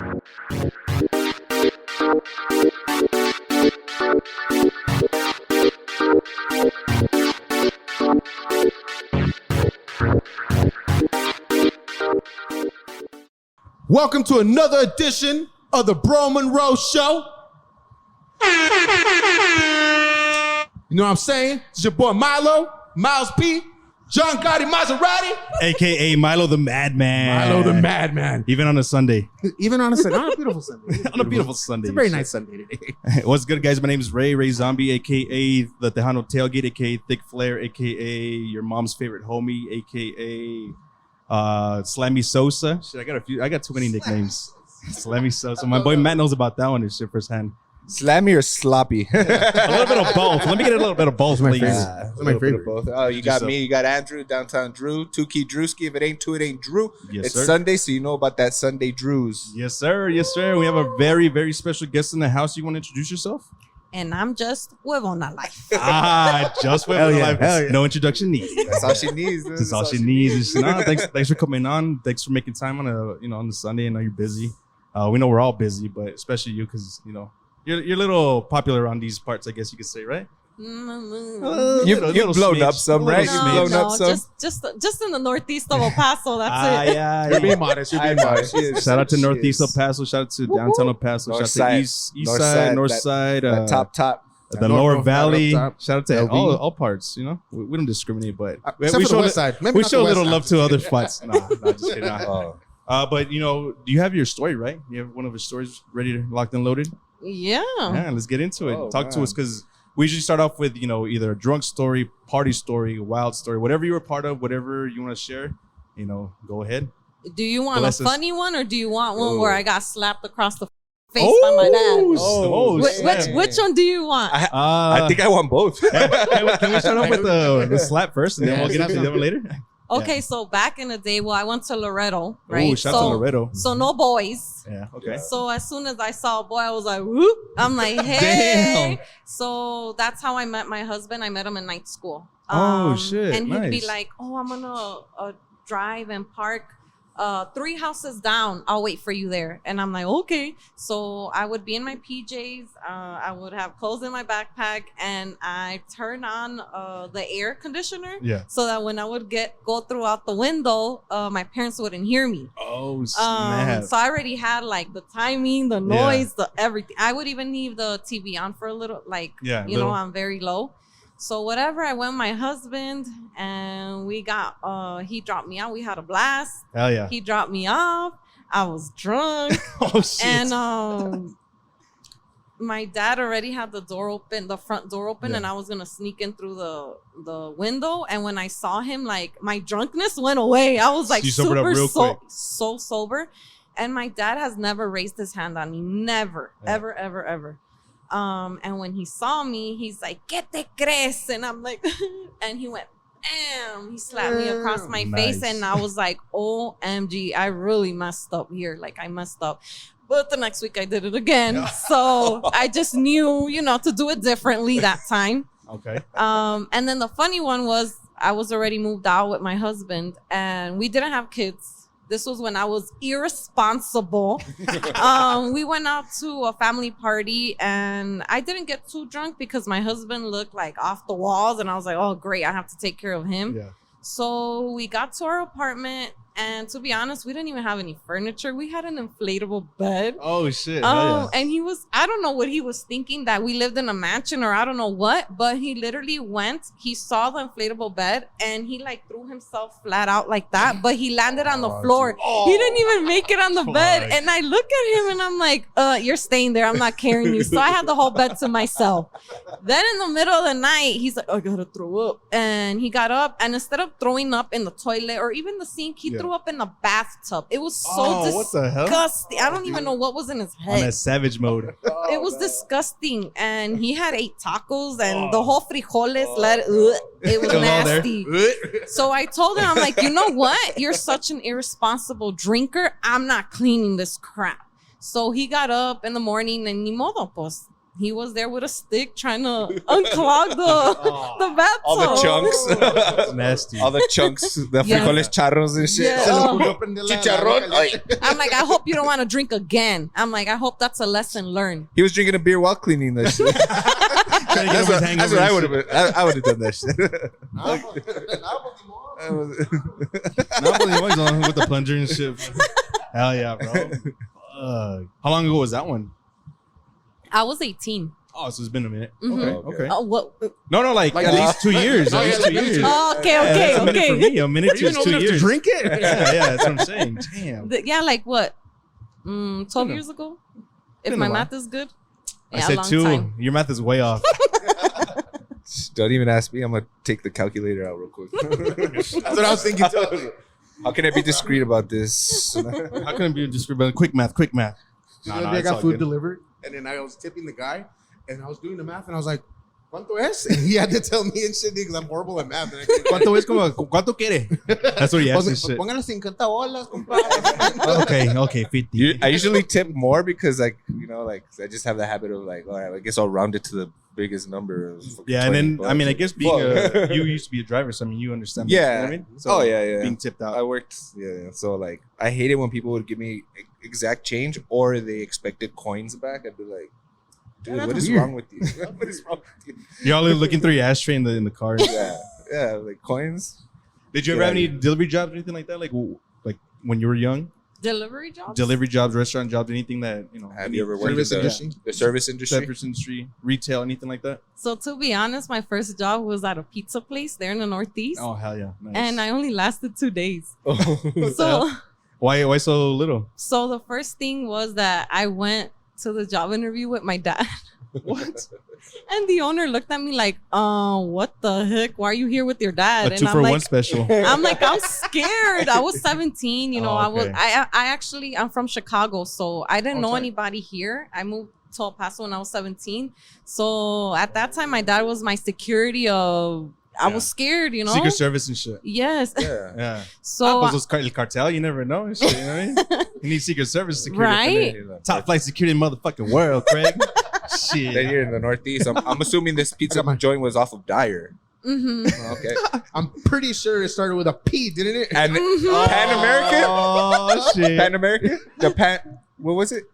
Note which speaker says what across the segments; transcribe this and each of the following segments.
Speaker 1: Welcome to another edition of the Bro Monroe Show. You know what I'm saying? It's your boy Milo, Miles P, John Gotti Maserati,
Speaker 2: AKA Milo the Madman.
Speaker 1: Milo the Madman.
Speaker 2: Even on a Sunday.
Speaker 1: Even on a Sunday. On a beautiful Sunday.
Speaker 2: On a beautiful Sunday.
Speaker 1: It's a very nice Sunday today.
Speaker 2: What's good, guys? My name is Ray Zombie, AKA the Tejano Tailgate, AKA Thick Flare, AKA your mom's favorite homie, AKA Slammy Sosa. Shit, I got too many nicknames. Slammy Sosa. My boy Matt knows about that one and shit firsthand.
Speaker 3: Slammy or sloppy?
Speaker 2: A little bit of both. Let me get a little bit of both, please.
Speaker 1: That's my favorite.
Speaker 3: Both. Oh, you got me. You got Andrew, Downtown Drew, Two Key Drewski. If it ain't two, it ain't Drew.
Speaker 2: Yes,
Speaker 3: it's
Speaker 2: sir.
Speaker 3: Sunday, so you know about that Sunday Drews.
Speaker 2: Yes, sir. Yes, sir. We have a very, very special guest in the house. You want to introduce yourself?
Speaker 4: And I'm just HUEVONA Life.
Speaker 2: Just HUEVONA Life. No introduction needed.
Speaker 3: That's all she needs.
Speaker 2: That's all she needs. No, thanks for coming on. Thanks for making time on on the Sunday. I know you're busy. We know we're all busy, but especially you because you're a little popular on these parts, I guess you could say, right?
Speaker 3: You've blown up some, right?
Speaker 4: No,
Speaker 3: You've blown up some.
Speaker 4: just in the northeast of El Paso. That's it.
Speaker 2: Yeah.
Speaker 1: You're being modest. You're being modest.
Speaker 2: Shout out to Northeast El Paso. Shout out to Downtown El Paso.
Speaker 3: North
Speaker 2: Shout out to
Speaker 3: side.
Speaker 2: East side, North side.
Speaker 3: Top.
Speaker 2: The Lower Valley.
Speaker 1: Top.
Speaker 2: Shout out to
Speaker 1: LV.
Speaker 2: all parts. We don't discriminate, but
Speaker 1: Except
Speaker 2: we
Speaker 1: for the west side. Maybe
Speaker 2: we
Speaker 1: not
Speaker 2: show
Speaker 1: the
Speaker 2: a
Speaker 1: west
Speaker 2: little
Speaker 1: side.
Speaker 2: love to other spots. No, just kidding.
Speaker 3: Oh.
Speaker 2: But do you have your story, right? You have one of your stories ready to locked and loaded?
Speaker 4: Yeah.
Speaker 2: Yeah, let's get into it.
Speaker 3: Oh,
Speaker 2: Talk to
Speaker 3: man.
Speaker 2: us because we usually start off with either a drunk story, party story, wild story, whatever you were part of, whatever you want to share. Go ahead.
Speaker 4: Do you want
Speaker 2: Bless
Speaker 4: a
Speaker 2: us.
Speaker 4: funny one or do you want one
Speaker 3: Ooh.
Speaker 4: where I got slapped across the face by my dad?
Speaker 2: Oh,
Speaker 4: Which one do you want?
Speaker 3: I think I want both.
Speaker 2: Can we start off with the slap first, and then
Speaker 1: Yeah,
Speaker 2: we'll get into
Speaker 1: slap
Speaker 2: the other later?
Speaker 4: Okay, so back in the day, I went to Loretto, right?
Speaker 2: Oh, shout out to Loretto.
Speaker 4: So no boys.
Speaker 2: Yeah. Okay.
Speaker 4: So as soon as I saw a boy, I was like, whoop. I'm like, hey.
Speaker 2: Damn.
Speaker 4: So that's how I met my husband. I met him in night school.
Speaker 2: Oh, shit.
Speaker 4: And he'd be
Speaker 2: Nice.
Speaker 4: like, oh, I'm going to drive and park 3 houses down. I'll wait for you there. And I'm like, okay. So I would be in my PJs. I would have clothes in my backpack. And I turn on the air conditioner.
Speaker 2: Yeah.
Speaker 4: So that when I would go throughout the window, my parents wouldn't hear me.
Speaker 2: Oh snap!
Speaker 4: So I already had like the timing, the noise, the everything. I would even leave the TV on for a little, I'm very low. So whatever, I went with my husband and we got, he dropped me out. We had a blast.
Speaker 2: Hell yeah!
Speaker 4: He dropped me off. I was drunk.
Speaker 2: Oh shit!
Speaker 4: And my dad already had the front door open,
Speaker 2: Yeah.
Speaker 4: and I was gonna sneak in through the window. And when I saw him, like my drunkenness went away. I was like
Speaker 2: You sobered up real quick.
Speaker 4: so sober. And my dad has never raised his hand on me, never,
Speaker 2: Yeah.
Speaker 4: ever. And when he saw me, he's like, "¿Qué te crees?" And I'm like, and he went, "Bam!" He slapped me across my face,
Speaker 2: Nice.
Speaker 4: and I was like, "OMG, I really messed up here. Like I messed up." But the next week I did it again. So I just knew, to do it differently that time.
Speaker 2: Okay.
Speaker 4: And then the funny one was I was already moved out with my husband and we didn't have kids. This was when I was irresponsible. We went out to a family party and I didn't get too drunk because my husband looked like off the walls and I was like, oh, great, I have to take care of him.
Speaker 2: Yeah.
Speaker 4: So we got to our apartment and to be honest, we didn't even have any furniture. We had an inflatable bed.
Speaker 2: Oh shit! Hell yeah.
Speaker 4: And I don't know what he was thinking, that we lived in a mansion or I don't know what, but he literally he saw the inflatable bed and he like threw himself flat out like that, but he landed on the floor. He didn't even make it on the bed. And I look at him and I'm like, you're staying there. I'm not carrying you. So I had the whole bed to myself. Then in the middle of the night, he's like, I gotta throw up. And he got up and instead of throwing up in the toilet or even the sink, he threw up in the bathtub. It was so
Speaker 2: what the hell?
Speaker 4: disgusting. I don't even know what was in his
Speaker 2: On
Speaker 4: head.
Speaker 2: that savage mode.
Speaker 4: It was disgusting. And he had 8 tacos and the whole frijoles. It was
Speaker 2: Still all there.
Speaker 4: nasty. So I told him, I'm like, you know what? You're such an irresponsible drinker. I'm not cleaning this crap. So he got up in the morning and ni modo, pues. he was there with a stick trying to unclog the bathtub.
Speaker 3: All the chunks.
Speaker 2: That's nasty.
Speaker 3: All the chunks. The
Speaker 4: Yeah.
Speaker 3: frijoles charros and shit.
Speaker 4: Yeah.
Speaker 3: Chicharrón. Ay.
Speaker 4: I'm like, I hope you don't want to drink again. I'm like, I hope that's a lesson learned.
Speaker 3: He was drinking a beer while cleaning that shit. That's what I would have. I would have done that shit.
Speaker 2: Napoli on with the plunger and shit. Hell yeah, bro. How long ago was that one?
Speaker 4: I was 18.
Speaker 2: Oh, so it's been a minute.
Speaker 4: Mhm.
Speaker 2: Okay.
Speaker 4: Oh, what?
Speaker 2: No, like at least 2 years. At least 2 years.
Speaker 4: Oh, okay,
Speaker 2: That's a minute for
Speaker 4: okay.
Speaker 2: me. A minute to
Speaker 1: You know
Speaker 2: 2
Speaker 1: enough to
Speaker 2: years.
Speaker 1: drink it?
Speaker 2: Yeah, that's what I'm saying. Damn.
Speaker 4: Yeah, like what? 12 years ago? If
Speaker 2: Been a
Speaker 4: my
Speaker 2: while.
Speaker 4: math is good.
Speaker 2: I
Speaker 4: Yeah, a
Speaker 2: said
Speaker 4: long
Speaker 2: 2.
Speaker 4: time.
Speaker 2: Your math is way off.
Speaker 3: Don't even ask me. I'm gonna take the calculator out real quick.
Speaker 1: That's what I was thinking too.
Speaker 3: How can I be discreet about this?
Speaker 2: How can it be just quick math? Quick math.
Speaker 1: The other day I got food delivered, and then I was tipping the guy, and I was doing the math, and I was like, ¿Cuánto es? And he had to tell me and shit because I'm horrible at math. And I can't-
Speaker 2: ¿Cuánto es como cuánto quiere? That's what he
Speaker 1: I was
Speaker 2: asked.
Speaker 1: like,
Speaker 2: Shit.
Speaker 1: Póngale 50 bolas, compadre.
Speaker 2: Okay, 50.
Speaker 3: I usually tip more because, like, you know, like I just have the habit of like, all right, I guess I'll round it to the biggest number. Of
Speaker 2: Yeah, and then I mean, I guess being
Speaker 3: Fuck.
Speaker 2: you used to be a driver, so I mean, you understand.
Speaker 3: Yeah.
Speaker 2: You know what I mean? So
Speaker 3: Oh, yeah.
Speaker 2: Being tipped out.
Speaker 3: I worked, yeah. So like, I hate it when people would give me exact change or they expected coins back. I'd be like, dude,
Speaker 1: Yeah,
Speaker 3: what
Speaker 1: that's
Speaker 3: is
Speaker 1: weird.
Speaker 3: wrong with you? What is wrong with you?
Speaker 2: Y'all are looking through your ashtray in the car.
Speaker 3: Yeah, like coins.
Speaker 2: Did you ever have any delivery jobs or anything like that? Like when you were young,
Speaker 4: Delivery jobs?
Speaker 2: delivery jobs, restaurant jobs, anything that you know.
Speaker 3: Have you ever worked in
Speaker 1: service industry?
Speaker 3: the service industry?
Speaker 2: service industry, retail, anything like that?
Speaker 4: So to be honest, my first job was at a pizza place there in the Northeast.
Speaker 2: Oh hell yeah! Nice.
Speaker 4: And I only lasted 2 days.
Speaker 3: Oh.
Speaker 4: So
Speaker 2: why so little?
Speaker 4: so the first thing was that I went to the job interview with my dad.
Speaker 2: What?
Speaker 4: And the owner looked at me like, what the heck? Why are you here with your dad?
Speaker 2: A
Speaker 4: And
Speaker 2: 2-for-1
Speaker 4: like,
Speaker 2: special.
Speaker 4: I'm like, I'm scared. I was 17, you know.
Speaker 2: Oh, okay.
Speaker 4: I'm from Chicago, so I didn't know
Speaker 2: Okay.
Speaker 4: anybody here. I moved to El Paso when I was 17. So at that time, my dad was my security of. I was scared, you know.
Speaker 2: Secret Service and shit.
Speaker 4: Yes.
Speaker 3: Yeah.
Speaker 2: Yeah.
Speaker 4: So
Speaker 2: Pues el cartel, you never know. and Shit, you know what I mean? You need Secret Service security.
Speaker 4: Right?
Speaker 2: Top flight security in the motherfucking world, Craig.
Speaker 3: Then
Speaker 2: Shit.
Speaker 3: you're in the Northeast. I'm assuming this pizza joint was off of Dyer.
Speaker 4: hmm
Speaker 3: Okay.
Speaker 1: I'm pretty sure it started with a P, didn't it?
Speaker 3: And
Speaker 4: Mhm.
Speaker 3: Pan American?
Speaker 2: Oh shit.
Speaker 3: Pan American? The Pan. What was it?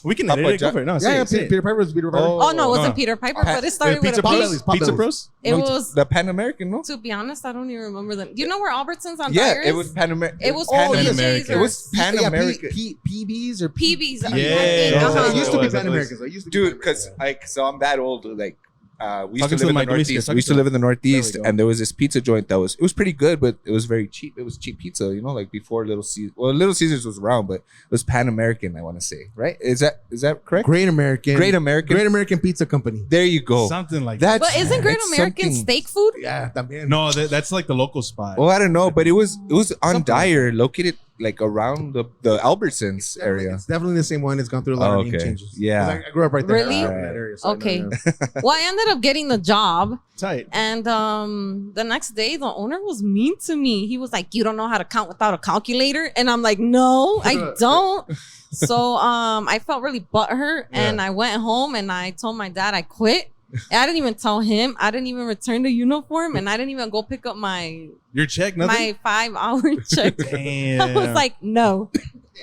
Speaker 2: We can
Speaker 3: Papa
Speaker 2: edit it. Go
Speaker 3: John-
Speaker 2: for it. No,
Speaker 1: Yeah,
Speaker 2: say
Speaker 1: yeah,
Speaker 2: it, say
Speaker 1: Peter
Speaker 2: it.
Speaker 1: Piper was Peter Piper.
Speaker 4: Oh no, it wasn't
Speaker 2: No.
Speaker 4: Peter Piper,
Speaker 3: Pat-
Speaker 4: but it started with
Speaker 2: Pizza
Speaker 4: a P.
Speaker 2: Pros? Pizza Pros?
Speaker 4: It was.
Speaker 3: The Pan American, no?
Speaker 4: To be honest, I don't even remember them. You know where Albertsons on
Speaker 3: Yeah,
Speaker 4: Dyer
Speaker 3: it
Speaker 4: is?
Speaker 3: was Pan American.
Speaker 4: It was
Speaker 3: Pan
Speaker 4: PJs
Speaker 2: American.
Speaker 3: It
Speaker 4: or
Speaker 3: was Pan American.
Speaker 1: PBs or
Speaker 4: PBs. I
Speaker 2: Yeah,
Speaker 4: think.
Speaker 2: yeah,
Speaker 1: So
Speaker 4: Uh-huh.
Speaker 1: it used to be
Speaker 2: It was.
Speaker 1: Pan Americans. It used to be
Speaker 3: Dude,
Speaker 1: Pan
Speaker 3: because
Speaker 1: Americans.
Speaker 3: so I'm that old. Like, we used
Speaker 2: Talking
Speaker 3: to
Speaker 2: to
Speaker 3: live in
Speaker 2: the
Speaker 3: the
Speaker 2: mic, Luis,
Speaker 3: Northeast.
Speaker 2: talking
Speaker 3: We used
Speaker 2: to
Speaker 3: to live in the
Speaker 2: There
Speaker 3: Northeast,
Speaker 2: we go.
Speaker 3: and there was this pizza joint that was pretty good, but it was very cheap. It was cheap pizza, you know, like before Little Caesars. Well, Little Caesars was around, but it was Pan American. I want to say, right? Is that correct?
Speaker 1: Great American.
Speaker 3: Great American.
Speaker 1: Great American Pizza Company.
Speaker 3: There you go.
Speaker 2: Something like that.
Speaker 3: That's
Speaker 4: But isn't Great
Speaker 3: that's
Speaker 4: American
Speaker 3: something-
Speaker 4: steak food?
Speaker 1: Yeah, también.
Speaker 2: No, that's like the local spot.
Speaker 3: Well, I don't know, but it was on
Speaker 1: Something.
Speaker 3: Dyer, located like around the Albertsons area.
Speaker 1: It's definitely the same one. It's gone through a lot
Speaker 3: Oh,
Speaker 1: of name
Speaker 3: okay.
Speaker 1: changes.
Speaker 3: Yeah.
Speaker 1: 'Cause I grew up right there.
Speaker 4: Really?
Speaker 1: In that area, so I know,
Speaker 4: Okay.
Speaker 1: yeah.
Speaker 4: Well, I ended up getting the job,
Speaker 2: Tight.
Speaker 4: and the next day the owner was mean to me. He was like, "You don't know how to count without a calculator," and I'm like, "No, I don't." So I felt really butthurt, and I went home and I told my dad I quit. I didn't even tell him. I didn't even return the uniform, and I didn't even go pick up my
Speaker 2: Your check, nothing?
Speaker 4: 5-hour check.
Speaker 2: Damn.
Speaker 4: I was like, no.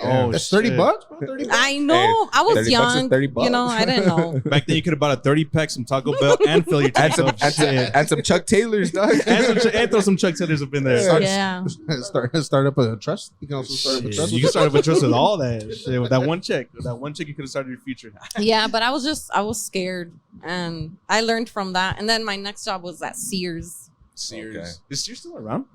Speaker 2: Oh,
Speaker 1: That's $30,
Speaker 2: shit.
Speaker 1: bro. $30.
Speaker 4: I know.
Speaker 3: Hey,
Speaker 4: I was
Speaker 3: 30 bucks is
Speaker 4: young.
Speaker 3: 30
Speaker 4: You know, I didn't know.
Speaker 2: Back then, you could have bought a 30-pack, some Taco Bell, and fill your
Speaker 3: And
Speaker 2: tank
Speaker 3: some,
Speaker 2: up. Shit.
Speaker 3: and some Chuck Taylors, dog.
Speaker 2: And throw some Chuck Taylors up in there.
Speaker 4: Yeah.
Speaker 1: Start up a trust. You can also start up a
Speaker 2: Shit,
Speaker 1: trust.
Speaker 2: you can start with trust with all that shit. With that one check, you could have started your future.
Speaker 4: Yeah, but I was scared, and I learned from that. And then my next job was at Sears.
Speaker 2: Sears.
Speaker 3: Okay.
Speaker 2: Is Sears still around?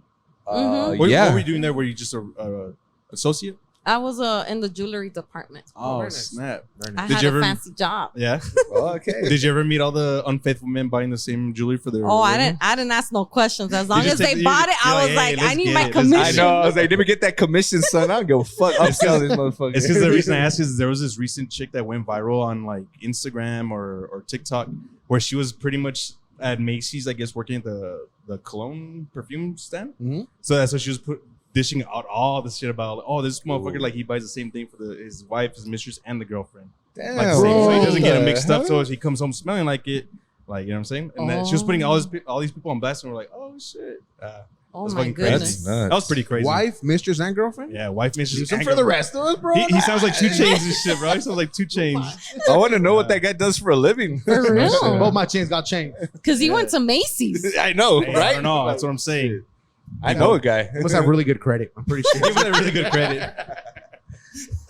Speaker 4: Mhm.
Speaker 2: What
Speaker 3: yeah.
Speaker 2: were you doing there? Were you just a associate?
Speaker 4: I was in the jewelry department.
Speaker 2: Oh,
Speaker 1: very nice.
Speaker 2: snap.
Speaker 4: I
Speaker 2: Did
Speaker 4: had
Speaker 2: you
Speaker 4: a
Speaker 2: ever-
Speaker 4: fancy job.
Speaker 2: Yeah.
Speaker 3: Oh, okay.
Speaker 2: Did you ever meet all the unfaithful men buying the same jewelry for their?
Speaker 4: Oh,
Speaker 2: wedding?
Speaker 4: I didn't ask no questions. As long as
Speaker 2: just
Speaker 4: they
Speaker 2: take-
Speaker 4: bought it,
Speaker 2: you're
Speaker 4: I
Speaker 2: like,
Speaker 4: was
Speaker 2: hey,
Speaker 4: like, I
Speaker 2: let's
Speaker 4: need
Speaker 2: get
Speaker 4: my
Speaker 2: it. Let's
Speaker 4: commission.
Speaker 3: I know. I was like, let me get that commission, son. I don't give a fuck. Upsell this motherfucker.
Speaker 2: It's because the reason I ask is there was this recent chick that went viral on like Instagram or TikTok where she was pretty much at Macy's, I guess, working at the cologne perfume stand.
Speaker 1: Mhm.
Speaker 2: So that's what she was dishing out all this shit about. Oh, this motherfucker, like he buys the same thing for his wife, his mistress, and the girlfriend.
Speaker 3: Damn,
Speaker 2: like so he doesn't get it
Speaker 3: Bro.
Speaker 2: mixed up. So he comes home smelling like it, like you know what I'm saying. And then she was putting all these people on blast, and we're like, oh shit.
Speaker 4: Oh
Speaker 2: That's
Speaker 4: my
Speaker 2: fucking crazy.
Speaker 4: goodness.
Speaker 3: That's nuts.
Speaker 2: That was pretty crazy.
Speaker 1: Wife, mistress, and girlfriend.
Speaker 2: Yeah, wife, mistress.
Speaker 1: Use them
Speaker 2: and
Speaker 1: for the
Speaker 2: girlfriend.
Speaker 1: rest of us, bro.
Speaker 2: He sounds like 2 Chainz and shit, bro. He sounds like 2 Chainz.
Speaker 3: I want to know what that guy does for a living.
Speaker 4: For real.
Speaker 1: Both my chains got chained.
Speaker 4: Because he went to Macy's.
Speaker 3: I know,
Speaker 2: Hey,
Speaker 3: right?
Speaker 2: I don't know. That's what I'm saying.
Speaker 3: I know a guy.
Speaker 1: Must have really good credit. I'm pretty sure.
Speaker 2: Give him that really good credit.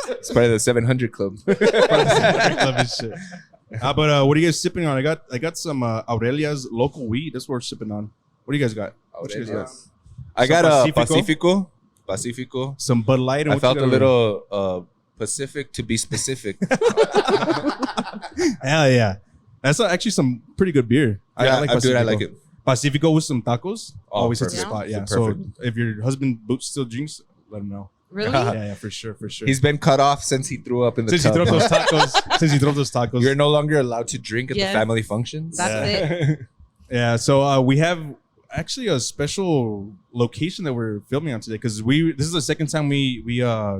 Speaker 3: It's part of the 700 Club.
Speaker 2: Love this shit. But what are you guys sipping on? I got some Aurelia's local weed. That's what we're sipping on. What do you guys got? What you guys got?
Speaker 3: I got a
Speaker 2: Pacifico?
Speaker 3: Pacifico.
Speaker 2: Some Bud Light. And
Speaker 3: I
Speaker 2: what
Speaker 3: felt
Speaker 2: you
Speaker 3: a
Speaker 2: got
Speaker 3: little Pacific to be specific.
Speaker 2: Hell yeah. That's actually some pretty good beer.
Speaker 3: Yeah,
Speaker 2: like
Speaker 3: dude,
Speaker 2: Pacifico.
Speaker 3: I like it.
Speaker 2: Pacifico with some tacos.
Speaker 3: Oh,
Speaker 2: Always hits the
Speaker 3: perfect.
Speaker 2: spot. Yeah.
Speaker 3: Perfect.
Speaker 2: So if your husband Boots still drinks, let him know.
Speaker 4: Really?
Speaker 2: Yeah, for sure.
Speaker 3: He's been cut off since he threw up in the
Speaker 2: Since he
Speaker 3: tub.
Speaker 2: threw those tacos. Since he threw those tacos.
Speaker 3: You're no longer allowed to drink at
Speaker 4: Yeah.
Speaker 3: the family functions.
Speaker 4: That's it.
Speaker 2: Yeah, so we have actually a special location that we're filming on today because this is the second time we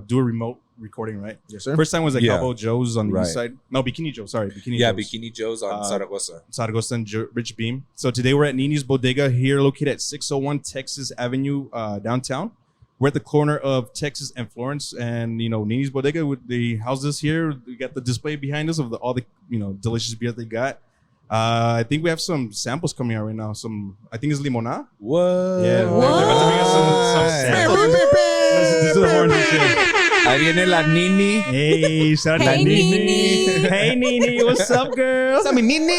Speaker 2: do a remote recording, right?
Speaker 1: Yes, sir.
Speaker 2: First time was at
Speaker 3: Yeah.
Speaker 2: Cabo Joe's on the
Speaker 3: Right.
Speaker 2: east side. No, Bikini Joe. Sorry, Bikini
Speaker 3: Yeah,
Speaker 2: Joe's.
Speaker 3: Bikini Joe's on Zaragoza.
Speaker 2: Zaragoza and Rich Beam. So today we're at Nini's Bodega here, located at 601 Texas Avenue, downtown. We're at the corner of Texas and Florence, and Nini's Bodega. They house us here. We got the display behind us of all the delicious beer they got. I think we have some samples coming out right now. I think it's limonada.
Speaker 3: What?
Speaker 2: Yeah, they're about to bring us some samples. This is the horns and shit.
Speaker 3: Ahí viene la Nini.
Speaker 2: Hey, shout out
Speaker 4: Hey,
Speaker 2: to Nini.
Speaker 4: Nini.
Speaker 2: Hey, Nini. What's up, girl?
Speaker 1: What's up, mi Nini?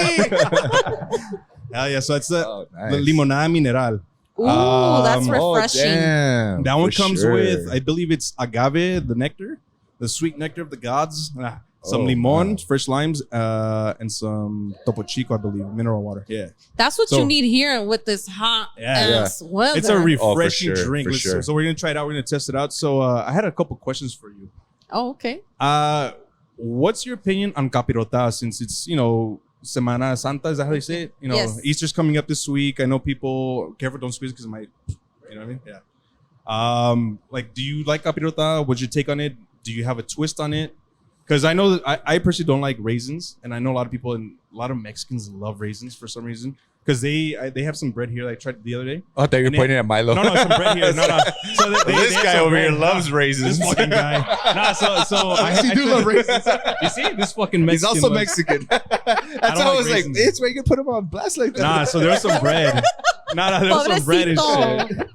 Speaker 2: Hell yeah. So it's the
Speaker 3: nice.
Speaker 2: limonada mineral.
Speaker 4: Ooh, that's refreshing.
Speaker 3: Damn.
Speaker 2: That one
Speaker 3: For
Speaker 2: comes
Speaker 3: sure.
Speaker 2: with, I believe it's agave, the nectar, the sweet nectar of the gods. Some
Speaker 3: Oh,
Speaker 2: limon,
Speaker 3: wow.
Speaker 2: fresh limes, and some Topo Chico, I believe, mineral water. Yeah.
Speaker 4: That's what
Speaker 2: So-
Speaker 4: you need here with this hot ass weather.
Speaker 2: It's a refreshing
Speaker 3: sure,
Speaker 2: drink.
Speaker 3: for
Speaker 2: Let's-
Speaker 3: sure.
Speaker 2: So we're going to try it out. We're going to test it out. So I had a couple questions for you.
Speaker 4: Oh, okay.
Speaker 2: What's your opinion on capirotada since it's, Semana Santa? Is that how they say it?
Speaker 4: Yes.
Speaker 2: Easter's coming up this week. I know people, careful, don't squeeze because it might, you know what I mean? Yeah. Do you like capirotada? What's your take on it? Do you have a twist on it? Because I know that I personally don't like raisins, and I know a lot of people and a lot of Mexicans love raisins for some reason. Because they have some bread here that I tried the other day.
Speaker 3: Oh, I thought you were
Speaker 2: And
Speaker 3: pointing at Milo.
Speaker 2: No, some bread here. No. So
Speaker 3: This
Speaker 2: have
Speaker 3: guy
Speaker 2: some
Speaker 3: over
Speaker 2: bread.
Speaker 3: here loves raisins.
Speaker 2: This fucking guy. Nah, so
Speaker 1: I do love raisins.
Speaker 2: You see, this fucking
Speaker 3: He's
Speaker 2: Mexican.
Speaker 3: also
Speaker 2: was-
Speaker 3: Mexican. That's
Speaker 2: don't
Speaker 3: why I
Speaker 2: like
Speaker 3: was like,
Speaker 2: raisins.
Speaker 3: it's where you can put him on blast like that.
Speaker 2: Nah, so there was some bread. Nah, there was some bread and
Speaker 4: Pobrecito.
Speaker 2: shit.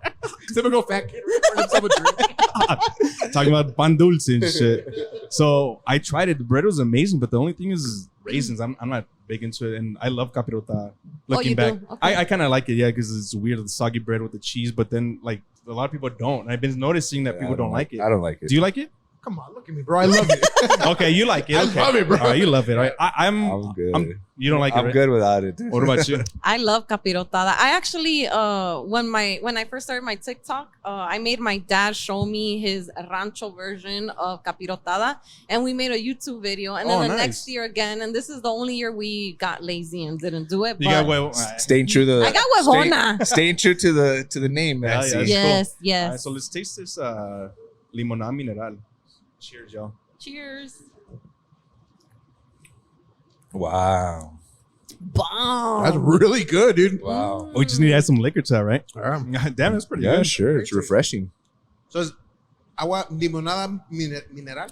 Speaker 1: Typical fat kid. pouring himself a drink.
Speaker 2: Talking about pan dulce and shit. So I tried it. The bread was amazing, but the only thing is raisins. I'm not big into it, and I love capirotada. Looking
Speaker 4: you
Speaker 2: back,
Speaker 4: do? Okay.
Speaker 2: I kind of like it, yeah, because it's weird, the soggy bread with the cheese. But then, a lot of people don't. And I've been noticing that people don't like it.
Speaker 3: I don't like it.
Speaker 2: Do you like it?
Speaker 1: Come on, look at me, bro. I love it.
Speaker 2: Okay, you like it.
Speaker 1: I
Speaker 2: Okay.
Speaker 1: love it, bro.
Speaker 2: All right, you love it. All right.
Speaker 3: I'm good.
Speaker 2: You don't like it,
Speaker 3: I'm
Speaker 2: right?
Speaker 3: good without it.
Speaker 2: What about you?
Speaker 4: I love capirotada. I actually, when I first started my TikTok, I made my dad show me his rancho version of capirotada, and we made a YouTube video. And then
Speaker 2: Oh,
Speaker 4: the
Speaker 2: nice.
Speaker 4: next year again, and this is the only year we got lazy and didn't do it.
Speaker 2: You
Speaker 4: but
Speaker 2: got well.
Speaker 3: Staying true to
Speaker 4: I got huevona.
Speaker 3: Staying true to the name, man.
Speaker 2: Hell yeah.
Speaker 3: See?
Speaker 4: Yes,
Speaker 2: All
Speaker 4: yes.
Speaker 2: right, so let's taste this limonada mineral. Cheers, y'all.
Speaker 4: Cheers.
Speaker 3: Wow.
Speaker 4: Bomb.
Speaker 1: That's really good, dude.
Speaker 3: Wow.
Speaker 2: We just need to add some liquor to that, right?
Speaker 1: Yeah.
Speaker 2: Damn, that's pretty
Speaker 3: Yeah,
Speaker 2: good.
Speaker 3: sure. It's refreshing.
Speaker 1: So it's agua limonada mineral.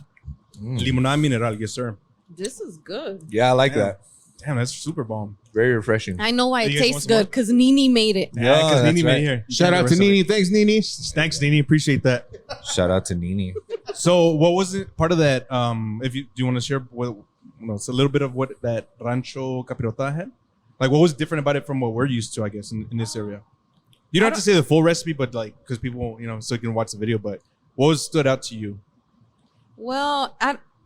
Speaker 2: Limonada mineral, yes, sir.
Speaker 4: This is good.
Speaker 3: Yeah, I like
Speaker 2: Yeah.
Speaker 3: that.
Speaker 2: Damn, that's super bomb.
Speaker 3: Very refreshing.
Speaker 4: I know why
Speaker 2: Do
Speaker 4: it
Speaker 2: you guys want
Speaker 4: tastes
Speaker 2: some more?
Speaker 4: good because Nini made it.
Speaker 2: Yeah, because
Speaker 3: that's
Speaker 2: Nini made
Speaker 3: right.
Speaker 2: it here. You
Speaker 1: Shout
Speaker 2: can
Speaker 1: out
Speaker 2: have
Speaker 1: to
Speaker 2: the rest of
Speaker 1: Nini.
Speaker 2: it.
Speaker 1: Thanks, Nini.
Speaker 2: Thanks, Nini. Appreciate that.
Speaker 3: Shout out to Nini.
Speaker 2: So, what was it? Part of that? If you do, you want to share? What, it's a little bit of what that Rancho Capirotada had. What was different about it from what we're used to? I guess in this area. You don't have to say the full recipe, but because people, so you can watch the video. But what stood out to you?
Speaker 4: Well,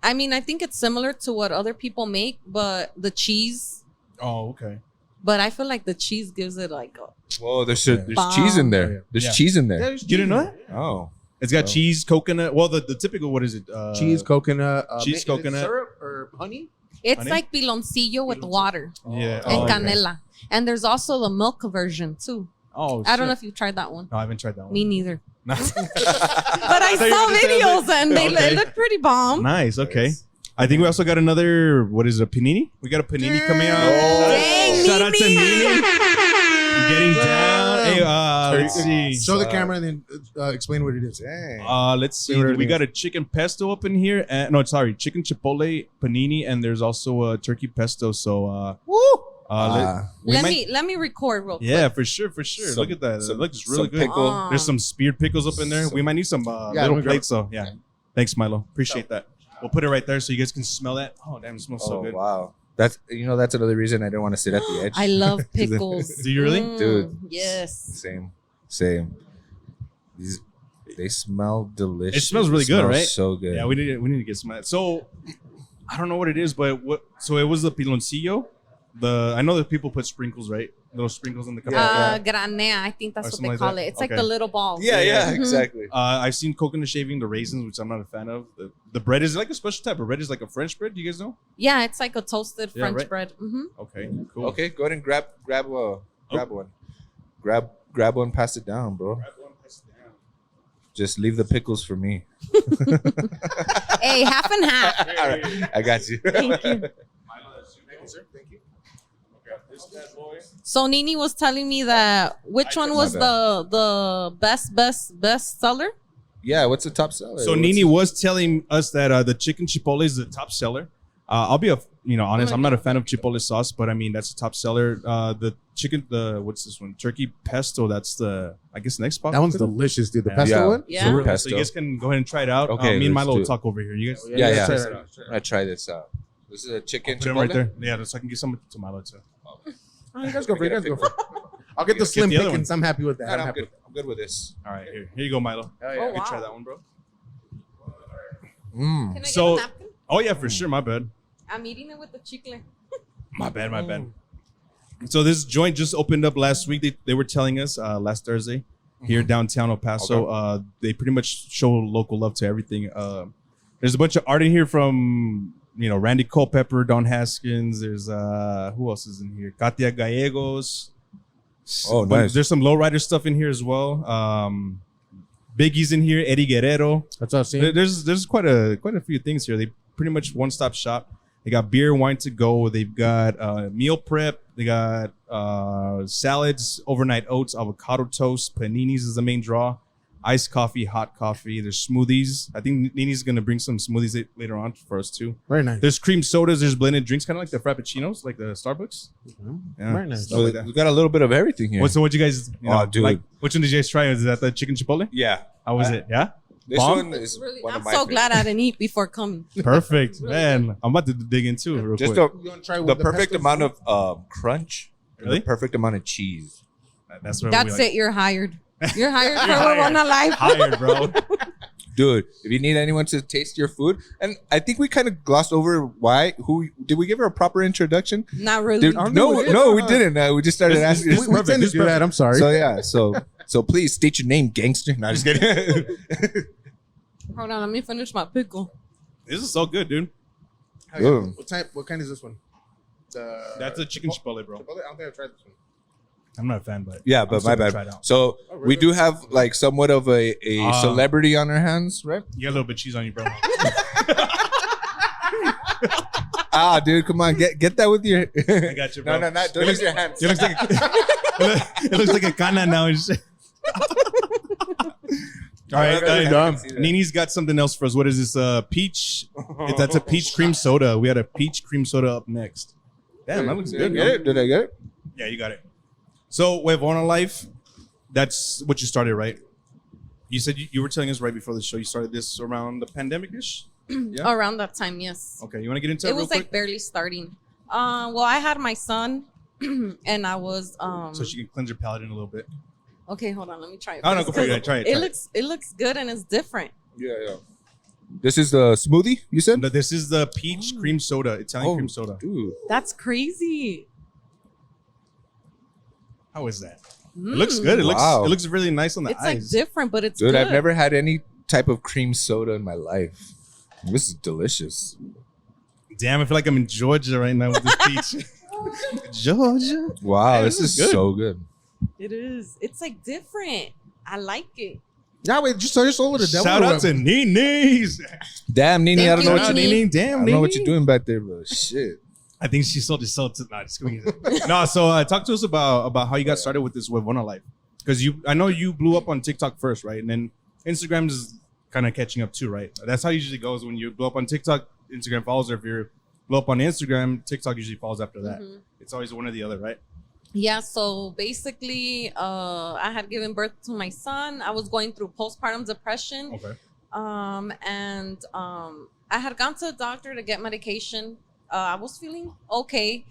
Speaker 4: I mean, I think it's similar to what other people make, but the cheese.
Speaker 2: Oh, okay.
Speaker 4: But I feel like the cheese gives it like a
Speaker 3: Whoa, there's
Speaker 4: Bomb.
Speaker 3: cheese in there. There's
Speaker 2: Yeah.
Speaker 3: cheese in there.
Speaker 2: You didn't know that?
Speaker 3: Oh.
Speaker 2: It's got cheese, coconut. Well, the typical. What is it?
Speaker 1: Cheese, coconut.
Speaker 2: cheese,
Speaker 1: is it
Speaker 2: coconut.
Speaker 1: syrup or honey?
Speaker 4: It's
Speaker 2: Honey?
Speaker 4: like piloncillo with water
Speaker 2: Yeah.
Speaker 4: and
Speaker 2: okay.
Speaker 4: canela. And there's also the milk version too.
Speaker 2: Oh,
Speaker 4: I don't know
Speaker 2: shit.
Speaker 4: if you've tried that one.
Speaker 2: No, I haven't tried that one.
Speaker 4: Me neither.
Speaker 2: No.
Speaker 4: But I
Speaker 2: thought you
Speaker 4: saw
Speaker 2: were just saying,
Speaker 4: videos and they
Speaker 2: Okay.
Speaker 4: look pretty bomb.
Speaker 2: Nice. Okay. I think we also got another, what is it, a panini? We got a panini coming out.
Speaker 4: Dang,
Speaker 2: Shout out to
Speaker 4: Nini.
Speaker 2: Nini. Getting down. Hey, let's see.
Speaker 1: Show the camera and then explain what it is.
Speaker 3: Dang.
Speaker 2: Let's see. We got a chicken pesto up in here. No, sorry, chicken chipotle panini, and there's also a turkey pesto. So,
Speaker 4: let me record real quick.
Speaker 2: yeah, for sure. Look at that. It looks really good.
Speaker 3: Pickle.
Speaker 2: There's some speared pickles up in there. We might need some little plates, though. Yeah. Thanks, Milo. Appreciate that. We'll put it right there so you guys can smell that. Oh, damn, it smells so good.
Speaker 3: Wow. That's another reason I don't want to sit at the edge.
Speaker 4: I love pickles.
Speaker 2: Do you really?
Speaker 3: Dude.
Speaker 4: Yes.
Speaker 3: Same. They smell delicious.
Speaker 2: It smells really good, right?
Speaker 3: So good.
Speaker 2: Yeah, we need to get some of that. So I don't know what it is, but so it was the piloncillo. I know that people put sprinkles, right? Little sprinkles in the cup.
Speaker 4: Granea, I think that's
Speaker 2: Or
Speaker 4: what
Speaker 2: something
Speaker 4: they
Speaker 2: like
Speaker 4: call
Speaker 2: that?
Speaker 4: it. It's like
Speaker 2: Okay.
Speaker 4: the little balls.
Speaker 3: Yeah, exactly.
Speaker 2: I've seen coconut shaving the raisins, which I'm not a fan of. The bread is like a special type of bread. Is like a French bread. Do you guys know?
Speaker 4: Yeah, it's like a toasted
Speaker 2: Yeah,
Speaker 4: French
Speaker 2: right.
Speaker 4: bread.
Speaker 2: Okay, cool.
Speaker 3: Okay, go ahead and grab one. Grab one, pass it down, bro. Just leave the pickles for me.
Speaker 4: Hey, half and half.
Speaker 3: All right, I got you.
Speaker 4: Thank you.
Speaker 1: Thank you.
Speaker 4: So Nini was telling me that which one was the best seller?
Speaker 3: Yeah, what's the top seller?
Speaker 2: So Nini was telling us that the chicken chipotle is the top seller. I'll be honest. I'm not a fan of chipotle sauce, but I mean that's the top seller. What's this one? Turkey pesto. That's I guess next spot.
Speaker 1: That one's delicious, dude. The
Speaker 2: Yeah.
Speaker 1: pesto one?
Speaker 4: Yeah.
Speaker 3: So
Speaker 2: So you guys can go ahead and try it out.
Speaker 3: Okay,
Speaker 2: me and
Speaker 3: let's
Speaker 2: Milo
Speaker 3: do
Speaker 2: will
Speaker 3: it.
Speaker 2: talk over here. You guys.
Speaker 3: Yeah.
Speaker 1: try it out.
Speaker 3: I'm gonna try this out. This is a chicken
Speaker 2: Put them
Speaker 3: chipotle.
Speaker 2: right there. Yeah, so I can get some to Milo too.
Speaker 1: Oh, you guys go for it. I'll get the slim
Speaker 2: the other
Speaker 1: pickings. I'm happy with that.
Speaker 3: No,
Speaker 1: I'm
Speaker 3: I'm
Speaker 1: happy.
Speaker 3: good. I'm good with this.
Speaker 2: All right, here you go, Milo.
Speaker 1: Oh,
Speaker 4: Oh,
Speaker 2: You can try
Speaker 4: wow.
Speaker 2: that one, bro.
Speaker 4: Can I
Speaker 2: So-
Speaker 4: get a napkin?
Speaker 2: Oh yeah, for sure. My bad.
Speaker 4: I'm eating it with the chicle.
Speaker 2: My bad. So this joint just opened up last week. They were telling us last Thursday here downtown El Paso. They pretty much show local love to everything. There's a bunch of art in here from Randy Culpepper, Don Haskins. There's who else is in here? Katia Gallegos.
Speaker 3: Oh,
Speaker 2: But
Speaker 3: nice.
Speaker 2: There's some lowrider stuff in here as well. Biggie's in here. Eddie Guerrero.
Speaker 1: That's all I've seen.
Speaker 2: There's quite a few things here. They pretty much one-stop shop. They got beer, wine to go. They've got meal prep. They got salads, overnight oats, avocado toast, paninis is the main draw. Iced coffee, hot coffee. There's smoothies. I think Nini's gonna bring some smoothies later on for us too.
Speaker 1: Very nice.
Speaker 2: There's cream sodas. There's blended drinks, kind of like the frappuccinos, like the Starbucks. Yeah,
Speaker 1: Very nice.
Speaker 2: stuff like that.
Speaker 3: We got a little bit of everything here.
Speaker 2: What you guys?
Speaker 3: Dude.
Speaker 2: Like, which one did you guys try? Is that the chicken chipotle?
Speaker 3: Yeah.
Speaker 2: How was it? Yeah.
Speaker 3: This
Speaker 2: Bomb?
Speaker 3: one is
Speaker 4: Really,
Speaker 3: one
Speaker 4: I'm
Speaker 3: of my
Speaker 4: so
Speaker 3: favorites.
Speaker 4: glad I didn't eat before coming.
Speaker 2: Perfect,
Speaker 4: Really
Speaker 2: man. I'm about to dig into it real
Speaker 3: Just
Speaker 2: quick.
Speaker 1: You wanna try
Speaker 3: the
Speaker 1: with
Speaker 3: perfect
Speaker 1: pesto?
Speaker 3: amount of crunch. And
Speaker 2: Really?
Speaker 3: the perfect amount of cheese.
Speaker 2: That's what
Speaker 4: That's it. You're hired. You're hired for
Speaker 2: hired.
Speaker 4: HUEVONA Life.
Speaker 2: Hired, bro.
Speaker 3: Dude, if you need anyone to taste your food, and I think we kind of glossed over who did we give her a proper introduction?
Speaker 4: Not really.
Speaker 3: Did,
Speaker 1: don't
Speaker 3: no,
Speaker 1: think we did.
Speaker 3: no, we didn't. We just started asking.
Speaker 1: We tend to do that. I'm sorry.
Speaker 3: So yeah, so please state your name, gangster. No, just kidding.
Speaker 4: Hold on. Let me finish my pickle.
Speaker 2: This is so good, dude.
Speaker 1: Hell yeah.
Speaker 3: Ooh.
Speaker 1: What kind is this one?
Speaker 2: That's a chicken chipotle, bro.
Speaker 1: I don't think I've tried this one.
Speaker 2: I'm not a fan, but
Speaker 3: Yeah,
Speaker 2: I'm
Speaker 3: but
Speaker 2: still
Speaker 3: my
Speaker 2: gonna try
Speaker 3: bad.
Speaker 2: it out.
Speaker 3: So
Speaker 1: Oh, really?
Speaker 3: we do have like somewhat of a celebrity on our hands, right?
Speaker 2: You got a little bit of cheese on you, bro.
Speaker 3: Dude, come on, get that with your.
Speaker 2: I got you, bro.
Speaker 3: No, don't use your hands.
Speaker 2: It looks like it looks like a kana now and shit. All right, Nini's got something else for us. What is this? Peach. That's a peach cream soda. We had a peach cream soda up next. Damn, that looks good.
Speaker 3: Did I get it? Did I get it?
Speaker 2: Yeah, you got it. So, HUEVONA Life, that's what you started, right? You said you were telling us right before the show you started this around the pandemic-ish? Yeah.
Speaker 4: Around that time, yes.
Speaker 2: Okay, you want to get into it
Speaker 4: It
Speaker 2: real
Speaker 4: was
Speaker 2: quick?
Speaker 4: like barely starting. Well, I had my son, and I was
Speaker 2: So she can cleanse your palate in a little bit.
Speaker 4: Okay, hold on. Let me try it.
Speaker 2: Oh, no,
Speaker 4: first,
Speaker 2: go for it.
Speaker 4: 'cause
Speaker 2: Yeah, try it,
Speaker 4: It
Speaker 2: try it.
Speaker 4: looks good and it's different.
Speaker 3: Yeah. This is the smoothie you said?
Speaker 2: No, this is the peach cream soda, Italian cream soda.
Speaker 3: Dude.
Speaker 4: That's crazy.
Speaker 2: How is that? It looks good. It
Speaker 3: Wow.
Speaker 2: looks really nice on the
Speaker 4: It's like
Speaker 2: eyes.
Speaker 4: different, but it's
Speaker 3: Dude,
Speaker 4: good.
Speaker 3: I've never had any type of cream soda in my life. This is delicious.
Speaker 2: Damn, I feel like I'm in Georgia right now with this peach. Georgia.
Speaker 3: Wow,
Speaker 2: Man,
Speaker 3: this
Speaker 2: this
Speaker 3: is
Speaker 2: is good.
Speaker 3: so good.
Speaker 4: It is. It's like different. I like it.
Speaker 1: Yeah, wait, just sell your soul to the devil.
Speaker 2: Shout out to Nini's.
Speaker 3: Damn, Nini, I don't know what you
Speaker 2: Nini. Damn,
Speaker 3: I don't
Speaker 2: Nini.
Speaker 3: know what you're doing back there, bro. Shit.
Speaker 2: I think she sold to. Nah, just kidding. No, so talk to us about how you got started with this Huevona life, because I know you blew up on TikTok first, right? And then Instagram is kind of catching up too, right? That's how it usually goes. When you blow up on TikTok, Instagram follows, or if you blow up on Instagram, TikTok usually follows after that. Mm-hmm. It's always one or the other, right?
Speaker 4: Yeah, so basically, I had given birth to my son. I was going through postpartum depression.
Speaker 2: Okay.
Speaker 4: And I had gone to the doctor to get medication. I was feeling okay.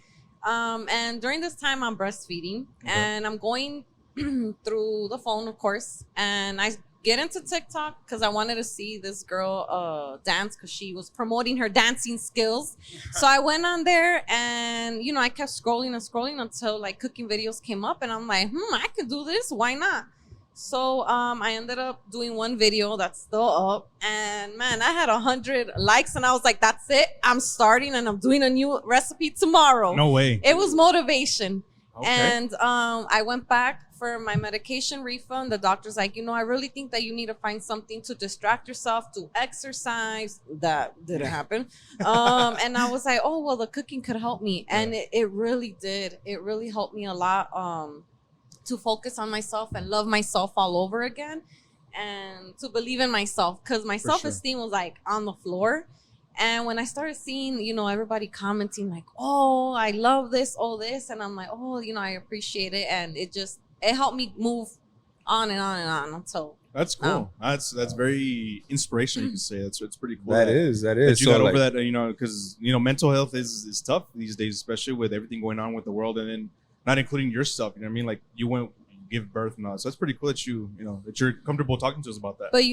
Speaker 4: And during this time, I'm breastfeeding. Okay. And I'm going through the phone, of course. And I get into TikTok because I wanted to see this girl dance because she was promoting her dancing skills. So I went on there and, I kept scrolling and scrolling until like cooking videos came up. And I'm like, I could do this. Why not? So I ended up doing one video that's still up. And man, I had 100 likes. And I was like, that's it. I'm starting and I'm doing a new recipe tomorrow.
Speaker 2: No way.
Speaker 4: It was motivation.
Speaker 2: Okay.
Speaker 4: And I went back for my medication refund. The doctor's like, I really think that you need to find something to distract yourself, to exercise. That didn't happen. And I was like, oh, well, the cooking could help me. And it really did. It really helped me a lot to focus on myself and love myself all over again and to believe in myself, because my self-esteem was like on the floor. And when I started seeing, everybody commenting like, oh, I love this, all this. And I'm like, oh, I appreciate it. And it helped me move on and on and on until.
Speaker 2: That's cool. That's very inspirational. You can say it's pretty cool.
Speaker 3: That is.
Speaker 2: That you got over that. Because mental health is tough these days, especially with everything going on with the world, and then not including yourself. You know what I mean? Like you give birth and all. So that's pretty cool that that you're comfortable talking to us about that.
Speaker 4: But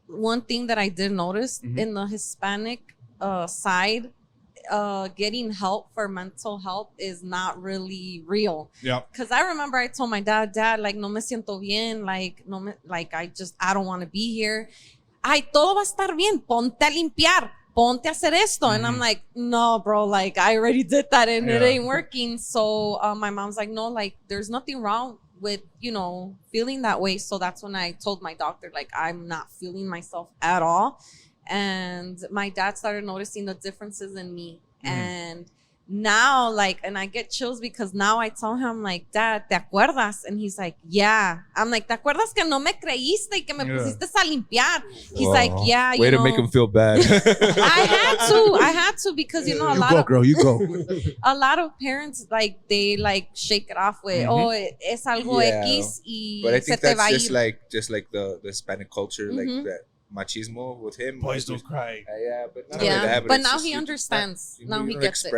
Speaker 4: one thing that I did notice in the Hispanic side, getting help for mental health is not really real.
Speaker 2: Yeah.
Speaker 4: Because I remember I told my dad, like, no me siento bien, like, I don't want to be here. Ay, todo va a estar bien, ponte a limpiar, ponte a hacer esto. And I'm like, no, bro, like, I already did that and it ain't working. So my mom's like, no, like, there's nothing wrong with, feeling that way. So that's when I told my doctor, like, I'm not feeling myself at all. And my dad started noticing the differences in me. And now, like, and I get chills because now I tell him, like, Dad, ¿te acuerdas? And he's like, yeah. I'm like, ¿te acuerdas que no me creíste y que me pusiste a limpiar? He's like, yeah.
Speaker 3: Way to make him feel bad.
Speaker 4: I had to because, a lot
Speaker 1: go,
Speaker 4: of
Speaker 1: girl, you go.
Speaker 4: A lot of parents, like, they like shake it off with, oh, es algo X y
Speaker 3: but I think
Speaker 4: se te va a
Speaker 3: that's
Speaker 4: ir.
Speaker 3: just like the Hispanic culture, like that machismo with him.
Speaker 2: Boys don't cry.
Speaker 3: Yeah, but not
Speaker 4: yeah,
Speaker 3: only that,
Speaker 4: but now he understands. Now he gets it.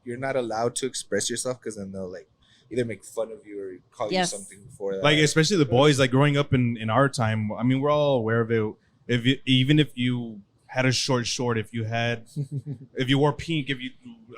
Speaker 3: You're not allowed to express yourself because then they'll like either make fun of you or call you something before that.
Speaker 2: Like especially the boys, like growing up in our time. I mean, we're all aware of it. Even if you had a short, if you wore pink,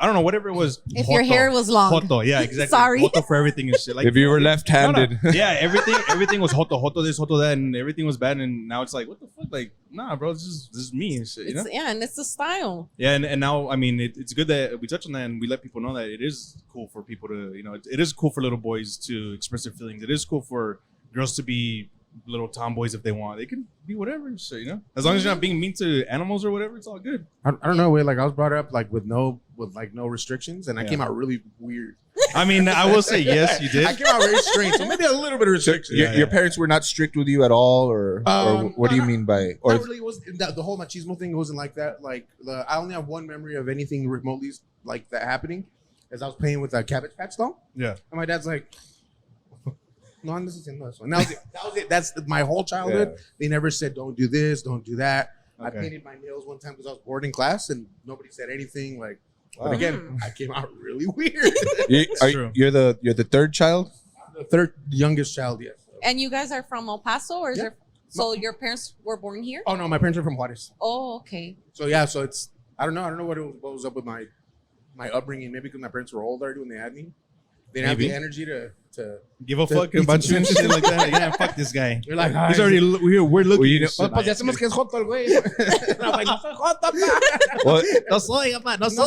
Speaker 2: I don't know, whatever it was.
Speaker 4: If your hair was long.
Speaker 2: Joto, yeah, exactly.
Speaker 4: Sorry.
Speaker 2: Joto for everything and shit. Like,
Speaker 3: if you were left-handed.
Speaker 2: No. Yeah, everything was joto this, joto that, and everything was bad. And now it's like, what the fuck? Like, nah, bro, this is me and shit,
Speaker 4: Yeah, and it's a style.
Speaker 2: Yeah, and now, I mean, it's good that we touch on that and we let people know that it is cool for people to, it is cool for little boys to express their feelings. It is cool for girls to be little tomboys if they want. They can be whatever, so as long as you're not being mean to animals or whatever, it's all good.
Speaker 1: I don't know, like I was brought up like with no restrictions, and I came out really weird.
Speaker 2: I mean, I will say yes, you did.
Speaker 1: I came out very strange, so maybe a little bit of restrictions.
Speaker 3: Your parents were not strict with you at all, or what do you mean by? Or
Speaker 1: not really. Was the whole machismo thing wasn't like that. Like I only have one memory of anything remotely like that happening, as I was playing with a Cabbage Patch doll.
Speaker 2: Yeah,
Speaker 1: and my dad's like, no, I'm just saying this one. That was it. That's my whole childhood. Yeah. They never said, don't do this, don't do that. Okay. I painted my nails one time because I was bored in class and nobody said anything. Like, but again, I came out really weird.
Speaker 3: You're the third child?
Speaker 1: I'm the third youngest child, yes.
Speaker 4: And you guys are from El Paso, or is there? So your parents were born here?
Speaker 1: Oh no, my parents are from Juarez.
Speaker 4: Oh, okay.
Speaker 1: So so it's I don't know what was up with my upbringing. Maybe because my parents were old already when they had me. They didn't have the energy to
Speaker 2: give a fuck about you and shit like that. Yeah, fuck this guy.
Speaker 1: You're like,
Speaker 2: he's already we're looking.
Speaker 3: Well, you know,
Speaker 1: pues ya hacemos que es joto el güey. And I'm like, no soy joto, pa.
Speaker 3: well,
Speaker 2: No soy, papá, no
Speaker 1: No
Speaker 2: soy.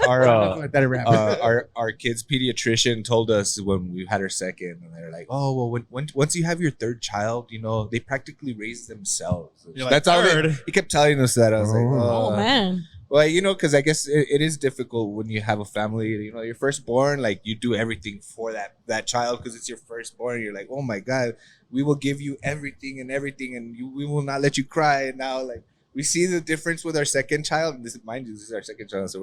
Speaker 1: soy.
Speaker 3: our kid's pediatrician told us when we had our second, and they're like, oh well, when once you have your third child, you know, they practically raise themselves.
Speaker 2: You're like,
Speaker 3: That's all.
Speaker 2: third?
Speaker 3: He kept telling us that. I was like,
Speaker 4: Oh man.
Speaker 3: well, you know, because I guess it is difficult when you have a family. You know, your firstborn, like you do everything for that child because it's your firstborn. You're like, oh my god, we will give you everything, and we will not let you cry. And now, like, we see the difference with our second child. And mind you, this is our second child, so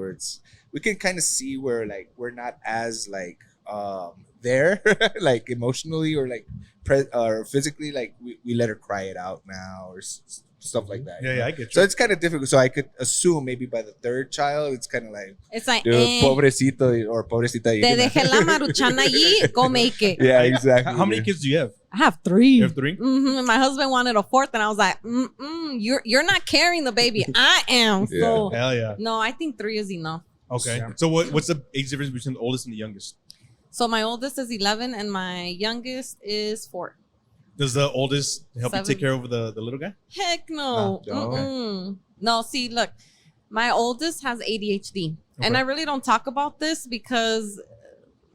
Speaker 3: we can kind of see where like we're not as like there, like emotionally or like or physically. Like we let her cry it out now or stuff like that.
Speaker 2: Yeah, I get you.
Speaker 3: So it's kind of difficult. So I could assume maybe by the third child, it's kind of like,
Speaker 4: It's like,
Speaker 3: dude, pobrecito or pobrecita.
Speaker 4: te dejé la maruchana allí, go make it.
Speaker 3: Yeah, exactly.
Speaker 2: How many kids do you have?
Speaker 4: I have 3.
Speaker 2: You have 3?
Speaker 4: Mm-hmm. My husband wanted a 4th, and I was like, you're not carrying the baby. I am.
Speaker 3: Yeah.
Speaker 4: So
Speaker 2: Hell yeah.
Speaker 4: no, I think 3 is enough.
Speaker 2: Okay.
Speaker 1: Yeah.
Speaker 2: So what's the age difference between the oldest and the youngest?
Speaker 4: So my oldest is 11, and my youngest is 4.
Speaker 2: Does the oldest help
Speaker 4: 7.
Speaker 2: you take care of the little guy?
Speaker 4: Heck no.
Speaker 3: No.
Speaker 4: Mm-mm. No, see, look, my oldest has ADHD. And I really don't talk about this because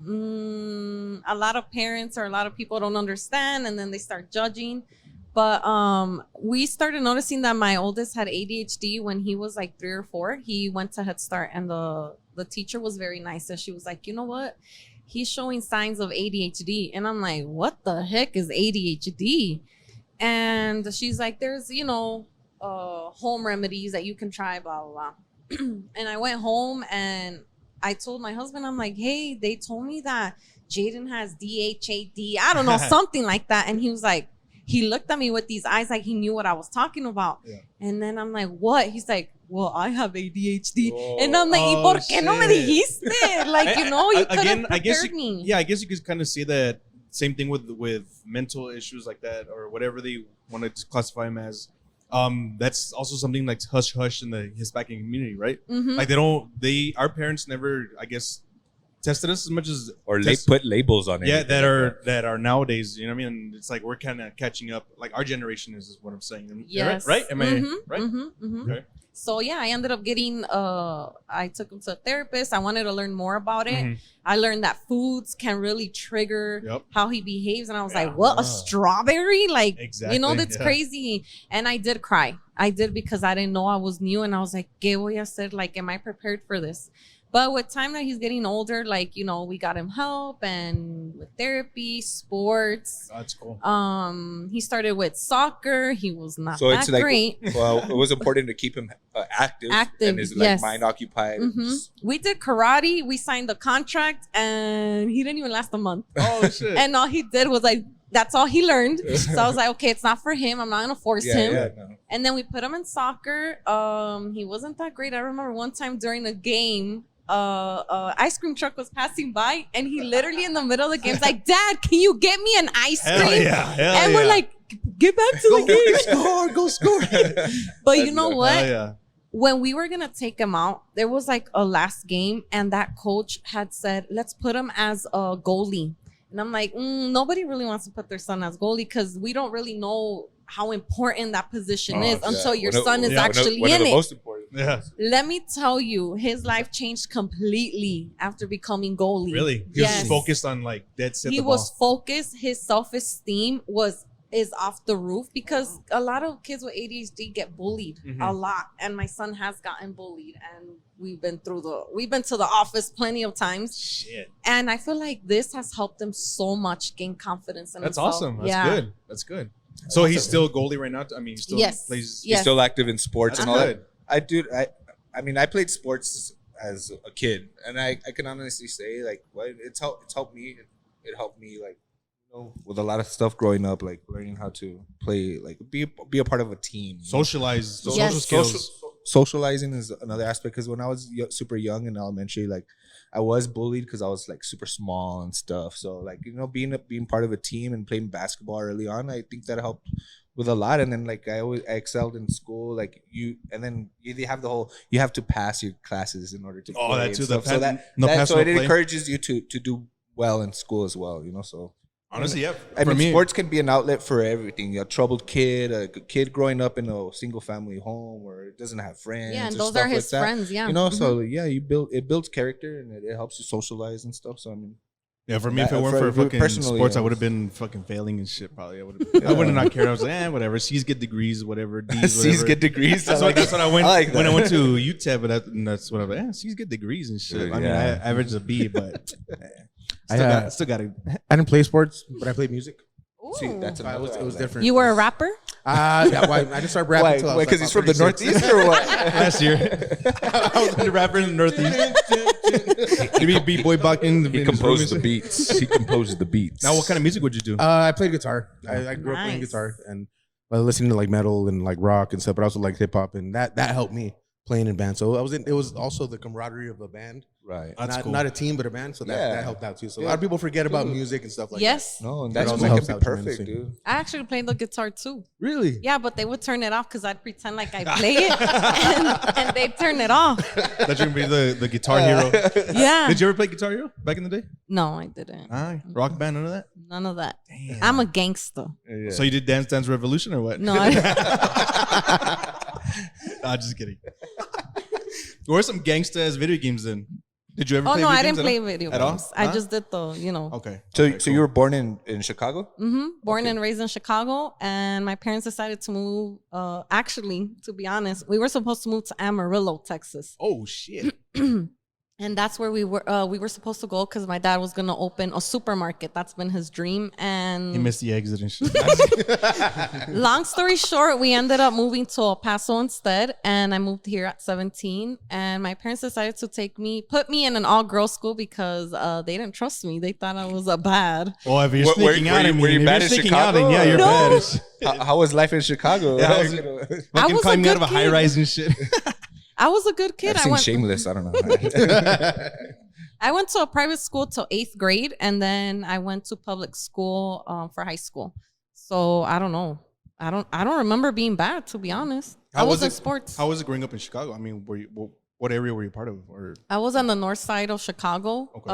Speaker 4: a lot of parents or a lot of people don't understand, and then they start judging. But we started noticing that my oldest had ADHD when he was like 3 or 4. He went to Head Start, and the teacher was very nice. And she was like, you know what? He's showing signs of ADHD. And I'm like, what the heck is ADHD? And she's like, there's, home remedies that you can try, blah, blah, blah. And I went home and I told my husband, I'm like, hey, they told me that Jaden has DHAD. I don't know, something like that. And he was like, he looked at me with these eyes like he knew what I was talking about. Yeah. And then I'm like, what? He's like, well, I have ADHD.
Speaker 3: Oh,
Speaker 4: and I'm like, ¿y por qué no me dijiste? Like, you could have prepared me.
Speaker 2: Yeah, I guess you could kind of say that same thing with mental issues like that or whatever they want to classify them as. That's also something like hush hush in the Hispanic community, right?
Speaker 4: Mm-hmm.
Speaker 2: Like our parents never, I guess, tested us as much as
Speaker 3: put labels on it.
Speaker 2: Yeah, that are nowadays. You know what I mean? It's like we're kind of catching up. Like our generation is what I'm saying.
Speaker 4: Yes.
Speaker 2: Right? Am I right?
Speaker 4: Mm-hmm, mm-hmm.
Speaker 2: Okay.
Speaker 4: So yeah, I ended up getting. I took him to a therapist. I wanted to learn more about it.
Speaker 2: Mm-hmm.
Speaker 4: I learned that foods can really trigger how he behaves, and I was like, "What? A strawberry? Like,
Speaker 2: exactly.
Speaker 4: That's crazy." And I did cry. I did because I didn't know I was new, and I was like, "¿Qué voy a hacer? Like, am I prepared for this?" But with time that he's getting older, like, we got him help and with therapy, sports.
Speaker 2: That's cool.
Speaker 4: He started with soccer. He was not
Speaker 3: so
Speaker 4: that
Speaker 3: it's like,
Speaker 4: great.
Speaker 3: Well, it was important to keep him active and his mind occupied.
Speaker 4: Mm-hmm. We did karate. We signed the contract, and he didn't even last a month.
Speaker 2: Oh, shit.
Speaker 4: And all he did was like, that's all he learned. So I was like, okay, it's not for him. I'm not going to force him.
Speaker 3: Yeah, no.
Speaker 4: And then we put him in soccer. He wasn't that great. I remember one time during a game, ice cream truck was passing by, and he literally in the middle of the game was like, Dad, can you get me an ice cream?
Speaker 2: Hell
Speaker 4: we're like, get back to the game.
Speaker 1: Go score.
Speaker 4: But you know what?
Speaker 2: Hell yeah.
Speaker 4: When we were gonna take him out, there was like a last game, and that coach had said, let's put him as a goalie. And I'm like, nobody really wants to put their son as goalie because we don't really know how important that position is until your son is actually in it.
Speaker 3: Most important.
Speaker 2: Yeah.
Speaker 4: Let me tell you, his life changed completely after becoming goalie.
Speaker 2: Really? He was just focused on like dead set.
Speaker 4: He was focused. His self-esteem is off the roof because a lot of kids with ADHD get bullied a lot, and my son has gotten bullied, and we've been to the office plenty of times.
Speaker 2: Shit.
Speaker 4: And I feel like this has helped him so much gain confidence in himself.
Speaker 2: That's awesome. That's good. So he's still goalie right now? I mean, he still plays.
Speaker 3: He's still active in sports and all that.
Speaker 2: I
Speaker 3: I played sports as a kid, and I can honestly say, like, it's helped me. It helped me, like, with a lot of stuff growing up, like learning how to play, like be a part of a team,
Speaker 2: socialize, social skills.
Speaker 3: Socializing is another aspect because when I was super young in elementary, like I was bullied because I was like super small and stuff. So like being part of a team and playing basketball early on, I think that helped with a lot. And then like I excelled in school, like you have the whole, you have to pass your classes in order to play.
Speaker 2: That too.
Speaker 3: So it encourages you to do well in school as well, you know. So
Speaker 2: Honestly, yeah.
Speaker 3: I
Speaker 2: For
Speaker 3: mean,
Speaker 2: me,
Speaker 3: sports can be an outlet for everything. A troubled kid, a kid growing up in a single family home where it doesn't have friends.
Speaker 4: Yeah, and
Speaker 3: or
Speaker 4: those
Speaker 3: stuff
Speaker 4: are his
Speaker 3: like that.
Speaker 4: friends. Yeah,
Speaker 3: You know, so yeah, it builds character and it helps you socialize and stuff. So I mean,
Speaker 2: yeah, for me, if it weren't for fucking sports, I would have been fucking failing and shit. Probably, I would have not cared. I was like, whatever. C's get degrees, whatever. D's,
Speaker 3: C's
Speaker 2: whatever.
Speaker 3: get degrees.
Speaker 2: That's what I went
Speaker 3: like
Speaker 2: when I went to UTEP. But that's what I was like. C's get degrees and shit. I mean, I averaged a B, but still got it.
Speaker 1: I didn't play sports, but I played music.
Speaker 3: See, that's
Speaker 1: It was different.
Speaker 4: You were a rapper?
Speaker 1: Yeah, I didn't start rapping until I was
Speaker 3: because he's from the
Speaker 1: 36.
Speaker 3: Northeast or what?
Speaker 2: Last year, I was a rapper in the Northeast. Give me B-boy bucking.
Speaker 3: He composed the beats. He composed the beats.
Speaker 2: Now, what kind of music would you do?
Speaker 1: I played guitar. I grew up playing
Speaker 4: Nice.
Speaker 1: guitar and listening to like metal and like rock and stuff, but also like hip hop, and that helped me playing in bands. So it was also the camaraderie of a band.
Speaker 3: Right.
Speaker 2: That's cool.
Speaker 1: Not a team, but a band. So that helped out too. So a lot of people forget about music and stuff like
Speaker 4: Yes.
Speaker 3: No, and
Speaker 1: That
Speaker 3: that's
Speaker 1: also
Speaker 3: make
Speaker 1: helps
Speaker 3: it
Speaker 1: out
Speaker 3: perfect,
Speaker 1: tremendously.
Speaker 3: dude.
Speaker 4: I actually played the guitar too.
Speaker 1: that. Really?
Speaker 4: Yeah, but they would turn it off because I'd pretend like I play it, and they'd turn it off.
Speaker 2: That you're gonna be the guitar hero.
Speaker 4: Yeah.
Speaker 2: Did you ever play Guitar Hero back in the day?
Speaker 4: No, I didn't.
Speaker 2: Rock band, none of that.
Speaker 4: None of that.
Speaker 2: Damn.
Speaker 4: I'm a gangster.
Speaker 3: Yeah.
Speaker 2: So you did Dance Dance Revolution or what?
Speaker 4: No,
Speaker 2: Nah, just kidding. What were some gangsta ass video games then? Did you ever
Speaker 4: oh
Speaker 2: play
Speaker 4: no,
Speaker 2: video
Speaker 4: I
Speaker 2: games
Speaker 4: didn't play video
Speaker 2: At all?
Speaker 4: games. I
Speaker 2: Huh?
Speaker 4: just did the,
Speaker 2: Okay.
Speaker 3: So
Speaker 2: Okay,
Speaker 3: so you were born in Chicago?
Speaker 4: Born and raised in Chicago, and my parents decided to move. Actually, to be honest, we were supposed to move to Amarillo, Texas,
Speaker 2: Oh shit.
Speaker 4: and that's where we were supposed to go because my dad was gonna open a supermarket. That's been his dream.
Speaker 2: He
Speaker 4: And
Speaker 2: missed the exit and shit.
Speaker 4: long story short, we ended up moving to El Paso instead, and I moved here at 17. And my parents decided to put me in an all-girls school because they didn't trust me. They thought I was a bad.
Speaker 2: Well, if you're
Speaker 3: Were-
Speaker 2: sneaking
Speaker 3: were
Speaker 2: out,
Speaker 3: you-
Speaker 2: I mean,
Speaker 3: were you
Speaker 2: if
Speaker 3: bad
Speaker 2: you're
Speaker 3: in
Speaker 2: sneaking out, then
Speaker 3: Chicago,
Speaker 2: yeah,
Speaker 3: or-
Speaker 2: you're
Speaker 4: No.
Speaker 2: bad. as shit.
Speaker 3: How was life in Chicago?
Speaker 2: Yeah, fucking
Speaker 4: was a
Speaker 2: climbing out
Speaker 4: good
Speaker 2: of a high
Speaker 4: kid.
Speaker 2: rise and shit.
Speaker 4: I was a good kid.
Speaker 3: I've seen Shameless. I don't know.
Speaker 4: I went to a private school till 8th grade, and then I went to public school for high school. So I don't know. I don't remember being bad, to be honest. I was in sports.
Speaker 2: How was it growing up in Chicago? I mean, what area were you part of? Or
Speaker 4: I was on the north side of Chicago.
Speaker 2: Okay.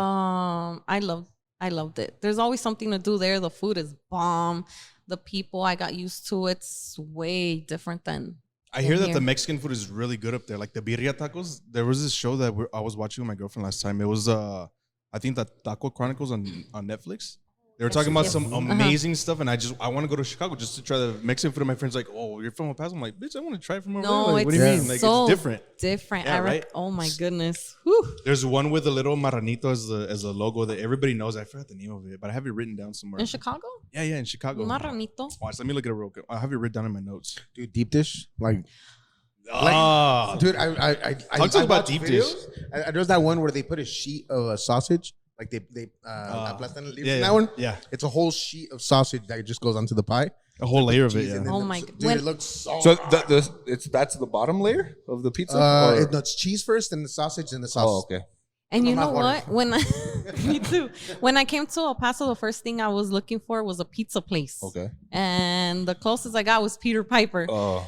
Speaker 4: I loved it. There's always something to do there. The food is bomb. The people, I got used to. It's way different than.
Speaker 2: I hear that
Speaker 4: here.
Speaker 2: the Mexican food is really good up there. Like the birria tacos. There was this show that I was watching with my girlfriend last time. It was I think the Taco Chronicles on Netflix. They were talking about
Speaker 4: Yes.
Speaker 2: some amazing stuff, and I want to go to Chicago just to try the Mexican food. And my friend's like, "Oh, you're from El Paso." I'm like, "Bitch, I want to try it from over
Speaker 4: No,
Speaker 2: there." Like,
Speaker 4: it's
Speaker 2: what do you mean? Like
Speaker 4: so
Speaker 2: it's different.
Speaker 4: different.
Speaker 2: Yeah, right?
Speaker 4: Oh my goodness. Whew.
Speaker 2: There's one with a little marranito as a logo that everybody knows. I forgot the name of it, but I have it written down somewhere.
Speaker 4: In Chicago?
Speaker 2: Yeah, in Chicago.
Speaker 4: Marranito.
Speaker 2: Watch, let me look at it real quick. I have it written down in my notes.
Speaker 1: Dude, deep dish, like.
Speaker 2: Oh,
Speaker 1: Dude, I
Speaker 2: Talk to us about
Speaker 1: watch
Speaker 2: deep
Speaker 1: videos.
Speaker 2: dish.
Speaker 1: There's that one where they put a sheet of a sausage, like they aplastan el leaves.
Speaker 2: yeah,
Speaker 1: That one,
Speaker 2: yeah.
Speaker 1: It's a whole sheet of sausage that just goes onto the pie.
Speaker 2: A whole layer of it.
Speaker 1: Cheese, and
Speaker 2: Yeah.
Speaker 1: then
Speaker 4: Oh my
Speaker 1: dude,
Speaker 4: when-
Speaker 1: it looks so.
Speaker 3: So that's the bottom layer of the pizza.
Speaker 1: No, it's cheese first, and the sausage, and the sauce.
Speaker 3: Oh, okay.
Speaker 4: And you
Speaker 1: I'm
Speaker 4: know
Speaker 1: not
Speaker 4: what?
Speaker 1: hard.
Speaker 4: When me too. When I came to El Paso, the first thing I was looking for was a pizza place.
Speaker 3: Okay.
Speaker 4: And the closest I got was Peter Piper.
Speaker 3: Oh,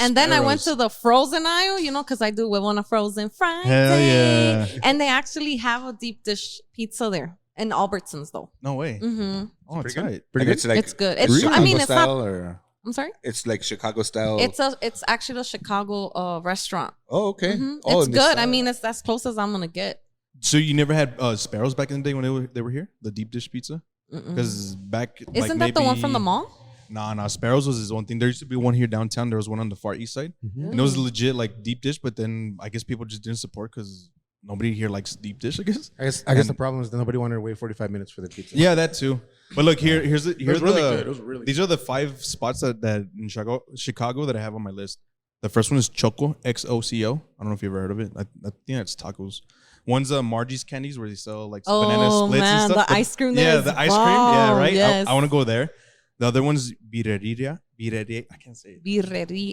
Speaker 4: And then I went
Speaker 2: sparrows.
Speaker 4: to the frozen aisle, because I do Huevona Frozen Friday.
Speaker 2: Hell yeah.
Speaker 4: And they actually have a deep dish pizza there in Albertsons, though.
Speaker 2: No way.
Speaker 4: Mm-hmm.
Speaker 2: Oh, it's
Speaker 1: Pretty good.
Speaker 2: tight.
Speaker 1: Pretty
Speaker 3: and
Speaker 1: good.
Speaker 3: it's like
Speaker 4: It's good.
Speaker 3: It's
Speaker 4: It's. I
Speaker 3: Chicago
Speaker 4: mean, it's
Speaker 3: style,
Speaker 4: not.
Speaker 3: or
Speaker 4: I'm sorry.
Speaker 3: it's like Chicago style.
Speaker 4: It's actually a Chicago reshtaurant.
Speaker 3: Oh, okay.
Speaker 4: Mhm.
Speaker 3: Oh,
Speaker 4: It's
Speaker 3: and this
Speaker 4: good. I
Speaker 3: style.
Speaker 4: mean, it's as close as I'm gonna get.
Speaker 2: So you never had sparrows back in the day when they were here? The deep dish pizza? Because back
Speaker 4: Isn't that the one from the mall?
Speaker 2: Nah. Sparrows was his own thing. There used to be one here downtown. There was one on the far east side, and it was legit like deep dish. But then I guess people just didn't support because nobody here likes deep dish. I guess.
Speaker 1: I guess the problem is that nobody wanted to wait 45 minutes for the pizza.
Speaker 2: Yeah, that too. But look here's the
Speaker 1: was really good. It was really
Speaker 2: these are the 5 spots that in Chicago that I have on my list. The first one is Choco, XOCO. I don't know if you've ever heard of it. I think it's tacos. One's Margie's Candies where they sell like banana
Speaker 4: Oh
Speaker 2: splits
Speaker 4: man,
Speaker 2: and stuff.
Speaker 4: the ice cream there
Speaker 2: Yeah,
Speaker 4: is
Speaker 2: the ice cream. Yeah,
Speaker 4: bomb.
Speaker 2: right.
Speaker 4: Yes.
Speaker 2: I want to go there. The other one's Birreria. I can't say it.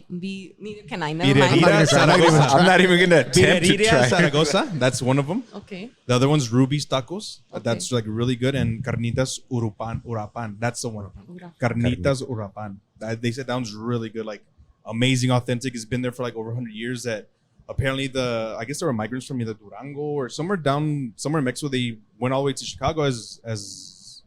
Speaker 4: Neither can I. Never mind.
Speaker 2: Birreria Zaragoza.
Speaker 3: I'm not even gonna attempt to
Speaker 2: Birreria
Speaker 3: try.
Speaker 2: Zaragoza. That's one of them.
Speaker 4: Okay.
Speaker 2: The other one's Ruby's Tacos.
Speaker 4: Okay.
Speaker 2: That's like really good. And Carnitas Urapan. That's the one. Carnitas Urapan. They said that one's really good. Like amazing, authentic. It's been there for like over 100 years. That apparently I guess there were migrants from either Durango or somewhere in Mexico. They went all the way to Chicago as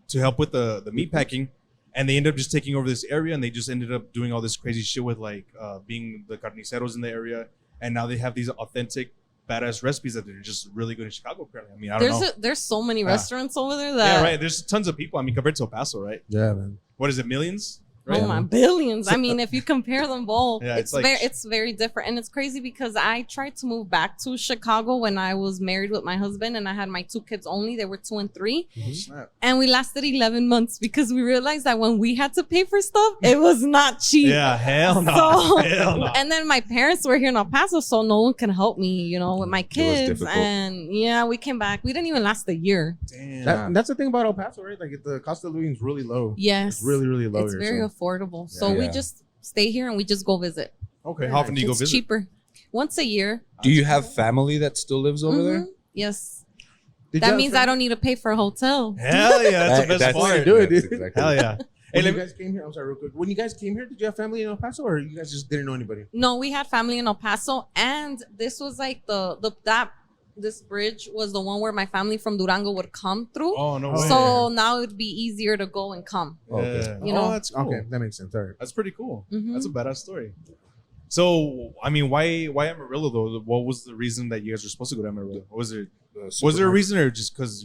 Speaker 2: to help with the meat packing, and they ended up just taking over this area, and they just ended up doing all this crazy shit with like being the carniceros in the area, and now they have these authentic badass recipes that they're just really good in Chicago. Apparently, I mean, I don't know.
Speaker 4: There's so many restaurants over there that
Speaker 2: Yeah, right. There's tons of people. I mean, compared to El Paso, right?
Speaker 1: Yeah, man.
Speaker 2: What is it? Millions? Right?
Speaker 4: Oh my, billions. I mean, if you compare them both,
Speaker 2: Yeah,
Speaker 4: it's very different. And it's crazy because I tried to move back to Chicago when I was married with my husband and I had my 2 kids only. They were 2 and 3.
Speaker 2: Oh, snap.
Speaker 4: And we lasted 11 months because we realized that when we had to pay for stuff, it was not cheap.
Speaker 2: Yeah, hell no.
Speaker 4: So,
Speaker 2: Hell no.
Speaker 4: and then my parents were here in El Paso, so no one can help me, you know, with my kids.
Speaker 3: difficult.
Speaker 4: And yeah, we came back. We didn't even last a year.
Speaker 2: Damn.
Speaker 1: That's the thing about El Paso, right? Like the cost of living is really low.
Speaker 4: Yes.
Speaker 1: It's really, really low
Speaker 4: It's
Speaker 1: here.
Speaker 4: very
Speaker 1: so.
Speaker 4: affordable. So we
Speaker 3: Yeah.
Speaker 4: just stay here and we just go visit.
Speaker 2: Okay, how often do you go
Speaker 4: It's
Speaker 2: visit?
Speaker 4: cheaper. Once a year.
Speaker 3: Do you have family that still lives over there?
Speaker 4: Mhm. Yes.
Speaker 1: Did you
Speaker 4: That
Speaker 1: have
Speaker 4: means I don't need to pay for a hotel.
Speaker 2: Hell yeah, that's the best part.
Speaker 1: do it,
Speaker 3: that's
Speaker 1: dude.
Speaker 3: exactly
Speaker 2: Hell
Speaker 3: it.
Speaker 2: yeah. Hey,
Speaker 1: When
Speaker 2: let
Speaker 1: you
Speaker 2: me,
Speaker 1: guys came here, I'm sorry, real quick. When you guys came here, did you have family in El Paso, or you guys just didn't know anybody?
Speaker 4: No, we had family in El Paso, and this was like this bridge was the one where my family from Durango would come through.
Speaker 2: oh, no way.
Speaker 4: So now it'd be easier to go and come.
Speaker 2: Yeah.
Speaker 4: You know.
Speaker 2: Oh, that's cool.
Speaker 1: Okay, that makes sense. All right.
Speaker 2: That's pretty cool.
Speaker 4: Mhm.
Speaker 2: That's a badass story. So, I mean, why Amarillo though? What was the reason that you guys were supposed to go to Amarillo? Was there a reason, or just because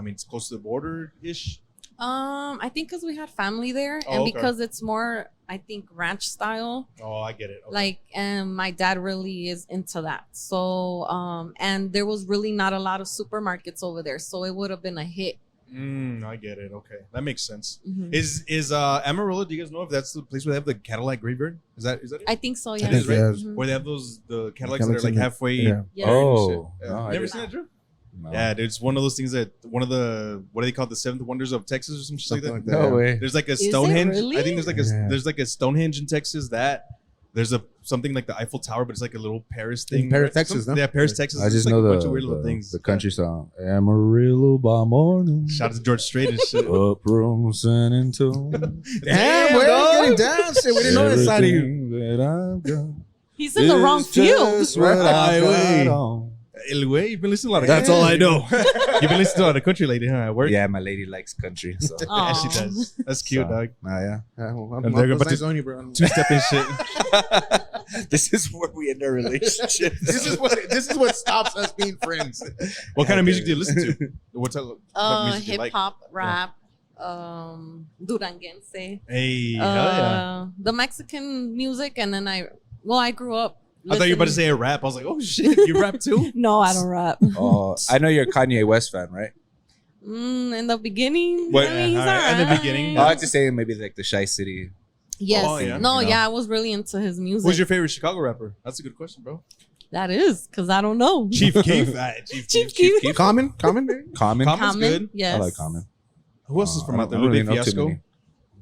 Speaker 2: it's close to the border ish?
Speaker 4: I think because we had family there,
Speaker 2: Oh,
Speaker 4: and
Speaker 2: okay.
Speaker 4: because it's more, I think, ranch style.
Speaker 2: Oh, I get it. Okay.
Speaker 4: Like, and my dad really is into that. So, and there was really not a lot of supermarkets over there, so it would have been a hit.
Speaker 2: I get it. Okay, that makes sense.
Speaker 4: Mhm.
Speaker 2: Is Amarillo? Do you guys know if that's the place where they have the Cadillac graveyard? Is that it?
Speaker 4: I think so. Yeah.
Speaker 2: It is, right?
Speaker 4: Mhm.
Speaker 2: Where they have the Cadillacs that are
Speaker 1: Cadillacs
Speaker 2: like
Speaker 1: in the-
Speaker 2: halfway.
Speaker 1: Yeah.
Speaker 4: Yeah.
Speaker 3: Oh,
Speaker 2: Yeah.
Speaker 3: no, I
Speaker 2: You never
Speaker 3: didn't-
Speaker 2: seen that, Drew?
Speaker 3: no.
Speaker 2: Yeah, dude, it's one of those things that what do they call it, the 7 wonders of Texas or some shit like that?
Speaker 1: Something like
Speaker 3: No
Speaker 1: Yeah.
Speaker 3: way.
Speaker 2: There's like a
Speaker 4: Is it
Speaker 2: Stonehenge.
Speaker 4: really?
Speaker 2: I think there's like
Speaker 1: Yeah.
Speaker 2: there's like a Stonehenge in Texas. There's something like the Eiffel Tower, but it's like a little Paris
Speaker 1: In
Speaker 2: thing.
Speaker 1: Paris,
Speaker 2: right?
Speaker 1: Texas, no?
Speaker 2: Yeah, Paris, Texas.
Speaker 3: I
Speaker 2: It's
Speaker 3: just
Speaker 2: like
Speaker 3: know
Speaker 2: a bunch of weird little things.
Speaker 3: the country song Amarillo by morning.
Speaker 2: Shout out to George Strait and shit.
Speaker 3: Up from San Antonio.
Speaker 1: Damn, we're getting down. Shit, we didn't know that side of you.
Speaker 3: Everything that I've got
Speaker 4: He's in the wrong
Speaker 3: is
Speaker 4: field.
Speaker 3: just what I've
Speaker 2: Right.
Speaker 3: got on.
Speaker 2: El güey, you've been listening to a lot of
Speaker 3: That's
Speaker 2: country.
Speaker 3: all I know.
Speaker 2: You've been listening to a lot of country lately, huh? At work?
Speaker 3: Yeah, my lady likes country. So.
Speaker 2: Yeah, she
Speaker 4: Aw.
Speaker 2: does. That's cute,
Speaker 3: So,
Speaker 2: dog.
Speaker 3: yeah.
Speaker 2: And they're about
Speaker 1: nice
Speaker 2: to-
Speaker 1: on you, bro.
Speaker 2: Two-stepping shit.
Speaker 3: This is where we end our relationship.
Speaker 1: This is what stops us being friends.
Speaker 2: What kind of music do you listen to? What type of music do you
Speaker 4: Hip
Speaker 2: like?
Speaker 4: hop, rap, Duranguense.
Speaker 2: Hey, hell yeah.
Speaker 4: The Mexican music, and then I grew up.
Speaker 2: I thought you were about to
Speaker 4: listening-
Speaker 2: say a rap. I was like, oh shit, you rap too?
Speaker 4: No, I don't rap.
Speaker 3: Oh, I know you're a Kanye West fan, right?
Speaker 4: In the beginning,
Speaker 3: What-
Speaker 4: I mean, he's
Speaker 2: alright, in the
Speaker 4: alright.
Speaker 2: beginning.
Speaker 3: I like to say maybe like the Shy City.
Speaker 4: Yes.
Speaker 2: Oh, yeah.
Speaker 4: No,
Speaker 3: You know?
Speaker 4: yeah, I was really into his music.
Speaker 2: Who's your favorite Chicago rapper? That's a good question, bro.
Speaker 4: That is, because I don't know.
Speaker 2: Chief Keef.
Speaker 4: Chief Keef.
Speaker 1: Common, maybe?
Speaker 3: Common.
Speaker 2: Common's
Speaker 4: Common.
Speaker 2: good.
Speaker 4: Yes.
Speaker 3: I like Common.
Speaker 2: Who else is from
Speaker 3: I
Speaker 2: out there?
Speaker 3: don't really
Speaker 2: Lupe
Speaker 3: know too
Speaker 2: Fiasco.
Speaker 3: many.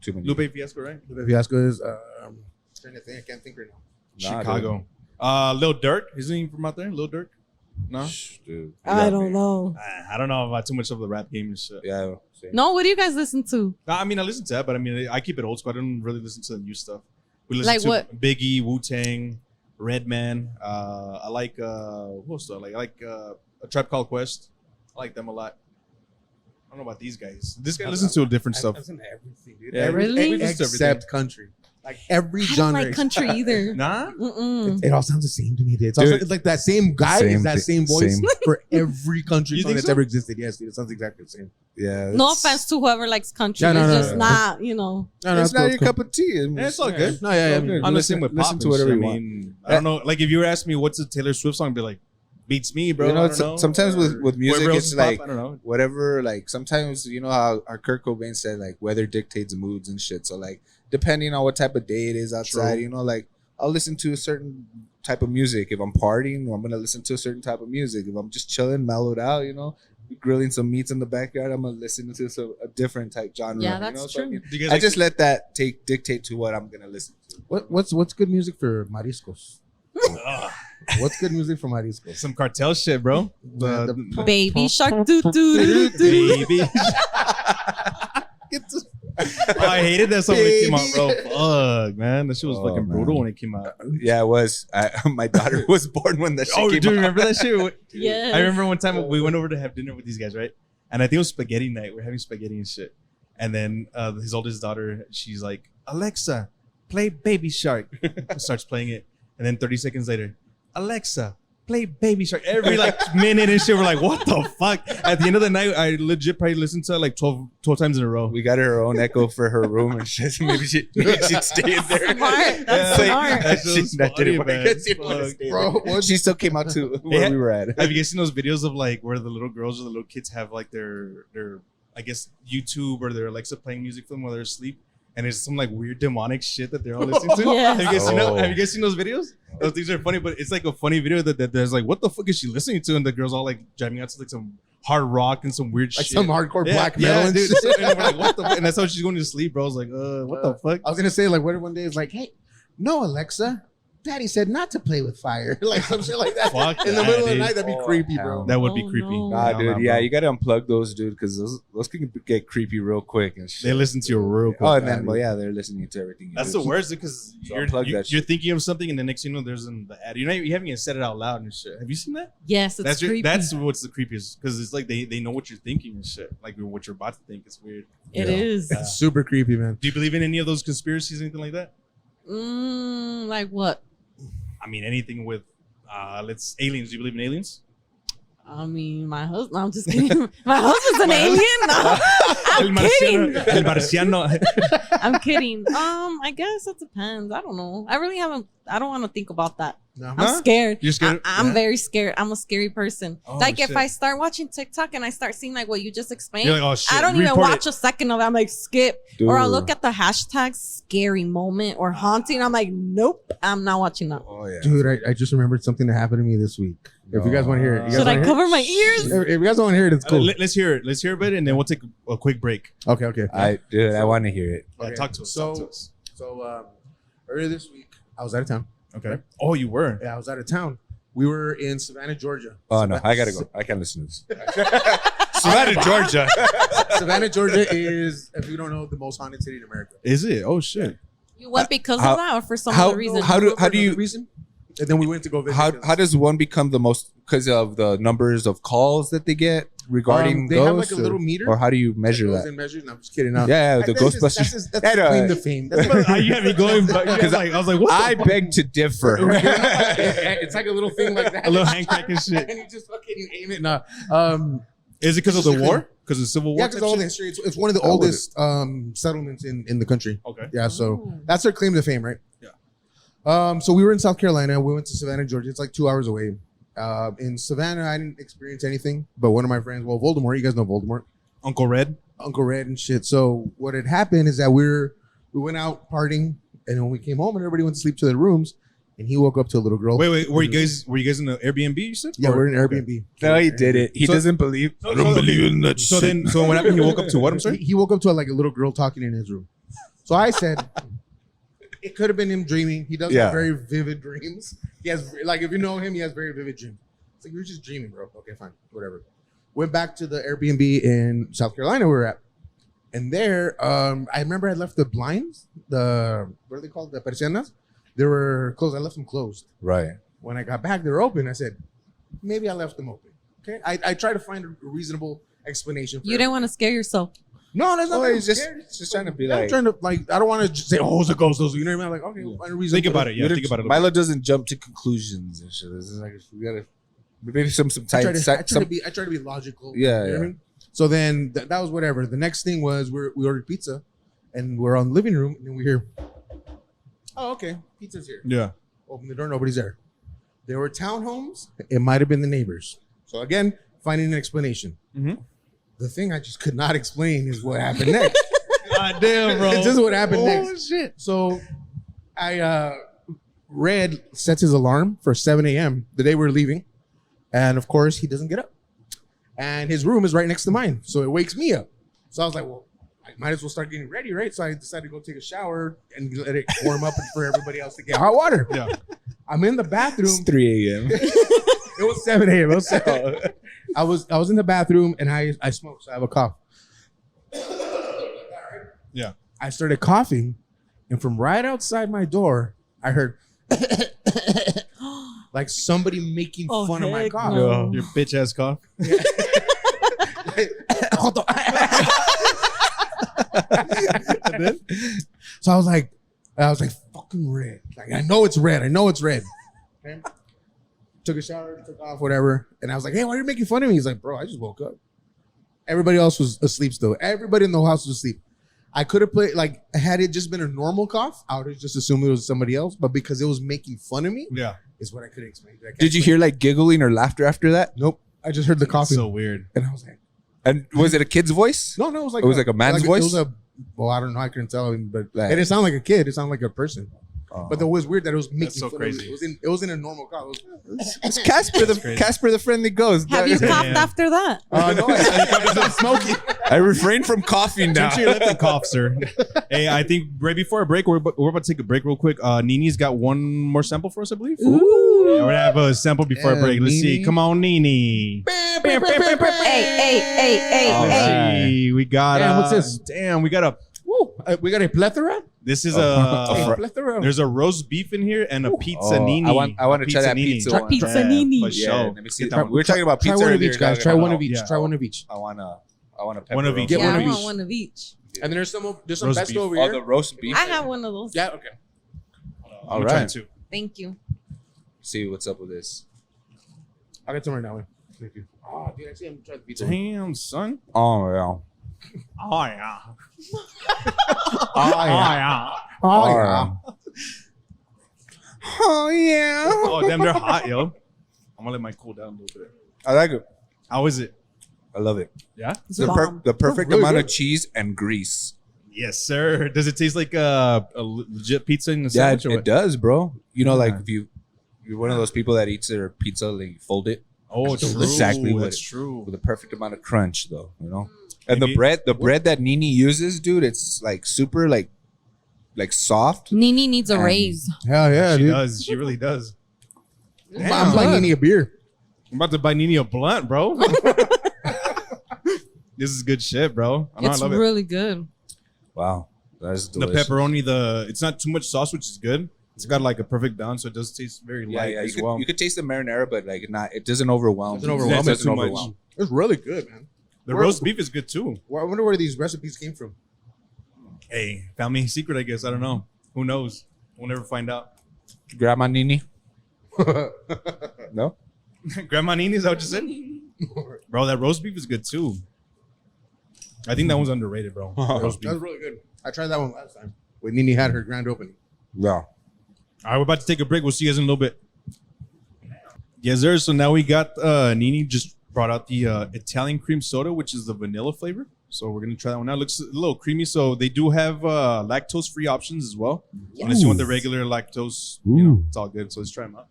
Speaker 3: Too many.
Speaker 2: Lupe Fiasco, right?
Speaker 1: Lupe Fiasco is trying to think. I can't think right now.
Speaker 3: Nah,
Speaker 2: Chicago. Lil Durk. Isn't he from out there? Lil Durk? No?
Speaker 3: Shh, dude.
Speaker 4: I don't know.
Speaker 2: I don't know about too much of the rap game and shit.
Speaker 3: Yeah. Same.
Speaker 4: No, what do you guys listen to?
Speaker 2: I mean, I listen to that, but I mean, I keep it old school. I don't really listen to the new stuff. We listen
Speaker 4: Like
Speaker 2: to
Speaker 4: what?
Speaker 2: Biggie, Wu-Tang, Redman. I like, who else do I like? I like A Tribe Called Quest. I like them a lot. I don't know about these guys. This guy listens to different stuff.
Speaker 1: I listen to everything, dude.
Speaker 2: Yeah,
Speaker 4: Really?
Speaker 1: Except country. Like every
Speaker 4: I don't
Speaker 1: genre.
Speaker 4: like country either.
Speaker 2: Nah?
Speaker 4: Mm-mm.
Speaker 1: It all sounds the same to me. Dude.
Speaker 3: Dude.
Speaker 1: It's like that same guy
Speaker 3: Same
Speaker 1: is that
Speaker 3: thi-
Speaker 1: same voice
Speaker 3: same.
Speaker 1: for every country
Speaker 2: You
Speaker 1: song
Speaker 2: think
Speaker 1: that's
Speaker 2: so?
Speaker 1: ever existed. Yes, dude. It sounds exactly the same.
Speaker 3: Yeah.
Speaker 4: No
Speaker 3: it's-
Speaker 4: offense to whoever likes country.
Speaker 1: Yeah, no,
Speaker 4: it's
Speaker 1: no,
Speaker 4: just
Speaker 1: no.
Speaker 4: not, you know.
Speaker 1: No,
Speaker 3: It's not your cup of tea.
Speaker 2: Yeah, it's all good.
Speaker 1: No, yeah, yeah. I mean,
Speaker 2: I'm the
Speaker 3: listen
Speaker 2: same with
Speaker 3: listen
Speaker 2: pop
Speaker 3: to
Speaker 2: and
Speaker 3: whatever
Speaker 2: shit.
Speaker 3: you
Speaker 2: I
Speaker 3: want.
Speaker 2: mean, I don't know. Like, if you were asking me what's a Taylor Swift song, I'd be like, beats me, bro.
Speaker 3: You know,
Speaker 2: I don't know.
Speaker 3: sometimes with
Speaker 2: Or
Speaker 3: music,
Speaker 2: whoever else
Speaker 3: it's
Speaker 2: is pop,
Speaker 3: like
Speaker 2: I don't know.
Speaker 3: whatever. Like sometimes, you know how our Kurt Cobain said, like weather dictates moods and shit. So like depending on what type of day it is outside,
Speaker 2: True.
Speaker 3: you know, like I'll listen to a certain type of music. If I'm partying, I'm gonna listen to a certain type of music. If I'm just chilling, mellowed out, you know, grilling some meats in the backyard, I'm gonna listen to a different type genre.
Speaker 4: Yeah,
Speaker 3: you
Speaker 4: that's
Speaker 3: know? So,
Speaker 4: true.
Speaker 2: Do you guys
Speaker 3: I
Speaker 2: like-
Speaker 3: just let that dictate to what I'm gonna listen to.
Speaker 1: what's good music for mariscos?
Speaker 2: Ugh,
Speaker 1: What's good music for mariscos?
Speaker 2: some cartel shit, bro.
Speaker 1: The-
Speaker 4: Baby shark doo doo doo doo.
Speaker 2: Baby.
Speaker 1: Get the-
Speaker 2: Oh, I hated that song when it came out, bro. Fuck, man. That shit was fucking
Speaker 3: man.
Speaker 2: brutal when it came out.
Speaker 3: Yeah, it was. My daughter was born when that shit
Speaker 2: Oh,
Speaker 3: came
Speaker 2: do you
Speaker 3: out.
Speaker 2: remember that shit?
Speaker 4: Yes.
Speaker 2: I remember one time we went over to have dinner with these guys, right? And I think it was spaghetti night. We're having spaghetti and shit. And then his oldest daughter, she's like, Alexa, play Baby Shark. Starts playing it. And then 30 seconds later, Alexa, play Baby Shark. Every like minute and shit. We're like, what the fuck? At the end of the night, I legit probably listened to it like 12 times in a row.
Speaker 3: We got her own echo for her room and shit. Maybe she'd stay in there.
Speaker 4: Smart. That's smart.
Speaker 3: That didn't work.
Speaker 2: man.
Speaker 3: She didn't want to stay
Speaker 1: Bro,
Speaker 3: there. She still came out to where we were at.
Speaker 2: Have you guys seen those videos of like where the little girls or the little kids have like their I guess YouTube or their Alexa playing music for them while they're asleep? And it's some like weird demonic shit that they're all listening to.
Speaker 4: Yes.
Speaker 2: Have you guys seen
Speaker 3: Oh.
Speaker 2: that? Have you guys seen those videos? Those things are funny, but it's like a funny video that there's like, what the fuck is she listening to? And the girls all like jamming out to like some hard rock and some weird
Speaker 1: Like
Speaker 2: shit.
Speaker 1: some hardcore black metal, dude.
Speaker 2: And we're like, what the fuck? And that's how she's going to sleep, bro. I was like, what the fuck?
Speaker 1: I was gonna say, like, what if one day it's like, hey, no, Alexa, Daddy said not to play with fire, like some shit like that.
Speaker 2: Fuck
Speaker 1: In the
Speaker 2: that,
Speaker 1: middle of the
Speaker 2: dude.
Speaker 1: night, that'd be
Speaker 3: Oh,
Speaker 1: creepy,
Speaker 3: hell.
Speaker 1: bro.
Speaker 2: That would be
Speaker 4: Oh,
Speaker 2: creepy.
Speaker 4: no.
Speaker 3: Nah, dude. Yeah,
Speaker 2: bro.
Speaker 3: you gotta unplug those, dude, because those can get creepy real quick and shit.
Speaker 2: They listen to you real quick.
Speaker 3: Oh, and then, well, yeah, they're listening to everything. you
Speaker 2: That's
Speaker 3: do.
Speaker 2: the worst because
Speaker 3: So unplug that
Speaker 2: you're
Speaker 3: shit.
Speaker 2: thinking of something and the next thing you know there's the ad. You haven't even said it out loud and shit. Have you seen that?
Speaker 4: Yes, it's creepy.
Speaker 2: That's what's the creepiest because it's like they know what you're thinking and shit. Like what you're about to think. It's weird.
Speaker 4: It
Speaker 3: Yeah.
Speaker 4: is.
Speaker 1: It's super creepy, man.
Speaker 2: Do you believe in any of those conspiracies, anything like that?
Speaker 4: Like what?
Speaker 2: I mean, anything with aliens. Do you believe in aliens?
Speaker 4: I mean, my husband. No, I'm just kidding. My husband's an alien. No, I'm kidding.
Speaker 2: El marciano.
Speaker 4: I'm kidding. I guess it depends. I don't know. I really haven't. I don't want to think about that.
Speaker 1: No.
Speaker 4: I'm scared.
Speaker 2: You're scared?
Speaker 4: I'm
Speaker 2: Yeah.
Speaker 4: very scared. I'm a scary person.
Speaker 2: Oh,
Speaker 4: like if
Speaker 2: shit.
Speaker 4: I start watching TikTok and I start seeing like what you just explained,
Speaker 2: You're like, oh shit.
Speaker 4: I don't even
Speaker 2: report
Speaker 4: watch
Speaker 2: it.
Speaker 4: a second of it. I'm like skip, or I'll
Speaker 3: Dude.
Speaker 4: look at the hashtag scary moment or haunting. I'm like, nope, I'm not watching that.
Speaker 3: Oh, yeah.
Speaker 1: Dude, I just remembered something that happened to me this week. If you guys want to hear it, you guys
Speaker 4: Should I
Speaker 1: wanna hear
Speaker 4: cover my ears?
Speaker 1: it? If you guys don't want to hear it, it's cool.
Speaker 2: Let's hear it. Let's hear a bit, and then we'll take a quick break.
Speaker 1: Okay, okay.
Speaker 3: I want to hear it.
Speaker 2: Yeah,
Speaker 1: Okay.
Speaker 2: talk to us.
Speaker 1: So-
Speaker 2: talk to us.
Speaker 1: So earlier this week, I was out of town.
Speaker 2: Okay. Oh, you were.
Speaker 1: Yeah, I was out of town. We were in Savannah, Georgia.
Speaker 3: Oh, no. I got to go. I can't listen to this. Savannah, Georgia.
Speaker 1: Savannah, Georgia is, if you don't know, the most haunted city in America.
Speaker 2: Is it? Oh shit.
Speaker 4: You went because
Speaker 3: How-
Speaker 4: of that, or for some
Speaker 3: how-
Speaker 4: other reason?
Speaker 3: how do-
Speaker 1: For
Speaker 3: you-
Speaker 1: another reason? And then we went to go visit.
Speaker 3: How does one become the most, because of the numbers of calls that they get regarding
Speaker 1: they
Speaker 3: ghosts?
Speaker 1: have like a little meter.
Speaker 3: Or how do you measure
Speaker 1: Goes
Speaker 3: that?
Speaker 1: and measures. No, I'm just kidding. No.
Speaker 3: Yeah, the
Speaker 1: That's just-
Speaker 3: Ghostbusters.
Speaker 1: That's
Speaker 3: I know.
Speaker 1: claim to fame. That's
Speaker 2: You had me going, because I was like, what?
Speaker 3: I beg to differ.
Speaker 1: it's like a little thing like that.
Speaker 2: A little hand crack and shit.
Speaker 1: And you just fucking aim it. No.
Speaker 2: Is it because of the war? Because of the Civil War?
Speaker 1: Yeah, because
Speaker 2: type
Speaker 1: all the
Speaker 2: shit?
Speaker 1: history. It's one of the
Speaker 3: How would
Speaker 1: oldest settlements in the country.
Speaker 2: Okay.
Speaker 1: Yeah, so
Speaker 4: Oh.
Speaker 1: that's their claim to fame, right?
Speaker 2: Yeah.
Speaker 1: So we were in South Carolina. We went to Savannah, Georgia. It's like 2 hours away. In Savannah, I didn't experience anything, but one of my friends, well, Voldemort. You guys know Voldemort,
Speaker 2: Uncle Red.
Speaker 1: Uncle Red and shit. So what had happened is that we went out partying, and when we came home, and everybody went to sleep to their rooms, and he woke up to a little girl.
Speaker 2: Wait. Were you guys in the Airbnb? You said?
Speaker 1: Yeah,
Speaker 2: Or-
Speaker 1: we're in
Speaker 2: okay.
Speaker 1: Airbnb.
Speaker 3: No, he did it. He
Speaker 2: So-
Speaker 3: doesn't believe.
Speaker 2: So what happened? He woke up to what? I'm sorry.
Speaker 1: He woke up to like a little girl talking in his room. So I said, it could have been him dreaming. He does
Speaker 3: Yeah.
Speaker 1: have very vivid dreams. He has, like, if you know him, he has very vivid dreams. It's like, you're just dreaming, bro. Okay, fine, whatever. Went back to the Airbnb in South Carolina we were at. And there, I remember I left the blinds, what are they called? The persianas? They were closed. I left them closed.
Speaker 3: Right.
Speaker 1: When I got back, they were open. I said, maybe I left them open. Okay, I tried to find a reasonable explanation for
Speaker 4: You didn't want to scare yourself.
Speaker 1: No, that's not.
Speaker 3: Oh,
Speaker 1: that
Speaker 3: he's
Speaker 1: I'm
Speaker 3: just
Speaker 1: scared.
Speaker 3: trying to be
Speaker 1: I'm
Speaker 3: like.
Speaker 1: trying to like. I don't want to just say, "Oh, it's a ghost." You know what I mean? I'm like, okay, we'll find a reason.
Speaker 2: Think about it. Yeah, think about it.
Speaker 3: Milo doesn't jump to conclusions and shit. This is like we gotta maybe some
Speaker 1: I try,
Speaker 3: time.
Speaker 1: to, I try to be logical.
Speaker 3: Yeah,
Speaker 1: you know what I
Speaker 3: yeah.
Speaker 1: mean? So then that was whatever. The next thing was we ordered pizza, and we're on the living room, and then we hear, "Oh, okay, pizza's here."
Speaker 2: Yeah.
Speaker 1: Open the door, nobody's there. There were townhomes. It might have been the neighbors. So again, finding an explanation.
Speaker 2: Mhm.
Speaker 1: The thing I just could not explain is what happened next.
Speaker 2: God damn, bro.
Speaker 1: It's just what happened
Speaker 2: Oh,
Speaker 1: next.
Speaker 2: shit.
Speaker 1: So Red sets his alarm for 7 a.m. the day we're leaving. And of course, he doesn't get up. And his room is right next to mine. So it wakes me up. So I was like, well, I might as well start getting ready, right? So I decided to go take a shower and let it warm up and for everybody else to get hot water.
Speaker 2: Yeah.
Speaker 3: I'm
Speaker 1: I'm in the bathroom.
Speaker 3: It's 3 a.m.
Speaker 1: It was 7 a.m. It was 7. I was in the bathroom and I smoke, so I have a cough.
Speaker 2: Yeah.
Speaker 1: I started coughing, and from right outside my door, I heard like somebody making fun of my cough.
Speaker 4: no.
Speaker 2: Your bitch ass cough.
Speaker 1: Hold on. And then, so I was like, fucking red. Like, I know it's red. Okay? Took a shower, took off, whatever. And I was like, hey, why are you making fun of me? He's like, bro, I just woke up. Everybody else was asleep still. Everybody in the whole house was asleep. I could have played, like, had it just been a normal cough, I would have just assumed it was somebody else. But because it was making fun of me, is what I couldn't explain.
Speaker 3: Did you hear like giggling or laughter after that?
Speaker 1: Nope. I just heard the coughing.
Speaker 2: So weird.
Speaker 1: And I was like,
Speaker 3: And was it a kid's voice?
Speaker 1: no, it was like
Speaker 3: a man's voice?
Speaker 1: It was well, I don't know. I couldn't tell, but
Speaker 3: Like-
Speaker 1: it didn't sound like a kid. It sounded like a person.
Speaker 3: Oh.
Speaker 1: But it was weird that it was making
Speaker 2: so
Speaker 1: fun
Speaker 2: crazy.
Speaker 1: of me. It was in a normal car.
Speaker 3: It's Casper
Speaker 2: crazy.
Speaker 3: Casper the friendly ghost.
Speaker 4: Have you coughed
Speaker 2: Yeah.
Speaker 4: after that?
Speaker 1: No, I smoking.
Speaker 3: I refrain from coughing now.
Speaker 2: Turn to your left and cough, sir. Hey, I think right before our break, we're about to take a break real quick. Nini's got one more sample for us, I believe.
Speaker 4: Ooh.
Speaker 2: Yeah, we're gonna have a sample before our
Speaker 1: Yeah,
Speaker 2: break. Let's see.
Speaker 1: Nini.
Speaker 2: Come on, Nini.
Speaker 4: Hey,
Speaker 3: All right.
Speaker 2: Hey, we got.
Speaker 1: Damn, what's this?
Speaker 2: Damn, we got a.
Speaker 1: We got a plethora.
Speaker 2: This is
Speaker 1: A plethora.
Speaker 2: There's a roast beef in here and a pizza Nini.
Speaker 3: I want to try that
Speaker 2: Nini.
Speaker 3: pizza
Speaker 1: Try
Speaker 3: one.
Speaker 4: pizza Nini.
Speaker 2: For
Speaker 3: Yeah,
Speaker 2: sure.
Speaker 3: let me see
Speaker 2: Get
Speaker 3: that one. We were talking about
Speaker 1: Try
Speaker 3: pizza
Speaker 1: one of
Speaker 3: earlier,
Speaker 1: each, guys.
Speaker 3: dog.
Speaker 1: Try one of
Speaker 2: Yeah.
Speaker 1: each. Try one of each.
Speaker 3: I want a
Speaker 2: One of each.
Speaker 1: Get
Speaker 4: Yeah,
Speaker 1: one
Speaker 4: I
Speaker 1: of
Speaker 4: want
Speaker 1: each.
Speaker 4: one of each.
Speaker 1: And then there's some
Speaker 2: Roast
Speaker 1: best
Speaker 2: beef.
Speaker 1: over
Speaker 3: Oh,
Speaker 1: here.
Speaker 3: the roast beef.
Speaker 4: I have one of those.
Speaker 1: Yeah. Okay.
Speaker 3: All
Speaker 2: I'm trying
Speaker 3: right.
Speaker 2: to.
Speaker 4: Thank you.
Speaker 3: See what's up with this.
Speaker 1: I'll get some right now. Thank you. Oh, dude, actually, I'm trying to pizza.
Speaker 2: Damn, son.
Speaker 3: Oh yeah.
Speaker 2: Oh yeah.
Speaker 1: Oh yeah. Oh yeah.
Speaker 3: Oh yeah.
Speaker 2: Oh damn, they're hot, yo. I'm gonna let mine cool down a little bit.
Speaker 3: I like it.
Speaker 2: How is it?
Speaker 3: I love it.
Speaker 2: Yeah.
Speaker 4: It's
Speaker 3: The,
Speaker 4: bomb.
Speaker 3: the perfect
Speaker 1: Really
Speaker 3: amount
Speaker 1: good.
Speaker 3: of cheese and grease.
Speaker 2: Yes, sir. Does it taste like a legit pizza in the
Speaker 3: Yeah,
Speaker 2: sandwich? or
Speaker 3: it
Speaker 2: what?
Speaker 3: does, bro. You know, like
Speaker 2: Yeah.
Speaker 3: if you're one of those people that eats their pizza, like you fold it.
Speaker 2: Oh,
Speaker 3: That's
Speaker 2: true.
Speaker 3: exactly what
Speaker 2: That's
Speaker 3: it-
Speaker 2: true.
Speaker 3: with the perfect amount of crunch, though. You know, and
Speaker 2: Maybe-
Speaker 3: the bread that Nini uses, dude, it's like super like soft.
Speaker 4: Nini needs a
Speaker 3: And-
Speaker 4: raise.
Speaker 1: Hell yeah,
Speaker 2: She
Speaker 1: dude.
Speaker 2: does. She really does.
Speaker 1: I'm buying Nini a beer.
Speaker 2: I'm about to buy Nini a blunt, bro. This is good shit, bro. I
Speaker 4: It's
Speaker 2: love it.
Speaker 4: really good.
Speaker 3: Wow, that's
Speaker 2: The
Speaker 3: delicious.
Speaker 2: pepperoni, it's not too much sauce, which is good. It's got like a perfect balance, so it does taste very
Speaker 3: Yeah,
Speaker 2: light
Speaker 3: yeah.
Speaker 2: as well.
Speaker 3: You could taste the marinara, but like it doesn't overwhelm.
Speaker 1: Doesn't overwhelm
Speaker 3: It
Speaker 1: it
Speaker 3: doesn't
Speaker 2: too much.
Speaker 3: overwhelm.
Speaker 1: It's really good, man.
Speaker 2: The
Speaker 1: Where-
Speaker 2: roast beef is good too.
Speaker 1: Well, I wonder where these recipes came from.
Speaker 2: Hey, family secret, I guess. I don't know. Who knows? We'll never find out.
Speaker 3: Grandma Nini. No.
Speaker 2: Grandma Nini, is that what you said? Bro, that roast beef is good too. I think that one's underrated, bro. Roast beef.
Speaker 1: That was really good. I tried that one last time when Nini had her grand opening.
Speaker 3: Yeah.
Speaker 2: All right, we're about to take a break. We'll see you guys in a little bit. Yes, sir. So now we got Nini just brought out the Italian cream soda, which is the vanilla flavor. So we're gonna try that one out. Looks a little creamy. So they do have lactose-free options as well. Unless you want the regular lactose, it's all good. So let's try them out.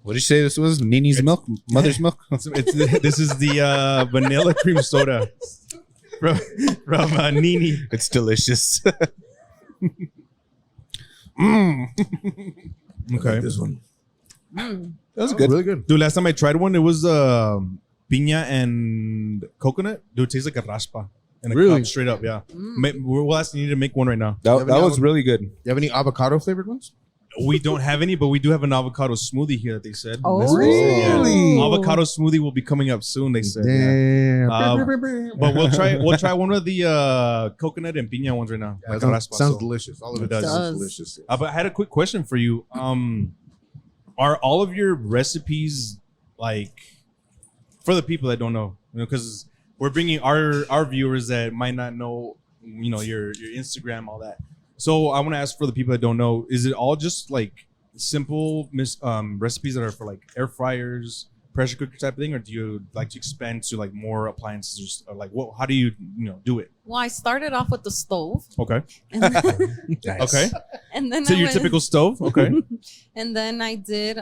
Speaker 3: What did you say this was? Nini's milk? Mother's milk?
Speaker 2: This is the vanilla cream soda from Nini.
Speaker 3: It's delicious.
Speaker 2: Okay,
Speaker 1: This one.
Speaker 3: That was good.
Speaker 1: Really good.
Speaker 2: dude. Last time I tried one, it was piña and coconut. Dude, it tastes like a raspa. And a
Speaker 1: Really?
Speaker 2: cup, straight up, yeah. We'll ask Nini to make one right now.
Speaker 3: That was really good.
Speaker 1: You have any avocado flavored ones?
Speaker 2: We don't have any, but we do have an avocado smoothie here that they said.
Speaker 4: Oh.
Speaker 2: That's what they said, yeah.
Speaker 1: Really?
Speaker 2: Avocado smoothie will be coming up soon, they said. Yeah.
Speaker 1: Damn.
Speaker 2: But we'll try one of the coconut and piña ones right now.
Speaker 1: Yeah,
Speaker 2: Like
Speaker 1: sounds,
Speaker 2: raspa,
Speaker 1: sounds
Speaker 2: so.
Speaker 1: delicious. All of
Speaker 2: It
Speaker 1: it
Speaker 2: does.
Speaker 1: sounds delicious.
Speaker 2: But I had a quick question for you. Are all of your recipes like for the people that don't know? You know, because we're bringing our viewers that might not know, you know, your Instagram, all that. So I want to ask for the people that don't know: is it all just like simple recipes that are for like air fryers, pressure cooker type of thing, or do you like to expand to like more appliances, or like what? How do you do it?
Speaker 4: Well, I started off with the stove,
Speaker 2: Okay,
Speaker 4: and then,
Speaker 2: okay.
Speaker 4: and then
Speaker 2: So
Speaker 4: I
Speaker 2: your
Speaker 4: went-
Speaker 2: typical stove, okay.
Speaker 4: and then I did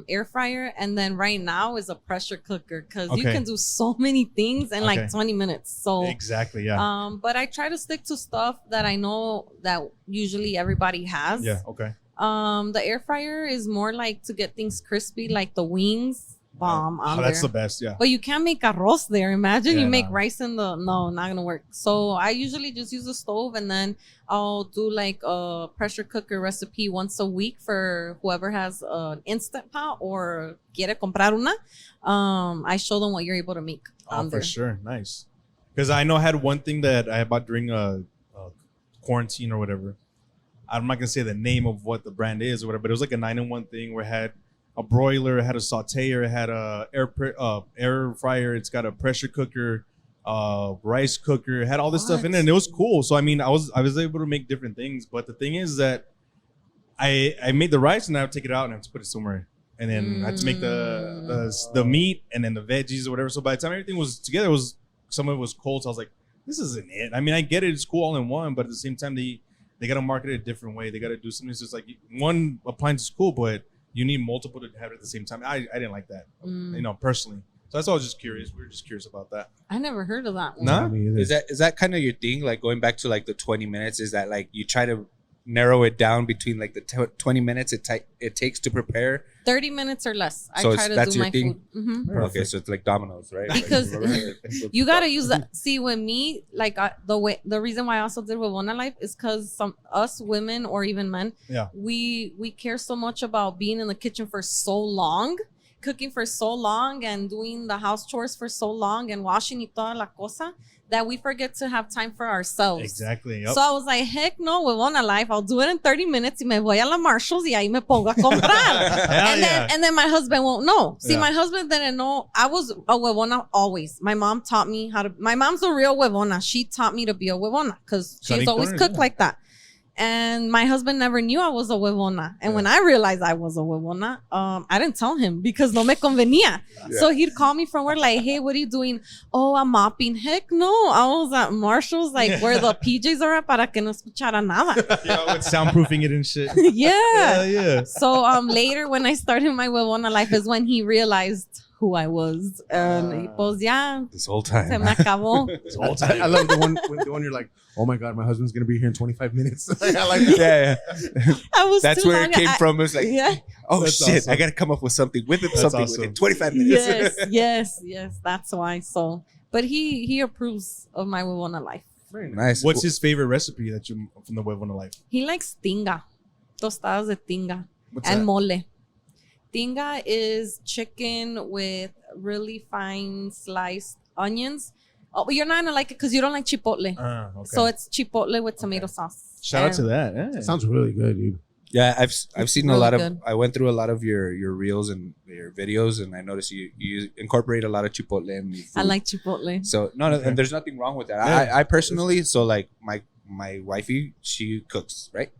Speaker 4: air fryer, and then right now is a pressure cooker because you
Speaker 2: Okay.
Speaker 4: can do so many things in
Speaker 2: Okay.
Speaker 4: like 20 minutes. So
Speaker 2: Exactly, yeah,
Speaker 4: but I try to stick to stuff that I know that usually everybody has.
Speaker 2: yeah, okay.
Speaker 4: The air fryer is more like to get things crispy, like the wings. bomb on
Speaker 2: that's
Speaker 4: there.
Speaker 2: the best. Yeah.
Speaker 4: But you can't make arroz there. Imagine
Speaker 2: Yeah,
Speaker 4: you make
Speaker 2: no.
Speaker 4: rice in the not gonna work. So I usually just use the stove, and then I'll do like a pressure cooker recipe once a week for whoever has an instant pot or quiere comprar una. I show them what you're able to make on
Speaker 2: For
Speaker 4: there.
Speaker 2: sure. Nice. Because I know I had one thing that I bought during quarantine or whatever. I'm not gonna say the name of what the brand is or whatever, but it was like a 9-in-1 thing where it had a broiler, it had a sauteer, it had a air fryer, it's got a pressure cooker, rice cooker, it had all this stuff in there, and it was cool. So I mean, I was able to make different things, but the thing is that I made the rice and I would take it out and I have to put it somewhere, and then I had to make the meat and then the veggies or whatever. So by the time everything was together, some of it was cold. So I was like, this isn't it. I mean, I get it, it's cool all in one, but at the same time they got to market it a different way. They got to do something that's just like one appliance is cool, but you need multiple to have it at the same time. I didn't like that, personally. So that's why I was just curious. We were just curious about that.
Speaker 4: I never heard of that one.
Speaker 2: No?
Speaker 3: Is that kind of your thing? Like going back to like the 20 minutes, is that like you try to narrow it down between like the 20 minutes it takes to prepare?
Speaker 4: 30 minutes or less. I
Speaker 3: So
Speaker 4: try to
Speaker 3: that's
Speaker 4: do
Speaker 3: your
Speaker 4: my
Speaker 3: thing?
Speaker 4: food. Mhm.
Speaker 3: Okay, so it's like Domino's, right?
Speaker 4: Because
Speaker 3: Like,
Speaker 4: you gotta use that. See, with me, like the reason why I also did Huevona Life is because us women or even men, we care so much about being in the kitchen for so long, cooking for so long, and doing the house chores for so long, and washing y toda la cosa, that we forget to have time for ourselves.
Speaker 2: Exactly. Yep.
Speaker 4: So I was like, heck no, Huevona Life. I'll do it in 30 minutes y me voy a la Marshalls y ahí me pongo a comprar. and then my husband won't know. See, my husband didn't know. I was a huevona always. My mom taught me my mom's a real huevona. She taught me to be a huevona because she's always cooked like that. And my husband never knew I was a huevona. And when I realized I was a huevona, I didn't tell him because no me convenía. So he'd call me from work like, hey, what are you doing? Oh, I'm mopping. Heck no. I was at Marshall's, like where the PJs are at para que no escuchara nada.
Speaker 2: With soundproofing it and shit.
Speaker 4: Yeah. So later when I started my huevona life is when he realized who I was. And pues ya.
Speaker 3: this whole time.
Speaker 4: Se me acabó.
Speaker 1: I love the one you're like, oh my God, my husband's going to be here in 25 minutes. I like that.
Speaker 3: Yeah.
Speaker 4: I was
Speaker 3: That's
Speaker 4: too
Speaker 3: where
Speaker 4: long.
Speaker 3: it came from. It was like, oh
Speaker 2: That's
Speaker 3: shit,
Speaker 2: awesome.
Speaker 3: I got to come up with something within
Speaker 2: awesome.
Speaker 3: 25 minutes.
Speaker 4: Yes. That's why. So, but he approves of my huevona life.
Speaker 3: Nice.
Speaker 2: What's his favorite recipe that you from the Huevona Life?
Speaker 4: He likes tinga, tostadas de tinga,
Speaker 2: What's
Speaker 4: and
Speaker 2: that?
Speaker 4: mole. Tinga is chicken with really fine sliced onions. Oh, you're not gonna like it because you don't like chipotle.
Speaker 2: Okay.
Speaker 4: So it's chipotle with tomato sauce.
Speaker 2: Shout out to that. Yeah.
Speaker 1: Sounds really good, dude.
Speaker 3: Yeah, I've seen a
Speaker 4: really
Speaker 3: lot of.
Speaker 4: good.
Speaker 3: I went through a lot of your reels and your videos, and I noticed you incorporate a lot of chipotle in your food.
Speaker 4: I like chipotle.
Speaker 3: So no, and there's nothing wrong with that. I personally, so like my wifey, she cooks, right?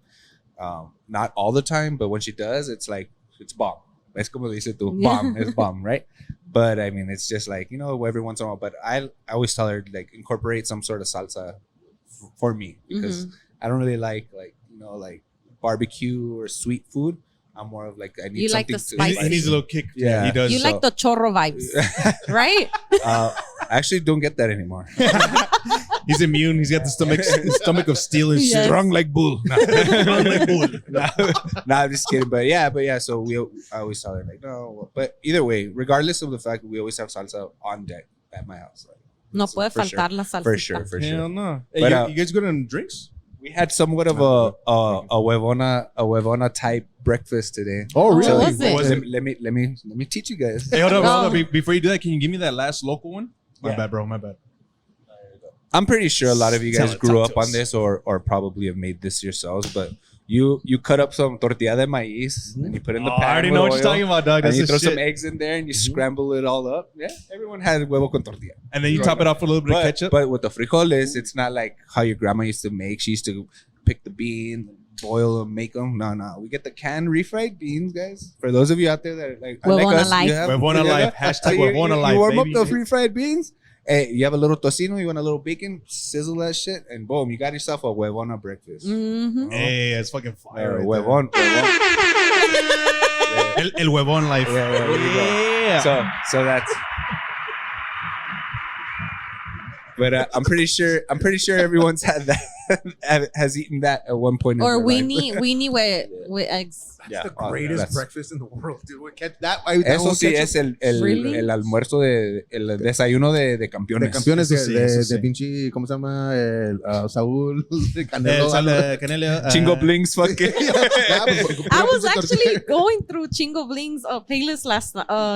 Speaker 3: Not all the time, but when she does, it's like it's bomb. Es como dice tú, bomb, it's bomb, right? But I mean, it's just like, every once in a while. But I always tell her like incorporate some sort of salsa for me because I don't really like barbecue or sweet food. I'm more of like I need
Speaker 4: You like
Speaker 3: something
Speaker 4: the spicy.
Speaker 2: He needs a little kick.
Speaker 3: Yeah.
Speaker 2: He does.
Speaker 4: You like the chorro vibes, right?
Speaker 3: I actually don't get that anymore.
Speaker 2: He's immune. He's got the stomach of steel and shit.
Speaker 4: Yes.
Speaker 3: Strong like bull.
Speaker 2: Strong like bull.
Speaker 3: No, I'm just kidding. But yeah. So I always tell her like, no. But either way, regardless of the fact, we always have salsa on deck at my house. Like,
Speaker 4: No
Speaker 3: so
Speaker 4: puede
Speaker 3: for
Speaker 4: faltar
Speaker 3: sure.
Speaker 4: la salsita.
Speaker 3: For sure.
Speaker 2: Hell no. Hey,
Speaker 3: But,
Speaker 2: you guys good on drinks?
Speaker 3: We had somewhat of a huevona type breakfast today.
Speaker 1: Oh,
Speaker 4: really?
Speaker 3: So
Speaker 4: What was it?
Speaker 2: What was it?
Speaker 3: Let me teach you guys.
Speaker 2: Hey, hold
Speaker 4: No.
Speaker 2: on. Before you do that, can you give me that last local one? My bad, bro. My bad.
Speaker 3: I'm pretty sure a lot of you guys grew
Speaker 2: Talk
Speaker 3: up
Speaker 2: to
Speaker 3: on
Speaker 2: us.
Speaker 3: this or probably have made this yourselves, but you cut up some tortilla de maíz and you put it in the pan.
Speaker 2: I already
Speaker 3: with
Speaker 2: know what you're
Speaker 3: oil,
Speaker 2: talking about, dog.
Speaker 3: And
Speaker 2: That's
Speaker 3: you
Speaker 2: the
Speaker 3: throw
Speaker 2: shit.
Speaker 3: some eggs in there and you scramble it all up. Yeah, everyone had huevo con tortilla.
Speaker 2: And then you top it off with a little bit of ketchup.
Speaker 3: But with the frijoles, it's not like how your grandma used to make. She used to pick the beans, boil them, make them. No. We get the canned refried beans, guys. For those of you out there that are like
Speaker 4: Huevona
Speaker 3: us,
Speaker 4: Life.
Speaker 3: you have
Speaker 2: Huevona Life. Hashtag Huevona Life,
Speaker 3: You warm
Speaker 2: baby.
Speaker 3: up the refried beans. Hey, you have a little tocino, you want a little bacon, sizzle that shit, and boom, you got yourself a huevona breakfast.
Speaker 4: Mm-hmm.
Speaker 2: Hey, it's fucking fire. Right
Speaker 3: Huevon.
Speaker 2: El Huevon Life.
Speaker 3: Yeah, there you go.
Speaker 2: Yeah.
Speaker 3: So that's. But I'm pretty sure everyone's had that. has eaten that at one point.
Speaker 4: Or
Speaker 3: in their life.
Speaker 4: weenie with eggs.
Speaker 1: That's the greatest breakfast in the world, dude. That
Speaker 3: Eso sí es
Speaker 4: Really?
Speaker 3: el almuerzo el desayuno de campeones.
Speaker 1: De campeones
Speaker 2: Eso sí.
Speaker 1: de pinche, ¿cómo se llama? Saúl, de
Speaker 2: El
Speaker 1: Canelo.
Speaker 2: Canelo,
Speaker 3: Chingo Blings, fuck it.
Speaker 4: I was actually going through Chingo Bling's playlist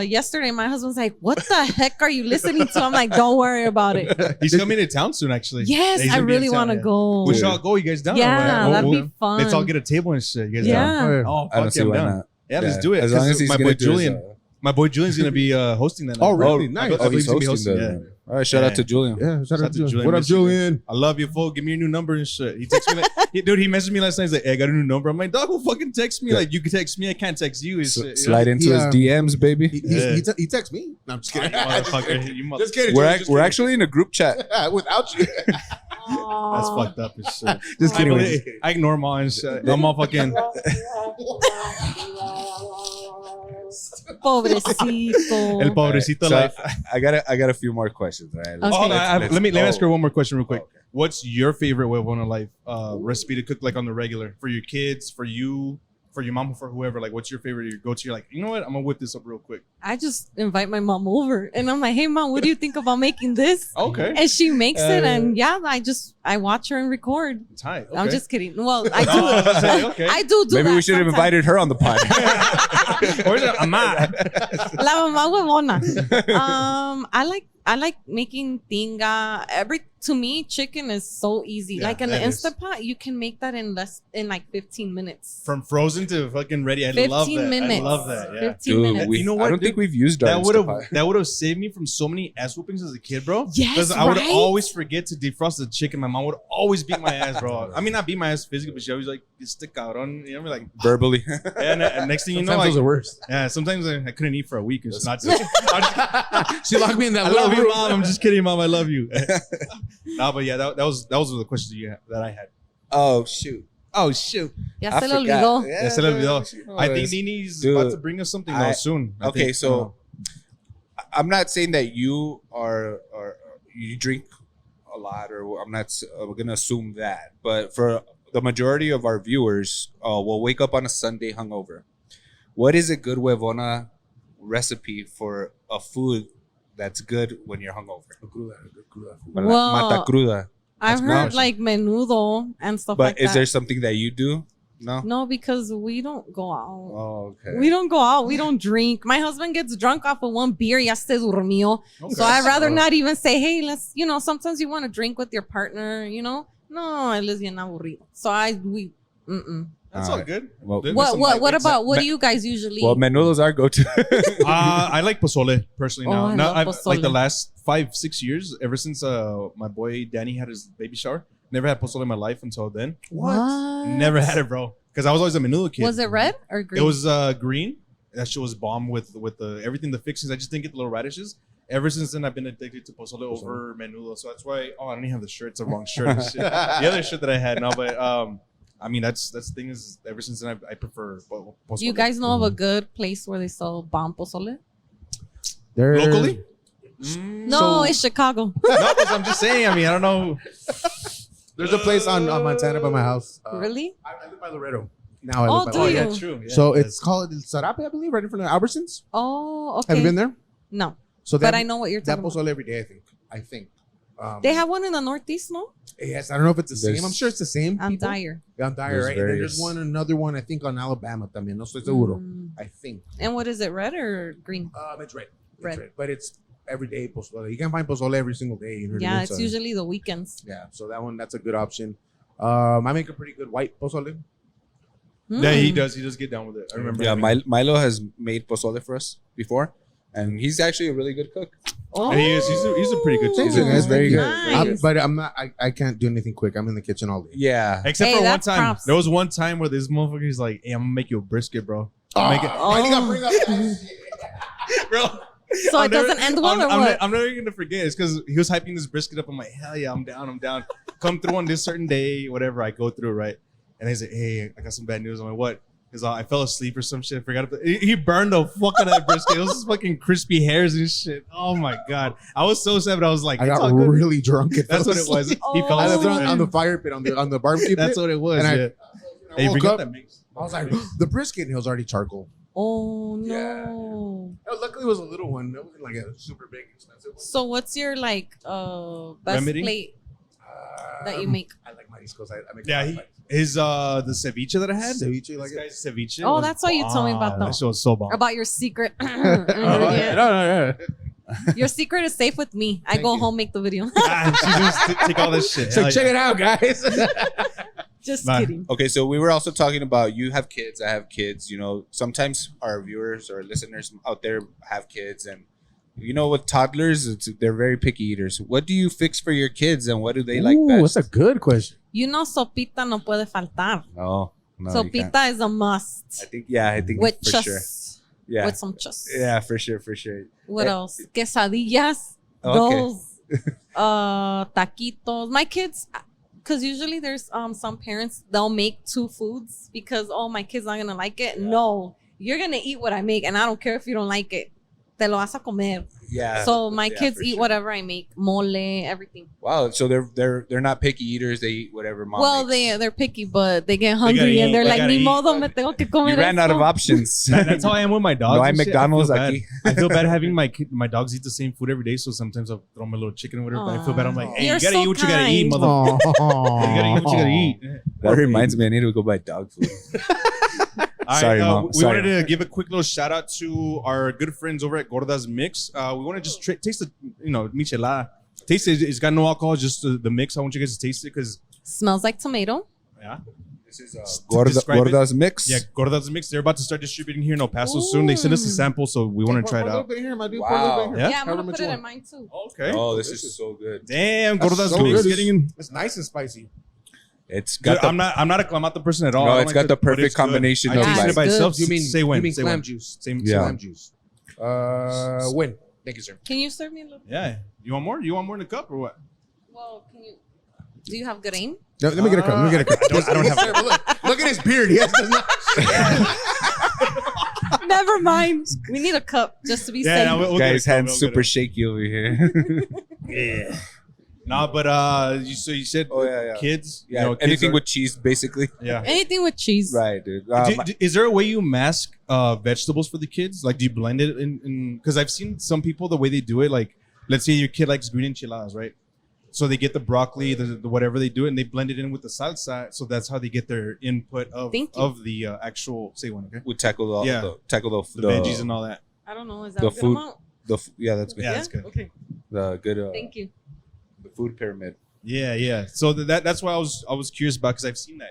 Speaker 4: yesterday. My husband's like, "What the heck are you listening to?" I'm like, "Don't worry about it."
Speaker 2: He's coming to town soon, actually.
Speaker 4: Yes,
Speaker 2: He's
Speaker 4: I
Speaker 2: gonna be in
Speaker 4: really
Speaker 2: town,
Speaker 4: want to
Speaker 2: yeah.
Speaker 4: go.
Speaker 2: We should all go. You guys down?
Speaker 4: Yeah, that'd be fun.
Speaker 2: Let's all get a table and shit. You guys
Speaker 4: Yeah.
Speaker 2: down? Oh,
Speaker 3: I don't
Speaker 2: fuck
Speaker 3: see
Speaker 2: yeah, I'm
Speaker 3: why
Speaker 2: down.
Speaker 3: not.
Speaker 2: Yeah, let's do it.
Speaker 3: As long as he's
Speaker 2: my
Speaker 3: gonna
Speaker 2: boy
Speaker 3: do
Speaker 2: Julian. My boy Julian's gonna be hosting that night.
Speaker 1: Oh, really? Nice.
Speaker 2: I believe
Speaker 3: he's
Speaker 2: gonna be
Speaker 3: hosting
Speaker 2: yeah.
Speaker 3: that. All right, shout out to Julian.
Speaker 1: Yeah, shout out to Julian.
Speaker 2: Julian.
Speaker 1: What up,
Speaker 2: Miss you,
Speaker 1: Julian?
Speaker 2: I love you, fool. Give me your new number and shit. He texted me like, dude, he messaged me last night. He's like, hey, I got a new number. I'm like, dog, who fucking text me? Like, you can text me. I can't text you. And shit,
Speaker 3: Slide into his DMs, baby.
Speaker 1: He texts me. No, I'm just kidding.
Speaker 2: Motherfucker. You
Speaker 1: Just kidding.
Speaker 3: We're actually in a group chat.
Speaker 1: Without you.
Speaker 2: That's fucked up and shit.
Speaker 1: Just kidding.
Speaker 2: I ignore mom and shit. No motherfucking.
Speaker 4: Pobrecito.
Speaker 2: El pobrecito
Speaker 3: So
Speaker 2: life.
Speaker 3: I got a few more questions. All right.
Speaker 4: Okay.
Speaker 2: Hold on, let me ask her
Speaker 3: go.
Speaker 2: one more question real quick.
Speaker 3: Oh, okay.
Speaker 2: What's your favorite Huevona Life recipe to cook like on the regular for your kids, for you, for your mom, for whoever? Like, what's your favorite? Your go-to? You're like, you know what? I'm gonna whip this up real quick.
Speaker 4: I just invite my mom over, and I'm like, "Hey, mom, what do you think about making this?"
Speaker 2: Okay,
Speaker 4: And she makes it, and yeah, I watch her and record.
Speaker 2: tight.
Speaker 4: I'm
Speaker 2: Okay.
Speaker 4: just kidding. Well, I do.
Speaker 2: Okay.
Speaker 4: I do
Speaker 3: Maybe
Speaker 4: that
Speaker 3: we should have
Speaker 4: sometimes.
Speaker 3: invited her on the pod.
Speaker 2: Where's the ama?
Speaker 4: La mamá huevona. I like making tinga. To me, chicken is so easy.
Speaker 2: Yeah,
Speaker 4: like in the
Speaker 2: that is.
Speaker 4: Instant Pot, you can make that in like 15 minutes.
Speaker 2: From frozen to fucking ready. I
Speaker 4: 15
Speaker 2: love that.
Speaker 4: minutes.
Speaker 2: I love that. Yeah.
Speaker 4: 15 minutes.
Speaker 2: You know what,
Speaker 3: I don't
Speaker 2: dude?
Speaker 3: think we've used our
Speaker 2: That would have saved me from so many ass whoopings as a kid, bro.
Speaker 4: Yes,
Speaker 2: I would
Speaker 4: right?
Speaker 2: always forget to defrost the chicken. My mom would always beat my ass, bro. I mean, not beat my ass physically, but she always like stick out on. You know, like
Speaker 3: verbally.
Speaker 2: and next thing you know,
Speaker 1: Sometimes
Speaker 2: like,
Speaker 1: those are worse.
Speaker 2: yeah, sometimes I couldn't eat for a week. It's not.
Speaker 1: She locked me in that
Speaker 2: I
Speaker 1: little
Speaker 2: love you,
Speaker 1: room.
Speaker 2: mom. I'm just kidding, mom. I love you. No, but yeah, those were the questions that I had.
Speaker 3: Oh shoot.
Speaker 2: Oh shoot!
Speaker 4: Ya
Speaker 3: I
Speaker 4: se lo
Speaker 3: forgot.
Speaker 4: olvidó.
Speaker 2: Yeah, se le olvidó.
Speaker 3: No,
Speaker 2: I think
Speaker 3: it's-
Speaker 2: Nini's
Speaker 3: Dude,
Speaker 2: about to bring us something though soon. I
Speaker 3: Okay,
Speaker 2: think.
Speaker 3: so I'm not saying that you are you drink a lot, or I'm gonna assume that, but for the majority of our viewers, will wake up on a Sunday hungover. What is a good huevona recipe for a food that's good when you're hungover?
Speaker 4: Well,
Speaker 3: Mata cruda.
Speaker 4: I've
Speaker 3: That's
Speaker 4: heard
Speaker 3: good.
Speaker 4: like menudo and stuff
Speaker 3: But
Speaker 4: like that.
Speaker 3: is there something that you do? No.
Speaker 4: No, because we don't go out.
Speaker 3: Oh, okay.
Speaker 4: We don't go out. We don't drink. My husband gets drunk off of one beer. Ya se durmió.
Speaker 2: Okay.
Speaker 4: So I'd rather not even say, hey, let's, sometimes you want to drink with your partner, No, él es bien aburrido. So
Speaker 2: That's all good.
Speaker 3: Well,
Speaker 2: There's
Speaker 4: What
Speaker 2: some
Speaker 4: what
Speaker 2: lightweights.
Speaker 4: about what do you guys usually
Speaker 3: Well, menudos are go-to.
Speaker 2: I like pozole personally now.
Speaker 4: Oh, I
Speaker 2: Now
Speaker 4: love
Speaker 2: I've like the
Speaker 4: pozole.
Speaker 2: last 5-6 years, ever since my boy Danny had his baby shower. Never had pozole in my life until then.
Speaker 4: What?
Speaker 2: Never had it, bro. Because I was always a menudo kid.
Speaker 4: Was it red or green?
Speaker 2: It was green. That shit was bomb with the everything, the fixings. I just didn't get the little radishes. Ever since then, I've been addicted to pozole over menudo. So that's why. Oh, I don't even have the shirt. It's the wrong shirt. and shit. The other shirt that I had, no, but I mean that's the thing is. Ever since then, I prefer pozole.
Speaker 4: Do you guys know of a good place where they sell bomb pozole?
Speaker 2: locally?
Speaker 4: No, it's Chicago.
Speaker 2: No, 'cause I'm just saying. I mean, I don't know.
Speaker 1: There's a place on Montana by my house.
Speaker 4: Really?
Speaker 1: I live by Laredo. Now I
Speaker 4: Oh,
Speaker 1: live by
Speaker 4: do
Speaker 1: Laredo.
Speaker 4: you?
Speaker 2: Yeah, true. Yeah,
Speaker 1: So
Speaker 2: that's-
Speaker 1: it's called El Sarape, I believe, right in front of Albertsons.
Speaker 4: Oh, okay.
Speaker 1: Have you been there?
Speaker 4: No,
Speaker 1: So
Speaker 4: but
Speaker 1: that-
Speaker 4: I know what you're
Speaker 1: that
Speaker 4: talking about.
Speaker 1: pozole every day. I think.
Speaker 4: They have one in the Northeast, no?
Speaker 1: Yes, I don't know if it's the
Speaker 3: There's-
Speaker 1: same. I'm sure it's the same.
Speaker 4: On
Speaker 1: people.
Speaker 4: Dyer.
Speaker 1: Yeah, on Dyer,
Speaker 3: There's
Speaker 1: right? And then
Speaker 3: various-
Speaker 1: there's another one, I think, on Alabama también. No estoy seguro. I think.
Speaker 4: And what is it, red or green?
Speaker 1: It's red. It's
Speaker 4: Red.
Speaker 1: But it's everyday pozole. You can find pozole every single day. You know what I
Speaker 4: Yeah,
Speaker 1: mean?
Speaker 4: it's
Speaker 1: So,
Speaker 4: usually the weekends.
Speaker 1: Yeah, so that's a good option. I make a pretty good white pozole.
Speaker 2: Yeah, he
Speaker 4: Mm.
Speaker 2: does. He does get down with it. I remember.
Speaker 3: Yeah,
Speaker 2: having-
Speaker 3: Milo has made pozole for us before, and he's actually a really good cook.
Speaker 4: Oh,
Speaker 2: And he is. He's a pretty good.
Speaker 1: Thank
Speaker 2: cook.
Speaker 1: you, guys.
Speaker 3: very good.
Speaker 4: Nice.
Speaker 1: But I'm not. I can't do anything quick. I'm in the kitchen all day.
Speaker 3: Yeah.
Speaker 2: Except
Speaker 4: Hey,
Speaker 2: for one
Speaker 4: that's
Speaker 2: time.
Speaker 4: props.
Speaker 2: There was one time where this motherfucker is like, "Hey, I'm gonna make you a brisket, bro."
Speaker 1: Oh,
Speaker 2: Make it,
Speaker 1: why you gotta bring up that shit?
Speaker 2: bro.
Speaker 4: So
Speaker 2: I'm
Speaker 4: it doesn't end well or
Speaker 2: I'm
Speaker 4: what?
Speaker 2: I'm never gonna forget. It's because he was hyping this brisket up. I'm like, hell yeah, I'm down. I'm down. Come through on this certain day, whatever. I go through, right? And he's like, hey, I got some bad news. I'm like, what? because I fell asleep or some shit. I forgot. He burned the fuck out of that brisket. It was just fucking crispy hairs and shit. Oh my god, I was so sad, but I was like,
Speaker 1: I
Speaker 2: it's
Speaker 1: got
Speaker 2: all good.
Speaker 1: really drunk.
Speaker 2: That's what it was. He fell
Speaker 1: I
Speaker 2: asleep
Speaker 1: was on the fire pit on the barbecue.
Speaker 2: That's
Speaker 1: pit,
Speaker 2: what it was.
Speaker 1: and
Speaker 2: Yeah.
Speaker 1: I
Speaker 2: Hey,
Speaker 1: woke
Speaker 2: forget
Speaker 1: up.
Speaker 2: that mix.
Speaker 1: I was like, the brisket, and it was already charcoal.
Speaker 4: Oh no.
Speaker 1: Yeah. Luckily, it was a little one. It wasn't like a super big, expensive one.
Speaker 4: So what's your like best
Speaker 2: Remedy?
Speaker 4: plate that you make?
Speaker 1: I like mariscos. I make
Speaker 2: Yeah, his the ceviche that I had.
Speaker 1: ceviche like
Speaker 2: This
Speaker 1: it.
Speaker 2: guy's ceviche.
Speaker 4: Oh,
Speaker 2: was
Speaker 4: that's why you told me about
Speaker 2: bomb.
Speaker 4: that.
Speaker 2: That shit was so bomb.
Speaker 4: About your secret.
Speaker 1: Oh, yeah. No.
Speaker 4: Your secret is safe with me. I
Speaker 1: Thank
Speaker 4: go
Speaker 1: you.
Speaker 4: home, make the video.
Speaker 2: She's gonna take all this shit.
Speaker 1: So
Speaker 2: Hell
Speaker 1: check
Speaker 2: yeah.
Speaker 1: it out, guys.
Speaker 4: Just
Speaker 2: Nah.
Speaker 4: kidding.
Speaker 3: Okay, so we were also talking about you have kids, I have kids. You know, sometimes our viewers or listeners out there have kids, and you know, with toddlers, they're very picky eaters. What do you fix for your kids, and what do they like best?
Speaker 1: That's a good question.
Speaker 4: You know, sopita no puede faltar.
Speaker 3: No, you can't.
Speaker 4: Sopita is a must.
Speaker 3: I think
Speaker 4: With
Speaker 3: for
Speaker 4: chus.
Speaker 3: sure. Yeah,
Speaker 4: With some chus.
Speaker 3: yeah, for sure.
Speaker 4: What
Speaker 3: Eh,
Speaker 4: else? Quesadillas.
Speaker 3: Okay.
Speaker 4: Those. Taquitos. My kids, because usually there's some parents, they'll make two foods because, oh, my kid's not going to like it. No, you're going to eat what I make, and I don't care if you don't like it. Te lo vas a comer.
Speaker 3: Yeah.
Speaker 4: So my
Speaker 3: yeah,
Speaker 4: kids
Speaker 3: for
Speaker 4: eat
Speaker 3: sure.
Speaker 4: whatever I make. Mole, everything.
Speaker 3: Wow, so they're not picky eaters. They eat whatever mom
Speaker 4: Well,
Speaker 3: makes.
Speaker 4: they're picky, but they get hungry
Speaker 2: eat.
Speaker 4: and they're
Speaker 2: They
Speaker 4: like,
Speaker 2: gotta
Speaker 4: ni
Speaker 2: eat.
Speaker 4: modo, me tengo que comer
Speaker 3: You ran out of
Speaker 4: esto."
Speaker 3: options.
Speaker 2: That's how I am with my dogs.
Speaker 3: No hay
Speaker 2: and shit.
Speaker 3: McDonald's
Speaker 2: I feel bad.
Speaker 3: aquí.
Speaker 2: I feel bad having my dogs eat the same food every day, so sometimes I'll throw them a little chicken or whatever. But I feel bad. I'm like, hey,
Speaker 4: You're
Speaker 2: you gotta
Speaker 4: so
Speaker 2: eat what you gotta eat,
Speaker 4: kind.
Speaker 2: motherfucker. You gotta eat what you gotta eat.
Speaker 3: That reminds me, I need to go buy dog food.
Speaker 2: All
Speaker 3: Sorry,
Speaker 2: right,
Speaker 3: Mom.
Speaker 2: We
Speaker 3: Sorry.
Speaker 2: wanted to give a quick little shout out to our good friends over at Gorda's Mix. We want to just taste the, michelada. Taste it. It's got no alcohol, just the mix. I want you guys to taste it because,
Speaker 4: Smells like tomato.
Speaker 2: yeah.
Speaker 3: This is
Speaker 2: describe it.
Speaker 3: Gorda's Mix.
Speaker 2: Yeah, Gorda's Mix. They're about to start distributing here in El Paso soon. They sent us a sample, so we want to try it out.
Speaker 3: Wow.
Speaker 2: Yeah?
Speaker 4: Yeah, I'm going to put it in mine too.
Speaker 2: Okay.
Speaker 3: Oh, this is so good.
Speaker 2: Damn,
Speaker 1: That's
Speaker 2: Gorda's
Speaker 1: so
Speaker 2: Mix
Speaker 1: good.
Speaker 2: getting in.
Speaker 1: It's nice and spicy.
Speaker 3: It's
Speaker 2: Dude,
Speaker 3: got the,
Speaker 2: I'm not a clamato person at all.
Speaker 3: No,
Speaker 2: I don't
Speaker 3: it's
Speaker 2: like
Speaker 3: got the
Speaker 2: but
Speaker 3: perfect
Speaker 2: it's good.
Speaker 3: combination
Speaker 2: I
Speaker 3: of
Speaker 2: tasted
Speaker 3: like-
Speaker 2: it by
Speaker 4: Good.
Speaker 2: itself.
Speaker 1: You mean
Speaker 2: say when? Say
Speaker 1: clam
Speaker 2: when.
Speaker 1: juice?
Speaker 2: Same.
Speaker 3: Yeah.
Speaker 1: Clam juice. When? Thank you, sir.
Speaker 4: Can you serve me a little?
Speaker 2: Yeah. You want more? You want more in the cup or what?
Speaker 4: Well, can you? Do you have good aim?
Speaker 1: Let me get a cup. Let me get a cup.
Speaker 2: I don't have.
Speaker 1: Look at his beard. He has
Speaker 4: Never mind. We need a cup just to be
Speaker 2: Yeah,
Speaker 4: safe.
Speaker 2: no, we'll get
Speaker 3: Guy's
Speaker 2: a cup,
Speaker 3: hands
Speaker 2: we'll get
Speaker 3: super
Speaker 2: a-
Speaker 3: shaky over here.
Speaker 2: Yeah. No, but you said
Speaker 3: Oh, yeah.
Speaker 2: kids.
Speaker 3: Yeah,
Speaker 2: kids
Speaker 3: anything
Speaker 2: are-
Speaker 3: with cheese, basically.
Speaker 2: yeah.
Speaker 4: Anything with cheese.
Speaker 3: Right, dude.
Speaker 2: Is there a way you mask vegetables for the kids? Like, do you blend it in? Because I've seen some people the way they do it. Like, let's say your kid likes green enchiladas, right? So they get the broccoli, the whatever they do, and they blend it in with the salsa. So that's how they get their input of
Speaker 4: Thank you.
Speaker 2: of the actual. Say one, okay?
Speaker 3: we tackle the,
Speaker 2: Yeah. The veggies and all that.
Speaker 4: I don't know. Is that
Speaker 3: The
Speaker 4: a good
Speaker 3: food-
Speaker 4: amount?
Speaker 3: Yeah, that's good.
Speaker 2: Yeah, that's good.
Speaker 4: Okay.
Speaker 3: The good.
Speaker 4: Thank you.
Speaker 3: The food pyramid.
Speaker 2: Yeah. So that's why I was curious about, because I've seen that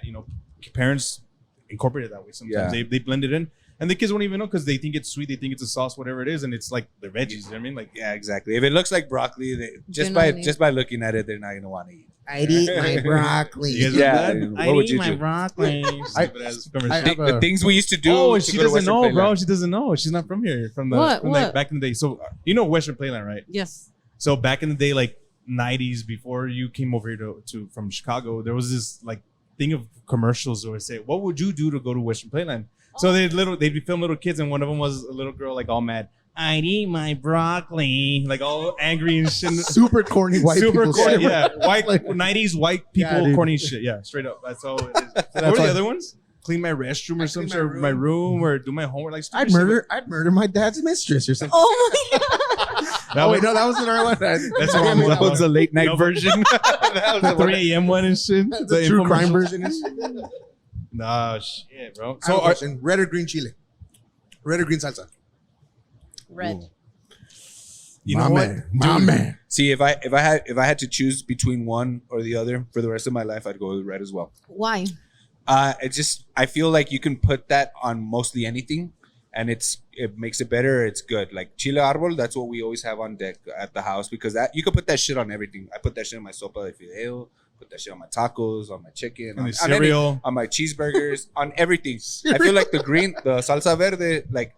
Speaker 2: parents incorporate it that way. Sometimes
Speaker 3: Yeah.
Speaker 2: they blend it in, and the kids won't even know because they think it's sweet, they think it's a sauce, whatever it is, and it's like the veggies. You know what I mean, like
Speaker 3: Yeah, exactly. If it looks like broccoli,
Speaker 4: You're not
Speaker 3: just by looking at it, they're not gonna want to eat.
Speaker 1: I'd eat my broccoli.
Speaker 2: You guys
Speaker 3: Yeah,
Speaker 2: like that?
Speaker 3: dude. What would you do?
Speaker 2: broccoli.
Speaker 1: I have
Speaker 3: The things we used to do.
Speaker 2: Oh,
Speaker 3: to
Speaker 2: she
Speaker 3: go to
Speaker 2: doesn't
Speaker 3: Western
Speaker 2: know, bro.
Speaker 3: Playland.
Speaker 2: She doesn't know. She's not from here. From the
Speaker 4: What?
Speaker 2: from, like,
Speaker 4: What?
Speaker 2: back in the day. So you know Western Playland, right?
Speaker 4: Yes.
Speaker 2: So back in the day, like 90s, before you came over here to from Chicago, there was this like thing of commercials where they say, "What would you do to go to Western Playland?" So they'd be filming little kids, and one of them was a little girl like all mad. I'd eat my broccoli, like all angry and shit.
Speaker 1: Super corny white
Speaker 2: Super
Speaker 1: people
Speaker 2: corny,
Speaker 1: shit.
Speaker 2: yeah. White
Speaker 1: Like-
Speaker 2: 90s white people
Speaker 1: Yeah, dude.
Speaker 2: corny shit. Yeah, straight up. That's all it is. What were
Speaker 1: why-
Speaker 2: the other ones? Clean my restroom or some
Speaker 1: clean
Speaker 2: shit, my room, or do my homework. Like
Speaker 1: I'd
Speaker 2: stupid
Speaker 1: murder my dad's mistress or something.
Speaker 4: Oh my god.
Speaker 2: shit. That
Speaker 1: Oh
Speaker 2: was
Speaker 1: wait, no, that was another one.
Speaker 2: That's
Speaker 1: I
Speaker 2: the one
Speaker 1: mean,
Speaker 2: that
Speaker 3: That was the late night
Speaker 2: No.
Speaker 3: version. That was
Speaker 2: the
Speaker 3: the one.
Speaker 2: 3 a.m. one and shit.
Speaker 1: the true crime version. Is
Speaker 2: Nah, shit, bro.
Speaker 1: so,
Speaker 2: So
Speaker 1: red or green chili? Red or green salsa?
Speaker 4: Red.
Speaker 2: you know what?
Speaker 1: My man.
Speaker 3: See, if I had to choose between one or the other for the rest of my life, I'd go with red as well.
Speaker 4: Why?
Speaker 3: I feel like you can put that on mostly anything, and it makes it better. It's good. Like chile árbol, that's what we always have on deck at the house, because that you can put that shit on everything. I put that shit on my sopa de fideo, put that shit on my tacos, on my chicken,
Speaker 2: And
Speaker 3: on,
Speaker 2: the
Speaker 3: on any-
Speaker 2: cereal.
Speaker 3: on my cheeseburgers, on everything. I feel like the salsa verde, like,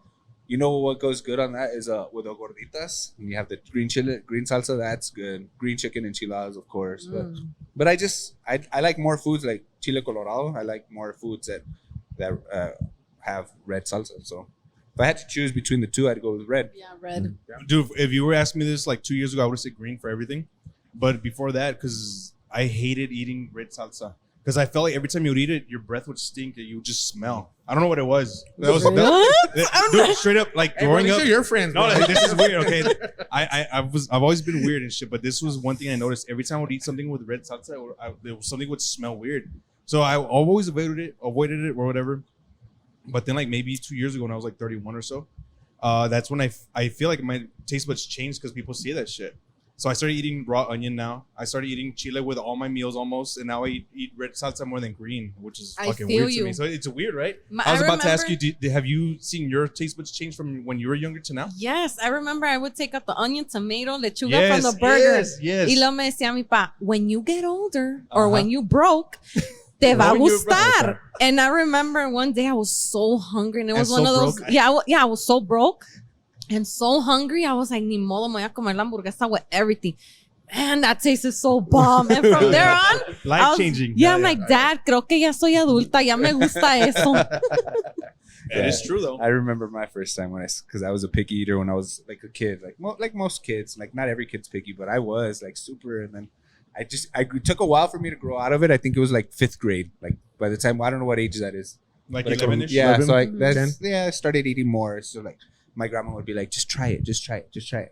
Speaker 3: you know what goes good on that is with the gorditas. And you have the green salsa, that's good. Green chicken enchiladas, of course. But I like more foods like chile colorado. I like more foods that have red salsa. So if I had to choose between the two, I'd go with red.
Speaker 4: Yeah, red.
Speaker 2: Dude, if you were asking me this like 2 years ago, I would have said green for everything. But before that, because I hated eating red salsa. Because I felt like every time you would eat it, your breath would stink and you would just smell. I don't know what it was. That was dude, straight up, like growing up.
Speaker 1: These are your friends.
Speaker 2: No,
Speaker 1: man.
Speaker 2: like, this is weird. Okay, I've always been weird and shit, but this was one thing I noticed. Every time I would eat something with red salsa, something would smell weird. So I always avoided it or whatever. But then, like maybe 2 years ago, when I was like 31 or so, that's when I feel like my taste buds changed because people see that shit. So I started eating raw onion now. I started eating chile with all my meals almost, and now I eat red salsa more than green, which is fucking weird to me. So it's weird, right? I was about to ask you, have you seen your taste buds change from when you were younger to now?
Speaker 4: Yes, I remember I would take out the onion, tomato, lechuga from the burger.
Speaker 2: Yes.
Speaker 4: Y lo me decía mi pa, when you get older or when you broke, te va a gustar. And I remember one day I was so hungry, and it was one of those. I was so broke. And so hungry, I was like, ni modo, me voy a comer la hamburguesa with everything. Man, that tasted so bomb. And from there on,
Speaker 2: life-changing.
Speaker 4: I'm like, Dad, creo que ya soy adulta, ya me gusta eso.
Speaker 2: It is true, though.
Speaker 3: I remember my first time because I was a picky eater when I was like a kid, like most kids. Like not every kid's picky, but I was like super. And then it took a while for me to grow out of it. I think it was like 5th grade. Like by the time, I don't know what age that is.
Speaker 2: Like
Speaker 3: 11-ish? Yeah, so I started eating more. So like, my grandma would be like, just try it. I'm like,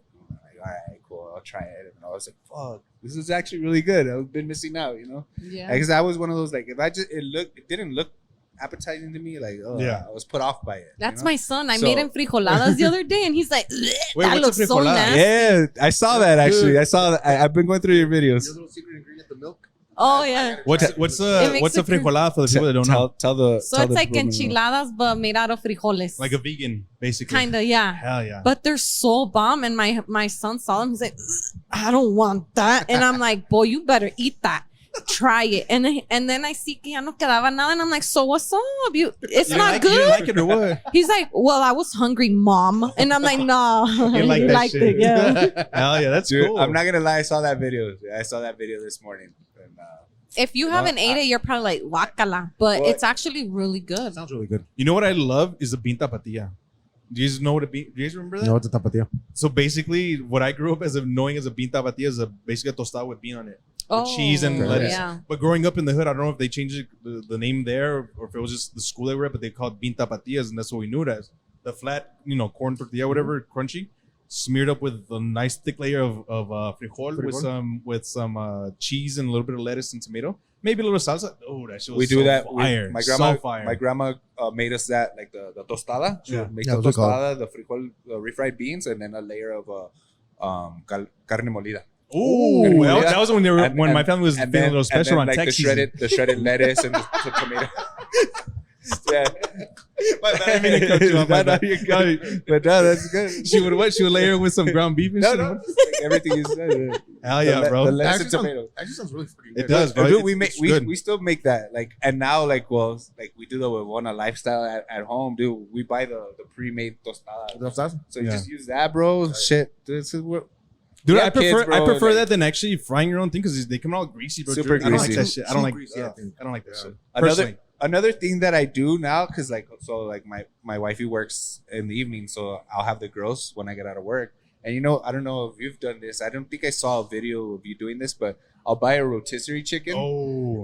Speaker 3: all right, cool, I'll try it. And I was like, fuck, this is actually really good. I've been missing out, you know?
Speaker 4: Yeah.
Speaker 3: Because I was one of those, like, if it didn't look appetizing to me, like, I was put off by it.
Speaker 4: That's my son. I made him frijoladas the other day, and he's like,
Speaker 2: wait,
Speaker 4: that looks so nasty.
Speaker 3: Yeah, I saw that actually. I saw that. I've been going through your videos.
Speaker 1: Your little secret ingredient, the milk.
Speaker 4: Oh, yeah.
Speaker 2: What's a frijolada for the people that don't know?
Speaker 4: So it's like enchiladas, but made out of frijoles.
Speaker 2: Like a vegan, basically.
Speaker 4: Kinda, yeah.
Speaker 2: Hell yeah.
Speaker 4: But they're so bomb, and my son saw them. He's like, I don't want that. And I'm like, boy, you better eat that. Try it. And then I see que ya no quedaba nada, and I'm like, so what's up? It's not good.
Speaker 2: You didn't like it or what?
Speaker 4: He's like, well, I was hungry, Mom. And I'm like, no.
Speaker 2: You like that shit.
Speaker 4: it, yeah.
Speaker 2: Hell yeah, that's
Speaker 3: Dude,
Speaker 2: cool.
Speaker 3: I'm not gonna lie. I saw that video. I saw that video this morning. And,
Speaker 4: If you haven't ate it, you're probably like, guacala. But it's actually really good.
Speaker 1: Sounds really good.
Speaker 2: You know what I love is the bean tapatilla. Do you guys know what do you guys remember that?
Speaker 1: No, it's a tapatio.
Speaker 2: So basically, what I grew up knowing as a bean tapatilla is basically a tostada with bean on it. With cheese and lettuce.
Speaker 4: Yeah.
Speaker 2: But growing up in the hood, I don't know if they changed the name there or if it was just the school they were at, but they called bean tapatillas, and that's what we knew it as. The flat, corn tortilla, whatever, crunchy, smeared up with a nice thick layer of frijol with some cheese and a little bit of lettuce and tomato. Maybe a little salsa. Oh, that shit was fire.
Speaker 3: My grandma made us that, like the tostada. She would make the tostada, the frijol, the refried beans, and then a layer of carne molida.
Speaker 2: Ooh, that was when my family was feeling a little special on
Speaker 3: like
Speaker 2: Texas.
Speaker 3: the shredded lettuce and the tomato. Yeah.
Speaker 2: My bad, I mean to cut you off.
Speaker 3: But no, that's good.
Speaker 2: She would layer it with some ground beef and shit.
Speaker 3: No, like everything is good.
Speaker 2: Hell yeah, bro.
Speaker 3: The lettuce and tomato.
Speaker 1: Actually sounds really freaking good.
Speaker 2: It does, bro.
Speaker 3: Dude, we still make that. Like, and now, like we do the Huevona lifestyle at home, dude. We buy the pre-made tostada. So you just use that, bro. Shit. This is what.
Speaker 2: Dude, I prefer that than actually frying your own thing because they come out greasy, bro.
Speaker 3: Super
Speaker 2: greasy. I don't like that shit. I don't like that shit.
Speaker 3: Another thing that I do now, because my wifey works in the evening, so I'll have the girls when I get out of work. And I don't know if you've done this. I don't think I saw a video of you doing this, but I'll buy a rotisserie chicken,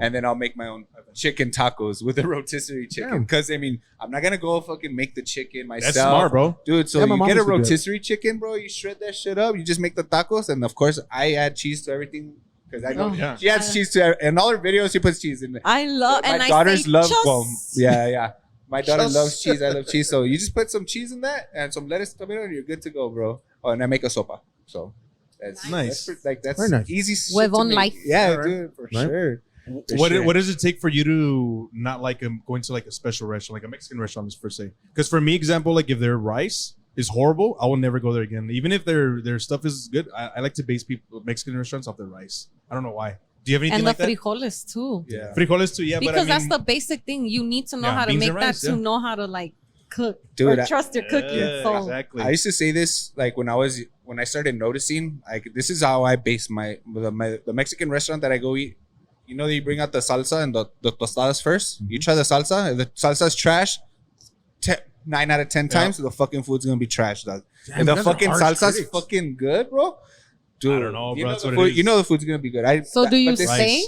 Speaker 3: and then I'll make my own chicken tacos with a rotisserie chicken. Because I'm not gonna go fucking make the chicken myself.
Speaker 2: That's smart, bro.
Speaker 3: Dude, so you get a rotisserie chicken, bro. You shred that shit up. You just make the tacos, and of course, I add cheese to everything. Because I know she adds cheese to in all her videos. She puts cheese in it.
Speaker 4: I love,
Speaker 3: my
Speaker 4: and
Speaker 3: daughters love.
Speaker 4: Just...
Speaker 3: Yeah. My daughter loves cheese. I love cheese. So you just put some cheese in that and some lettuce, tomato, and you're good to go, bro. Oh, and I make a sopa. So that's
Speaker 2: nice.
Speaker 3: That's
Speaker 1: nice.
Speaker 3: Easy.
Speaker 4: Huevon life.
Speaker 3: Yeah, dude, for sure.
Speaker 2: What does it take for you to not like going to like a special restaurant, like a Mexican restaurant, per se? Because for me, example, like if their rice is horrible, I will never go there again. Even if their stuff is good, I like to base Mexican restaurants off their rice. I don't know why. Do you have anything like that?
Speaker 4: And the frijoles too.
Speaker 3: Yeah.
Speaker 2: Frijoles too, yeah.
Speaker 4: Because that's the basic thing. You need to know how to make that to know how to like cook.
Speaker 3: Dude,
Speaker 4: or trust your cooking. So
Speaker 2: exactly.
Speaker 3: I used to say this like when I started noticing, like this is how I base the Mexican restaurant that I go eat. They bring out the salsa and the tostadas first. Mm-hmm. You try the salsa. If the salsa is trash, 9 out of 10 times, the fucking food's gonna be trash, dog.
Speaker 1: Damn,
Speaker 3: If the
Speaker 1: you guys are
Speaker 3: fucking
Speaker 1: harsh
Speaker 3: salsa's
Speaker 1: critics.
Speaker 3: fucking good, bro. Dude,
Speaker 2: I don't know,
Speaker 3: you
Speaker 2: bro.
Speaker 3: know
Speaker 2: That's
Speaker 3: the
Speaker 2: what
Speaker 3: food,
Speaker 2: it is.
Speaker 3: you know the food's gonna be good.
Speaker 4: So do you
Speaker 3: but this-
Speaker 4: stay?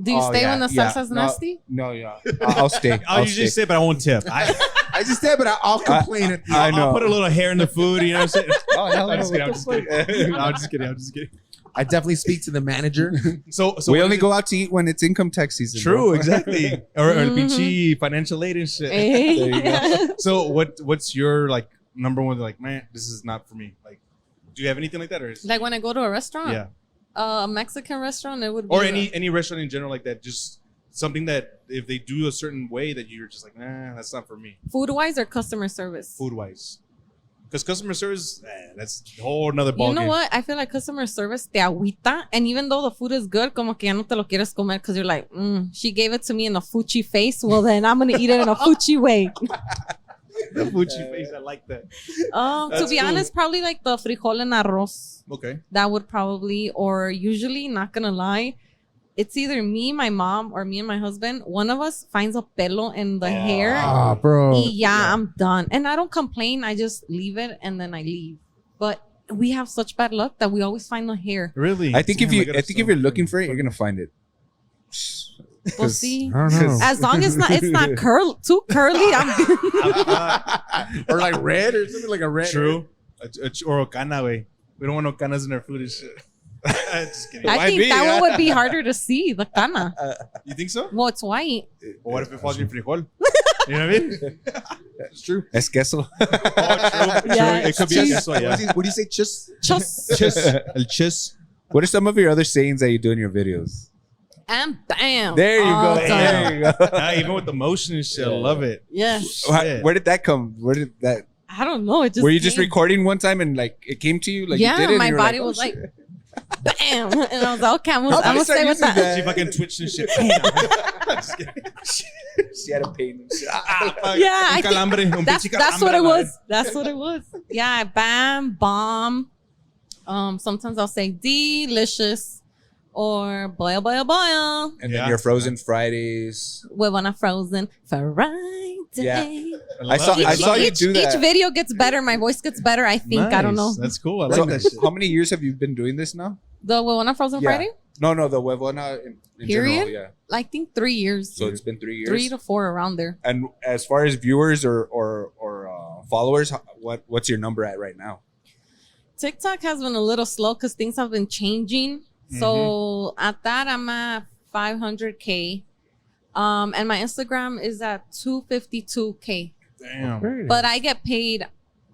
Speaker 4: Do you
Speaker 3: Oh,
Speaker 4: stay
Speaker 3: yeah,
Speaker 4: when the
Speaker 3: yeah.
Speaker 4: salsa's
Speaker 3: No,
Speaker 4: nasty?
Speaker 3: No, yeah. I'll stay.
Speaker 2: I'll usually say, but I won't tip.
Speaker 1: I just said, but I'll complain at the
Speaker 3: I
Speaker 1: end.
Speaker 3: know.
Speaker 2: I'll put a little hair in the food. You know what I'm saying?
Speaker 3: Oh, hell
Speaker 2: I'm
Speaker 3: no,
Speaker 2: just kidding. I'm
Speaker 3: what
Speaker 2: just
Speaker 3: the fuck?
Speaker 2: kidding. No, I'm just kidding. I'm just kidding.
Speaker 1: I definitely speak to the manager.
Speaker 2: So
Speaker 3: We
Speaker 2: what
Speaker 3: only
Speaker 2: is it-
Speaker 3: go out to eat when it's income tax season.
Speaker 2: True,
Speaker 3: bro.
Speaker 2: exactly. Or el pinche financial aid and shit.
Speaker 4: Eh.
Speaker 2: So what's your like number one? Like, man, this is not for me. Like, do you have anything like that, or is,
Speaker 4: Like when I go to a restaurant,
Speaker 2: yeah,
Speaker 4: a Mexican restaurant, it would be
Speaker 2: or any restaurant in general like that? Just something that if they do a certain way that you're just like, nah, that's not for me.
Speaker 4: food wise or customer service.
Speaker 2: Food wise, because customer service, that's a whole nother ball
Speaker 4: You know
Speaker 2: game.
Speaker 4: what? I feel like customer service te agüita, and even though the food is good, como que ya no te lo quieres comer because you're like, she gave it to me in a fuchi face. Well, then I'm gonna eat it in a fuchi way.
Speaker 2: The fuchi face, I like that.
Speaker 4: To
Speaker 2: That's
Speaker 4: be
Speaker 2: cool.
Speaker 4: honest, probably like the frijol and arroz.
Speaker 2: Okay.
Speaker 4: That would probably, or usually, not gonna lie, it's either me, my mom, or me and my husband. One of us finds a pelo in the hair.
Speaker 1: Ah, bro.
Speaker 4: Y yeah, I'm done. And I don't complain. I just leave it and then I leave. But we have such bad luck that we always find the hair.
Speaker 2: Really?
Speaker 3: I think
Speaker 2: Damn,
Speaker 3: if
Speaker 2: gotta
Speaker 3: if you're looking for it, you're gonna find it.
Speaker 4: We'll see.
Speaker 1: I don't know.
Speaker 4: As long as it's not too curly, I'm
Speaker 1: Or like red or something like a red.
Speaker 2: True. Or cana, way. We don't want no canas in our food and shit. Just kidding.
Speaker 4: I
Speaker 3: might
Speaker 4: think
Speaker 3: be,
Speaker 4: that
Speaker 3: yeah.
Speaker 4: one would be harder to see, the cana.
Speaker 2: You think so?
Speaker 4: Well, it's white.
Speaker 2: Or what if it falls in your frijol? You know what I mean? It's true.
Speaker 3: Es queso.
Speaker 2: Oh, true.
Speaker 4: Yeah,
Speaker 2: True. It could be a
Speaker 4: cheese.
Speaker 2: queso, yeah.
Speaker 1: What do you say? Just
Speaker 4: Just
Speaker 2: El chis.
Speaker 3: What are some of your other sayings that you do in your videos?
Speaker 4: and bam.
Speaker 3: There you
Speaker 4: All
Speaker 3: go.
Speaker 4: done.
Speaker 3: There you go.
Speaker 2: Even with the motion and shit, I love it.
Speaker 4: Yeah.
Speaker 2: Shit.
Speaker 3: Where did that come? Where did that?
Speaker 4: I don't know. It just
Speaker 3: Were you just
Speaker 4: came.
Speaker 3: recording one time and like it came to you? Like
Speaker 4: Yeah,
Speaker 3: you did it, and
Speaker 4: my
Speaker 3: you were
Speaker 4: body
Speaker 3: like, oh,
Speaker 4: was like,
Speaker 3: shit.
Speaker 4: bam. And I was like, okay, I'm
Speaker 3: How
Speaker 4: gonna
Speaker 3: about
Speaker 4: stay
Speaker 3: you
Speaker 4: with
Speaker 3: start
Speaker 4: that.
Speaker 2: She fucking twitched and shit. Just kidding.
Speaker 3: She had a pain. And shit.
Speaker 4: Yeah, I
Speaker 2: Un
Speaker 4: think
Speaker 2: calambre, un
Speaker 4: that's
Speaker 2: pinche
Speaker 4: what
Speaker 2: calambre,
Speaker 4: it
Speaker 2: la
Speaker 4: was. That's what it was. Yeah, bam, bomb. Sometimes I'll say delicious or boil, boil, boil.
Speaker 3: And
Speaker 2: Yeah.
Speaker 3: then your frozen Fridays.
Speaker 4: Huevona frozen Friday.
Speaker 3: Yeah.
Speaker 2: I
Speaker 3: I saw you do that.
Speaker 4: Each video gets better. My voice gets better. I think. I don't know.
Speaker 2: Nice. That's cool. I like
Speaker 3: So,
Speaker 2: that shit.
Speaker 3: how many years have you been doing this now?
Speaker 4: The Huevona frozen
Speaker 3: Yeah.
Speaker 4: Friday.
Speaker 3: No, the huevona in
Speaker 4: Period?
Speaker 3: general. Yeah.
Speaker 4: I think 3 years.
Speaker 3: So it's been 3 years.
Speaker 4: 3 to 4 around there.
Speaker 3: And as far as viewers or followers, what's your number at right now?
Speaker 4: TikTok has been a little slow because things have been changing. So at that, I'm at 500K. And my Instagram is at 252K.
Speaker 2: Damn.
Speaker 4: But I get paid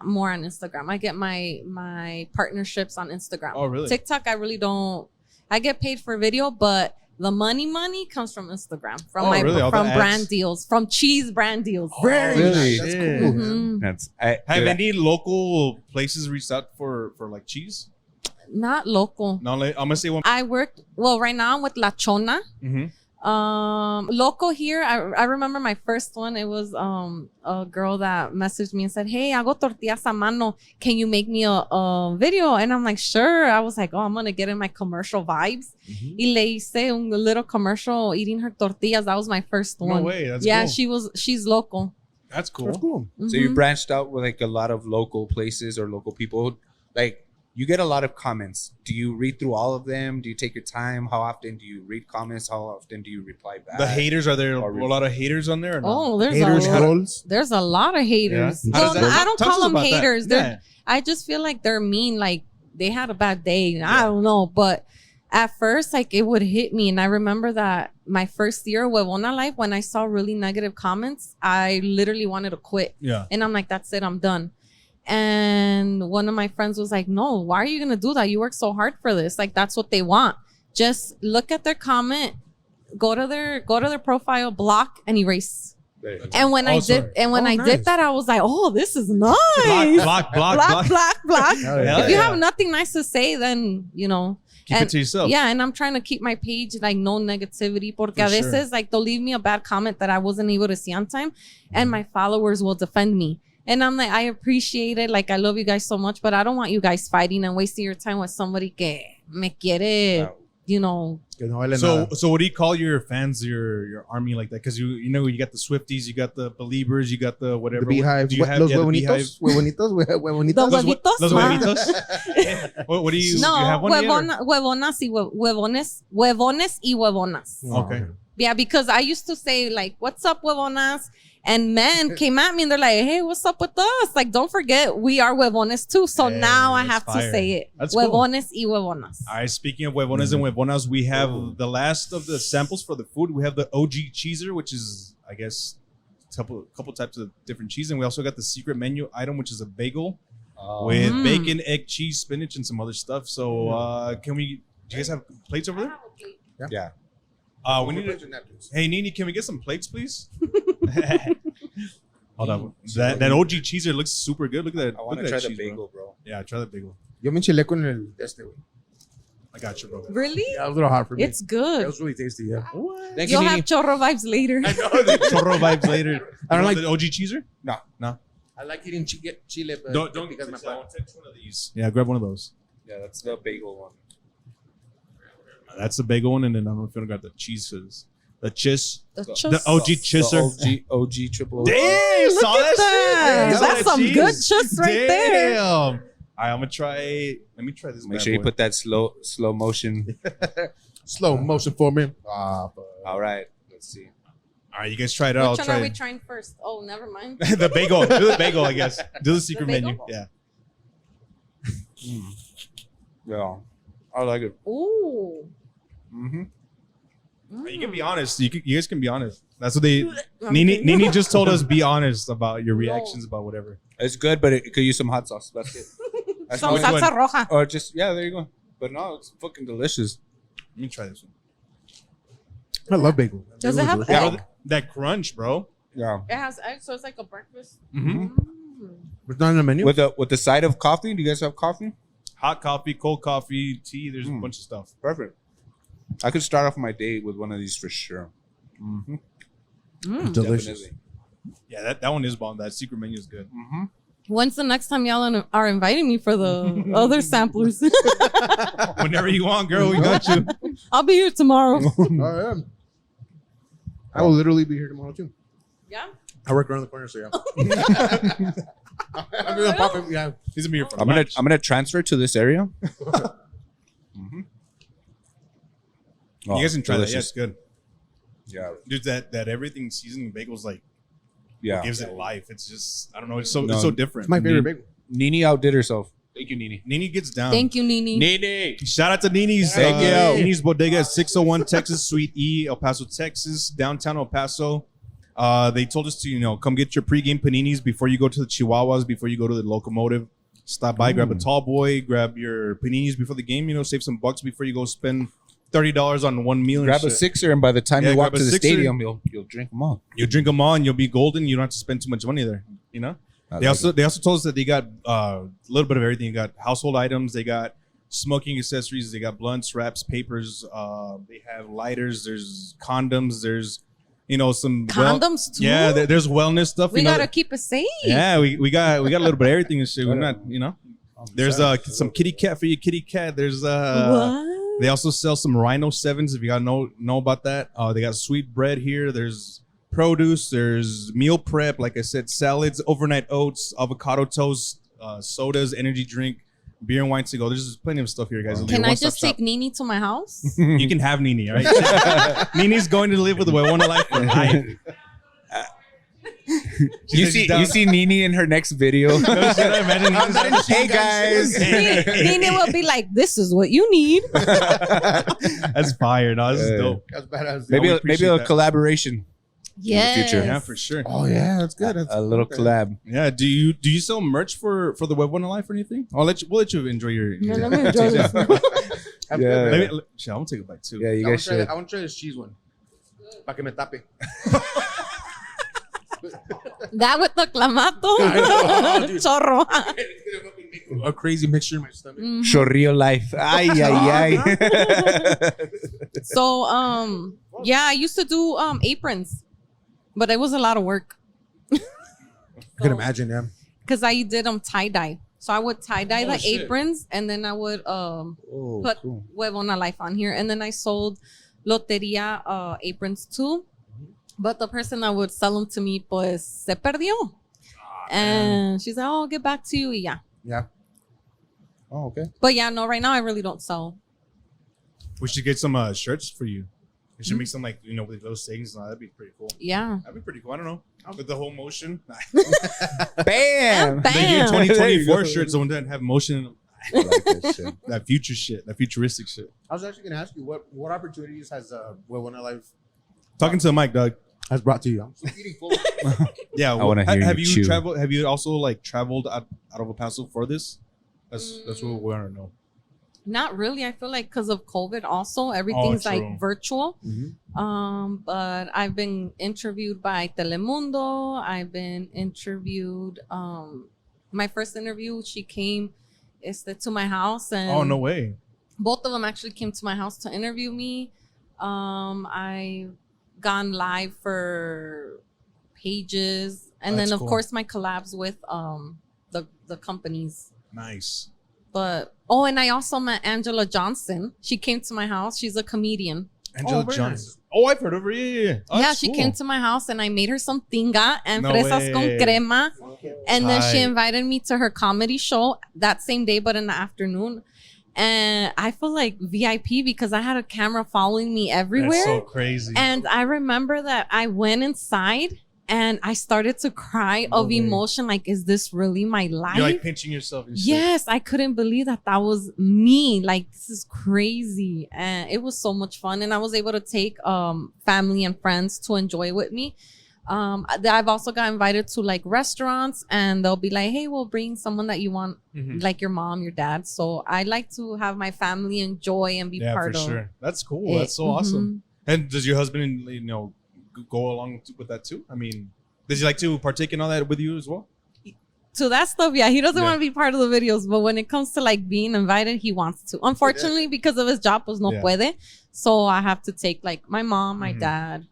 Speaker 4: more on Instagram. I get my partnerships on Instagram.
Speaker 2: Oh, really?
Speaker 4: TikTok, I really don't. I get paid for video, but the money comes from Instagram, from
Speaker 2: Oh, really? All the
Speaker 4: from
Speaker 2: ads?
Speaker 4: brand deals, from cheese brand deals.
Speaker 3: Really?
Speaker 1: That's
Speaker 2: Shit.
Speaker 1: cool.
Speaker 4: Mhm.
Speaker 3: That's
Speaker 2: Have any local places reached out for like cheese?
Speaker 4: Not local.
Speaker 2: No, I'm gonna say one.
Speaker 4: I worked right now I'm with La Chona.
Speaker 2: Mhm.
Speaker 4: Local here. I remember my first one. It was a girl that messaged me and said, "Hey, hago tortillas a mano. Can you make me a video?" And I'm like, "Sure." I was like, "Oh, I'm gonna get in my commercial vibes." Y le hice un little commercial eating her tortillas. That was my first
Speaker 2: No
Speaker 4: one.
Speaker 2: way. That's
Speaker 4: Yeah,
Speaker 2: cool.
Speaker 4: she's local.
Speaker 2: That's cool.
Speaker 1: That's cool.
Speaker 3: So you
Speaker 4: Mhm.
Speaker 3: branched out with like a lot of local places or local people. Like you get a lot of comments. Do you read through all of them? Do you take your time? How often do you read comments? How often do you reply back?
Speaker 2: The haters, are there
Speaker 3: Or
Speaker 2: a lot of haters on there? Or no?
Speaker 4: Oh,
Speaker 1: Haters, trolls.
Speaker 4: there's a lot of haters.
Speaker 2: Yeah. How does
Speaker 4: Well,
Speaker 2: that-
Speaker 4: I don't
Speaker 2: talk to
Speaker 4: call
Speaker 2: us
Speaker 4: them
Speaker 2: about that.
Speaker 4: haters.
Speaker 2: Yeah.
Speaker 4: I just feel like they're mean. Like they had a bad day. I don't know. But at first, like it would hit me. And I remember that my first year, Huevona Life, when I saw really negative comments, I literally wanted to quit.
Speaker 2: Yeah.
Speaker 4: And I'm like, that's it. I'm done. And one of my friends was like, no, why are you going to do that? You work so hard for this. Like, that's what they want. Just look at their comment, go to their profile, block and erase. And when I did,
Speaker 1: nice.
Speaker 4: did that, I was like, "Oh, this is nice."
Speaker 2: Block.
Speaker 4: Block.
Speaker 1: Hell yeah.
Speaker 4: If you have nothing nice to say, then
Speaker 2: Keep it to yourself.
Speaker 4: Yeah, and I'm trying to keep my page like no negativity, porque a
Speaker 2: For
Speaker 4: veces like they'll leave me a bad comment that I wasn't able to see on time, and my followers will defend me. And I'm like, I appreciate it. Like, I love you guys so much, but I don't want you guys fighting and wasting your time with somebody que me quiere you know.
Speaker 2: So what do you call your fans, your army like that? Because you know you got the Swifties, you got the Believers, you got the whatever.
Speaker 1: The beehive.
Speaker 2: Do you have
Speaker 1: Los
Speaker 2: the
Speaker 1: huevonitos? Huevonitos?
Speaker 4: The huevitos.
Speaker 2: Los
Speaker 4: huh?
Speaker 2: huevitos. What do you?
Speaker 4: No,
Speaker 2: you have one
Speaker 4: huevonas y huevones y huevonas.
Speaker 2: Okay.
Speaker 4: Yeah, because I used to say like, "What's up, huevonas?" And men came at me and they're like, "Hey, what's up with us? Like, don't forget, we are huevones too." So
Speaker 2: Hey,
Speaker 4: now I
Speaker 2: that's
Speaker 4: have
Speaker 2: fire.
Speaker 4: to say it.
Speaker 2: That's
Speaker 4: Huevones y huevonas.
Speaker 2: All right, speaking of huevones and huevonas, we have the last of the samples for the food. We have the OG cheeser, which is, I guess, a couple types of different cheese. And we also got the secret menu item, which is a bagel with bacon, egg, cheese, spinach, and some other stuff. So do you guys have plates over there?
Speaker 3: Yeah.
Speaker 2: We need to, hey, Nini, can we get some plates, please? Hold on. That OG cheeser looks super good. Look at that.
Speaker 3: I want to try the bagel, bro.
Speaker 2: Yeah, try the bagel.
Speaker 1: Yo me enchilé con el güey.
Speaker 2: I got you, bro.
Speaker 4: Really?
Speaker 1: Yeah, it was a little hot for me.
Speaker 4: It's good.
Speaker 1: It was really tasty, yeah.
Speaker 3: Thank
Speaker 4: You'll
Speaker 3: you,
Speaker 4: have
Speaker 3: Nini.
Speaker 4: chorro vibes later.
Speaker 2: Chorro vibes later.
Speaker 1: I don't
Speaker 2: You want
Speaker 1: like-
Speaker 2: the OG cheeser.
Speaker 3: No.
Speaker 1: I like eating chile, but
Speaker 2: Don't
Speaker 1: because my
Speaker 2: take one of these. Yeah, grab one of those.
Speaker 3: Yeah, that's the bagel one.
Speaker 2: That's the bagel one, and then I don't know if you got the cheese. The cheese.
Speaker 4: The
Speaker 2: OG chisser.
Speaker 3: The OG triple O.
Speaker 2: Damn,
Speaker 4: Look
Speaker 2: saw
Speaker 4: at that.
Speaker 2: shit? Saw
Speaker 4: That's some
Speaker 2: cheese?
Speaker 4: good chiss right there.
Speaker 2: Damn. All right, I'm gonna try. Let me try this.
Speaker 3: Make
Speaker 2: bad
Speaker 3: sure you
Speaker 2: boy.
Speaker 3: put that slow motion.
Speaker 1: slow motion for me. Fuck.
Speaker 3: All right, let's see.
Speaker 2: All right, you guys try it out.
Speaker 4: Which
Speaker 2: I'll
Speaker 4: one are we
Speaker 2: try
Speaker 4: trying first? Oh, never mind.
Speaker 2: the bagel. Do the bagel, I guess. Do the secret
Speaker 4: bagel?
Speaker 2: menu. Yeah.
Speaker 3: Yeah, I like it.
Speaker 4: Ooh.
Speaker 3: Mm-hmm.
Speaker 2: You can be honest. You guys can be honest. That's what they. Nini just told us be honest about your reactions about whatever.
Speaker 3: It's good, but it could use some hot sauce. That's it. That's
Speaker 4: Some
Speaker 3: how it-
Speaker 4: salsa roja.
Speaker 3: Or just there you go. But no, it's fucking delicious.
Speaker 2: Let me try this one.
Speaker 1: I love bagel.
Speaker 4: Does it have
Speaker 1: Bagel is
Speaker 4: egg?
Speaker 1: delicious.
Speaker 2: That crunch, bro.
Speaker 3: Yeah.
Speaker 4: It has eggs, so it's like a breakfast.
Speaker 2: Mm-hmm.
Speaker 1: It's not in the menu.
Speaker 3: With the side of coffee. Do you guys have coffee?
Speaker 2: Hot coffee, cold coffee, tea. There's a bunch of stuff.
Speaker 3: Perfect. I could start off my day with one of these for sure. Mm-hmm.
Speaker 1: Delicious.
Speaker 3: Definitely.
Speaker 2: Yeah, that one is bomb. That secret menu is good.
Speaker 3: Mm-hmm.
Speaker 4: When's the next time y'all are inviting me for the other samplers?
Speaker 2: Whenever you want, girl, we got you.
Speaker 4: I'll be here tomorrow.
Speaker 1: I am. I will literally be here tomorrow too.
Speaker 4: Yeah?
Speaker 1: I work around the corner, so yeah. I'm gonna pop it. Yeah.
Speaker 2: He's gonna be here for
Speaker 3: I'm gonna transfer to this area.
Speaker 2: You guys can try that. Yeah, it's good.
Speaker 3: Yeah.
Speaker 2: Dude, that everything seasoning bagel's like
Speaker 3: Yeah.
Speaker 2: gives it life. It's just I don't know. It's
Speaker 3: No.
Speaker 2: so different.
Speaker 1: It's my favorite bagel.
Speaker 3: Nini outdid herself. Thank you, Nini.
Speaker 2: Nini gets down.
Speaker 4: Thank you, Nini.
Speaker 3: Nini.
Speaker 2: Shout out to Nini's.
Speaker 3: Thank you.
Speaker 2: Nini's Bodega at 601 Texas Suite E, El Paso, Texas, downtown El Paso. They told us to, come get your pregame paninis before you go to the Chihuahuas, before you go to the locomotive. Stop by, grab a tall boy, grab your paninis before the game, save some bucks before you go spend $30 on one meal.
Speaker 3: Grab a sixer, and by the time you walk
Speaker 2: grab
Speaker 3: to
Speaker 2: a
Speaker 3: the
Speaker 2: sixer.
Speaker 3: stadium, you'll drink them all.
Speaker 2: You drink them all and you'll be golden. You don't have to spend too much money there, They also told us that they got a little bit of everything. They got household items. They got smoking accessories. They got blunts, wraps, papers. They have lighters. There's condoms. There's some
Speaker 4: Condoms too?
Speaker 2: Yeah, there's wellness stuff.
Speaker 4: We gotta keep it safe.
Speaker 2: Yeah, we got a little bit of everything and shit. We're not, There's some kitty cat for your kitty cat. There's
Speaker 4: What?
Speaker 2: They also sell some Rhino 7s if you gotta know about that. They got sweet bread here. There's produce. There's meal prep. Like I said, salads, overnight oats, avocado toast, sodas, energy drink, beer and wine to go. There's plenty of stuff here, guys.
Speaker 4: Can I just take Nini to my house?
Speaker 2: You can have Nini, all right? Nini's going to live with the Huevona Life for life.
Speaker 3: You see Nini in her next video. Hey guys.
Speaker 4: Nini will be like, "This is what you need."
Speaker 2: That's fire. No, this is dope.
Speaker 1: That's badass.
Speaker 3: Maybe
Speaker 2: appreciate
Speaker 3: a
Speaker 2: that.
Speaker 4: Yes.
Speaker 3: collaboration. future.
Speaker 2: Yeah, for sure.
Speaker 1: Oh yeah, that's good. That's
Speaker 3: A little
Speaker 1: okay.
Speaker 3: collab.
Speaker 2: Yeah. Do you sell merch for the HUEVONA Life or anything? We'll let you enjoy your.
Speaker 4: Yeah, let me enjoy this.
Speaker 1: That's
Speaker 3: Yeah.
Speaker 1: good, man.
Speaker 2: Shit, I'm gonna take a bite too.
Speaker 3: Yeah, you
Speaker 1: I
Speaker 3: guys should.
Speaker 1: want to try this cheese one. Pa que me tape.
Speaker 4: That with the clamato.
Speaker 1: I know, dude.
Speaker 4: Chorro.
Speaker 1: A crazy mixture in my stomach.
Speaker 3: Chorrillo life. Ay, ay, ay.
Speaker 4: So, yeah, I used to do aprons, but it was a lot of work
Speaker 1: I can imagine, yeah.
Speaker 4: because I did tie dye. So I would tie dye the
Speaker 2: shit.
Speaker 4: aprons, and then I would put Huevona Life on here, and then I sold Loteria aprons too. But the person that would sell them to me, pues se perdió, and she's like, "Oh, I'll get back to you." Yeah.
Speaker 1: Yeah. Oh, okay.
Speaker 4: But yeah, no, right now I really don't sell.
Speaker 2: We should get some shirts for you. We should make some like with those things. That'd be pretty cool.
Speaker 4: Yeah.
Speaker 2: That'd be pretty cool. I don't know. With the whole motion.
Speaker 3: Bam.
Speaker 2: The year
Speaker 4: Bam.
Speaker 2: 2024 shirts, the one that have motion in them.
Speaker 3: I like that shit.
Speaker 2: That future shit. That futuristic shit.
Speaker 1: I was actually gonna ask you what opportunities has Huevona Life
Speaker 2: Talking to the mic, Doug.
Speaker 1: has brought to you. I'm still eating full.
Speaker 2: Yeah.
Speaker 3: I wanna hear
Speaker 2: have
Speaker 3: you
Speaker 2: you
Speaker 3: chew.
Speaker 2: traveled? Have you also like traveled out of El Paso for this? That's what we want to know.
Speaker 4: Not really. I feel like because of COVID also, everything's
Speaker 2: true.
Speaker 4: like virtual.
Speaker 1: Mhm.
Speaker 4: But I've been interviewed by Telemundo. I've been interviewed. My first interview, she came to my house. And
Speaker 2: Oh, no way.
Speaker 4: both of them actually came to my house to interview me. I've gone live for pages. And
Speaker 2: That's
Speaker 4: then, of
Speaker 2: cool.
Speaker 4: course, my collabs with the companies.
Speaker 2: Nice.
Speaker 4: But and I also met Angela Johnson. She came to my house. She's a comedian.
Speaker 2: Angela
Speaker 1: very
Speaker 2: Johnson. Oh, I've heard of her. Yeah. Oh,
Speaker 4: Yeah,
Speaker 2: that's
Speaker 4: she
Speaker 2: cool.
Speaker 4: came to my house and I made her some tinga and
Speaker 2: No
Speaker 4: fresas
Speaker 2: way.
Speaker 4: con crema. And then she
Speaker 2: Tight.
Speaker 4: invited me to her comedy show that same day, but in the afternoon. And I feel like VIP because I had a camera following me everywhere.
Speaker 2: That's so crazy.
Speaker 4: And I remember that I went inside and I started to cry
Speaker 1: No
Speaker 4: of
Speaker 1: way.
Speaker 4: emotion. Like, is this really my life?
Speaker 2: You're like pinching yourself and shit.
Speaker 4: Yes, I couldn't believe that was me. Like, this is crazy. And it was so much fun. And I was able to take family and friends to enjoy with me. I've also got invited to like restaurants and they'll be like, hey, we'll bring someone that you want,
Speaker 2: Mhm.
Speaker 4: like your mom, your dad. So I like to have my family enjoy and be
Speaker 2: Yeah,
Speaker 4: part
Speaker 2: for
Speaker 4: of
Speaker 2: sure. That's cool.
Speaker 4: it.
Speaker 2: That's so awesome. And does your husband, go along with that too? I mean, does he like to partake in all that with you as well?
Speaker 4: So that stuff, yeah, he doesn't
Speaker 2: Yeah.
Speaker 4: want to be part of the videos, but when it comes to like being invited, he wants to. Unfortunately, because of his job, pues no
Speaker 2: Yeah.
Speaker 4: puede. So I have to take like my mom, my
Speaker 2: Mhm.
Speaker 4: dad.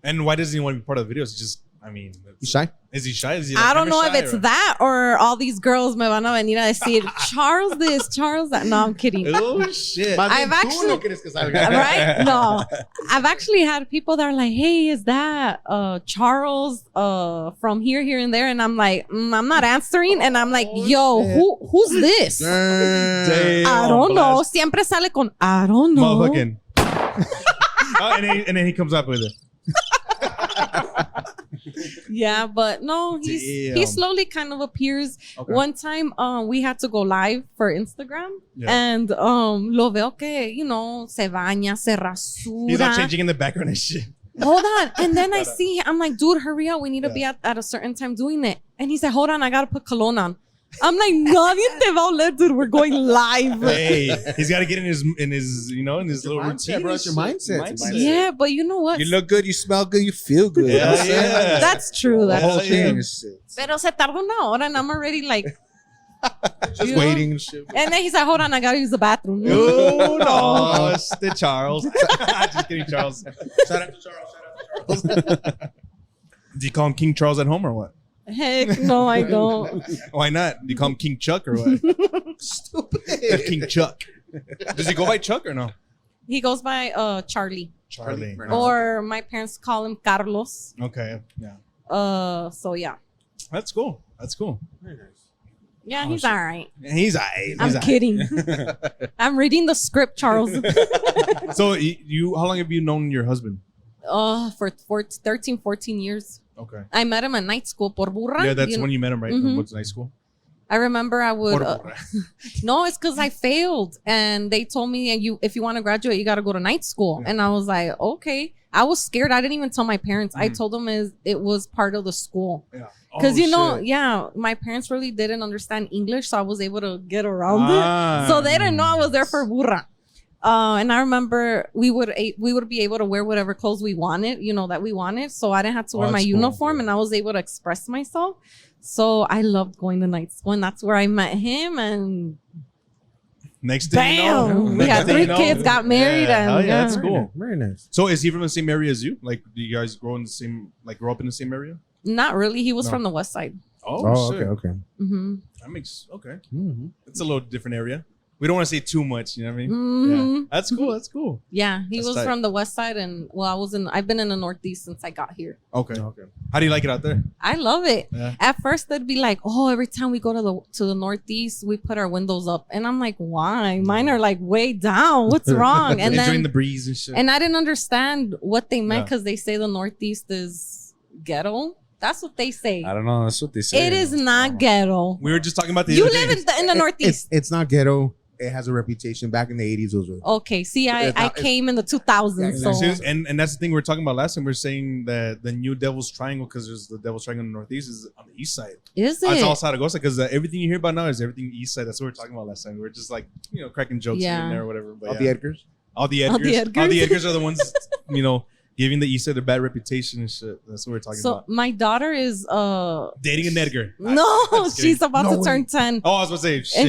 Speaker 2: And why doesn't he want to be part of the videos? Just, I mean,
Speaker 1: You shy?
Speaker 2: is he shy? Is he like,
Speaker 4: I don't know
Speaker 2: camera
Speaker 4: if
Speaker 2: shy
Speaker 4: it's that or all these girls me van a venir a decir, Charles this, Charles that. No, I'm kidding.
Speaker 2: Oh shit!
Speaker 1: Más bien
Speaker 4: I've
Speaker 1: tú
Speaker 4: actually-
Speaker 1: no quieres que salga.
Speaker 4: Right? No. I've actually had people that are like, hey, is that Charles from here, and there? And I'm like, I'm not answering. And I'm like, yo, who's this?
Speaker 2: Damn,
Speaker 4: I don't know.
Speaker 2: blast.
Speaker 4: Siempre sale con, I don't know.
Speaker 2: Motherfucking. Oh, and then he comes up with it.
Speaker 4: Yeah, but no, he
Speaker 2: Damn.
Speaker 4: slowly kind of appears.
Speaker 2: Okay.
Speaker 4: One time we had to go live for Instagram
Speaker 2: Yeah.
Speaker 4: and lo veo que, se baña, se
Speaker 2: He's not
Speaker 4: rasura.
Speaker 2: changing in the background and shit.
Speaker 4: Hold on. And then I see, I'm like, dude, hurry up. We need to be at a certain time doing it. And he said, hold on, I got to put cologne on. I'm like, nadie te va a oler, dude. We're going live.
Speaker 2: Hey, he's got to get in his little
Speaker 1: mindset,
Speaker 2: routine.
Speaker 1: bro. It's your mindset.
Speaker 4: Yeah, but you know what?
Speaker 3: You look good, you smell good, you feel good.
Speaker 2: Yeah,
Speaker 3: You know what I'm saying?
Speaker 2: yeah.
Speaker 4: That's true.
Speaker 3: The
Speaker 4: That's
Speaker 3: whole
Speaker 2: Hell
Speaker 3: thing
Speaker 2: yeah.
Speaker 3: is shit.
Speaker 4: Pero se tarda una hora and I'm already like,
Speaker 1: Just
Speaker 4: You know?
Speaker 1: waiting and shit.
Speaker 4: and then he's like, hold on, I got to use the bathroom.
Speaker 2: Oh no, it's the Charles. Just kidding, Charles.
Speaker 1: Shout out to Charles. Shout out to Charles.
Speaker 2: Do you call him King Charles at home or what?
Speaker 4: Heck no, I don't.
Speaker 2: Why not? Do you call him King Chuck or what?
Speaker 1: Stupid.
Speaker 2: King Chuck. Does he go by Chuck or no?
Speaker 4: He goes by Charlie.
Speaker 2: Charlie.
Speaker 4: Or my parents call him Carlos.
Speaker 2: Okay, yeah.
Speaker 4: So yeah.
Speaker 2: That's cool. That's cool.
Speaker 1: Very nice.
Speaker 4: Yeah,
Speaker 2: Oh,
Speaker 4: he's
Speaker 2: shit.
Speaker 4: all right.
Speaker 2: He's aight.
Speaker 4: I'm kidding. I'm reading the script, Charles.
Speaker 2: So you, how long have you known your husband?
Speaker 4: For 13, 14 years.
Speaker 2: Okay.
Speaker 4: I met him at night school por burra.
Speaker 2: Yeah, that's when you met him, right?
Speaker 4: Mhm.
Speaker 2: What's high school?
Speaker 4: I remember I would.
Speaker 2: Por burra.
Speaker 4: No, it's because I failed, and they told me, if you want to graduate, you got to go to night school.
Speaker 2: Yeah.
Speaker 4: And I was like, okay. I was scared. I didn't even tell my parents. I
Speaker 2: Mhm.
Speaker 4: told them it was part of the school.
Speaker 2: Yeah.
Speaker 4: Because
Speaker 2: Oh, shit.
Speaker 4: yeah, my parents really didn't understand English, so I was able to get around
Speaker 2: Ah.
Speaker 4: it. So they didn't know I was there for burra. And I remember we would be able to wear whatever clothes we wanted, that we wanted. So I didn't have to wear my
Speaker 2: that's cool.
Speaker 4: uniform, and I was able to express myself. So I loved going to night school, and that's where I met him. And
Speaker 2: Next thing you
Speaker 4: bam,
Speaker 2: know,
Speaker 4: we
Speaker 2: next
Speaker 4: had
Speaker 2: thing
Speaker 4: 3
Speaker 2: you know-
Speaker 4: kids, got married,
Speaker 2: Yeah,
Speaker 4: and
Speaker 2: hell yeah, that's
Speaker 4: yeah.
Speaker 2: cool.
Speaker 1: Very nice.
Speaker 2: So is he from the same area as you? Like, do you guys grow up in the same area?
Speaker 4: Not really. He was
Speaker 2: No.
Speaker 4: from the west side.
Speaker 2: Oh, shit.
Speaker 1: okay.
Speaker 4: Mm-hmm.
Speaker 2: That makes okay.
Speaker 1: Mm-hmm.
Speaker 2: It's a little different area. We don't want to say too much, you know what I mean?
Speaker 4: Mhm.
Speaker 2: Yeah. That's cool. That's cool.
Speaker 4: Yeah, he
Speaker 2: That's
Speaker 4: was
Speaker 2: tight.
Speaker 4: from the west side, and I've been in the Northeast since I got here.
Speaker 2: Okay. How do you like it out there?
Speaker 4: I love it.
Speaker 2: Yeah.
Speaker 4: At first, they'd be like, "Oh, every time we go to the Northeast, we put our windows up," and I'm like, "Why? Mine are like way down. What's wrong?" And
Speaker 2: Enjoying
Speaker 4: then
Speaker 2: the breeze and shit.
Speaker 4: and I didn't understand what they meant
Speaker 2: Yeah.
Speaker 4: because they say the Northeast is ghetto. That's what they say.
Speaker 3: I don't know. That's what they say.
Speaker 4: It is not ghetto.
Speaker 2: We were just talking about the
Speaker 4: You
Speaker 2: other
Speaker 4: live
Speaker 2: day.
Speaker 4: in the Northeast.
Speaker 1: It's not ghetto. It has a reputation. Back in the 80s, it was.
Speaker 4: Okay, see, I
Speaker 1: It's not-
Speaker 4: came in the 2000s,
Speaker 1: Yeah,
Speaker 4: so
Speaker 2: And that's the thing we were talking about last time. We are saying that the new Devil's Triangle, because there's the Devil's Triangle in the Northeast, is on the east side.
Speaker 4: is
Speaker 2: That's
Speaker 4: it?
Speaker 2: all Zaragoza, because everything you hear about now is everything east side. That's what we were talking about last time. We were just like, cracking jokes here
Speaker 4: Yeah.
Speaker 2: and there or whatever. But
Speaker 1: All the Edgars.
Speaker 2: all the
Speaker 4: All the
Speaker 2: Edgars. All the
Speaker 4: Edgars.
Speaker 2: Edgars are the ones, giving the east side a bad reputation and shit. That's what we're talking
Speaker 4: So
Speaker 2: about.
Speaker 4: my daughter is
Speaker 2: Dating an Edgar.
Speaker 4: no,
Speaker 2: Just kidding.
Speaker 4: she's about to turn 10.
Speaker 2: Oh, I was about to say, shit.
Speaker 4: And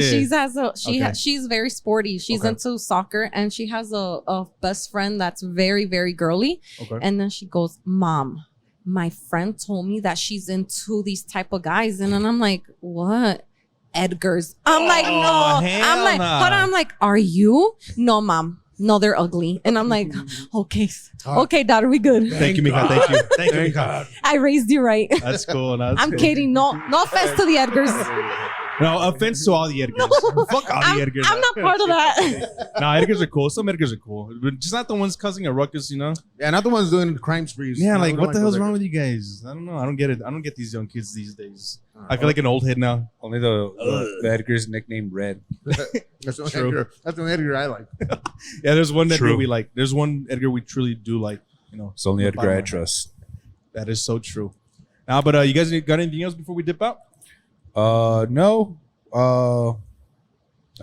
Speaker 2: Okay.
Speaker 4: she's very sporty. She's
Speaker 2: Okay.
Speaker 4: into soccer, and she has a best friend that's very, very girly.
Speaker 2: Okay.
Speaker 4: And then she goes, "Mom, my friend told me that she's into these type of guys." And then I'm like, "What? Edgar's?" I'm like,
Speaker 2: Oh,
Speaker 4: "No."
Speaker 2: hell
Speaker 4: I'm like,
Speaker 2: nah.
Speaker 4: "Hold on." I'm like, "Are you?" "No, Mom. No, they're ugly." And I'm like, "Okay, okay, daughter, we good.
Speaker 2: Thank you, Mika. Thank you. Thank you, Mika.
Speaker 4: I raised you right."
Speaker 2: That's cool. No, that's
Speaker 4: I'm
Speaker 2: cool.
Speaker 4: kidding. No offense to the Edgars.
Speaker 2: No offense to all the Edgars. Fuck all the Edgars.
Speaker 4: I'm not part of that.
Speaker 2: No, Edgars are cool. Some Edgars are cool. But just not the ones causing a ruckus,
Speaker 1: Yeah, not the ones doing crime sprees.
Speaker 2: Yeah,
Speaker 1: No,
Speaker 2: like
Speaker 1: we don't
Speaker 2: what the hell's
Speaker 1: those
Speaker 2: wrong
Speaker 1: Edgars.
Speaker 2: with you guys? I don't know. I don't get it. I don't get these young kids these days. I feel like an old head now.
Speaker 3: Only the Edgar's nicknamed Red.
Speaker 1: That's the
Speaker 2: True.
Speaker 1: Edgar. That's the Edgar I like.
Speaker 2: Yeah, there's one Edgar
Speaker 3: True.
Speaker 2: we like. There's one Edgar we truly do like.
Speaker 3: It's only Edgar I trust.
Speaker 2: That is so true. Now, but you guys got anything else before we dip out?
Speaker 3: No.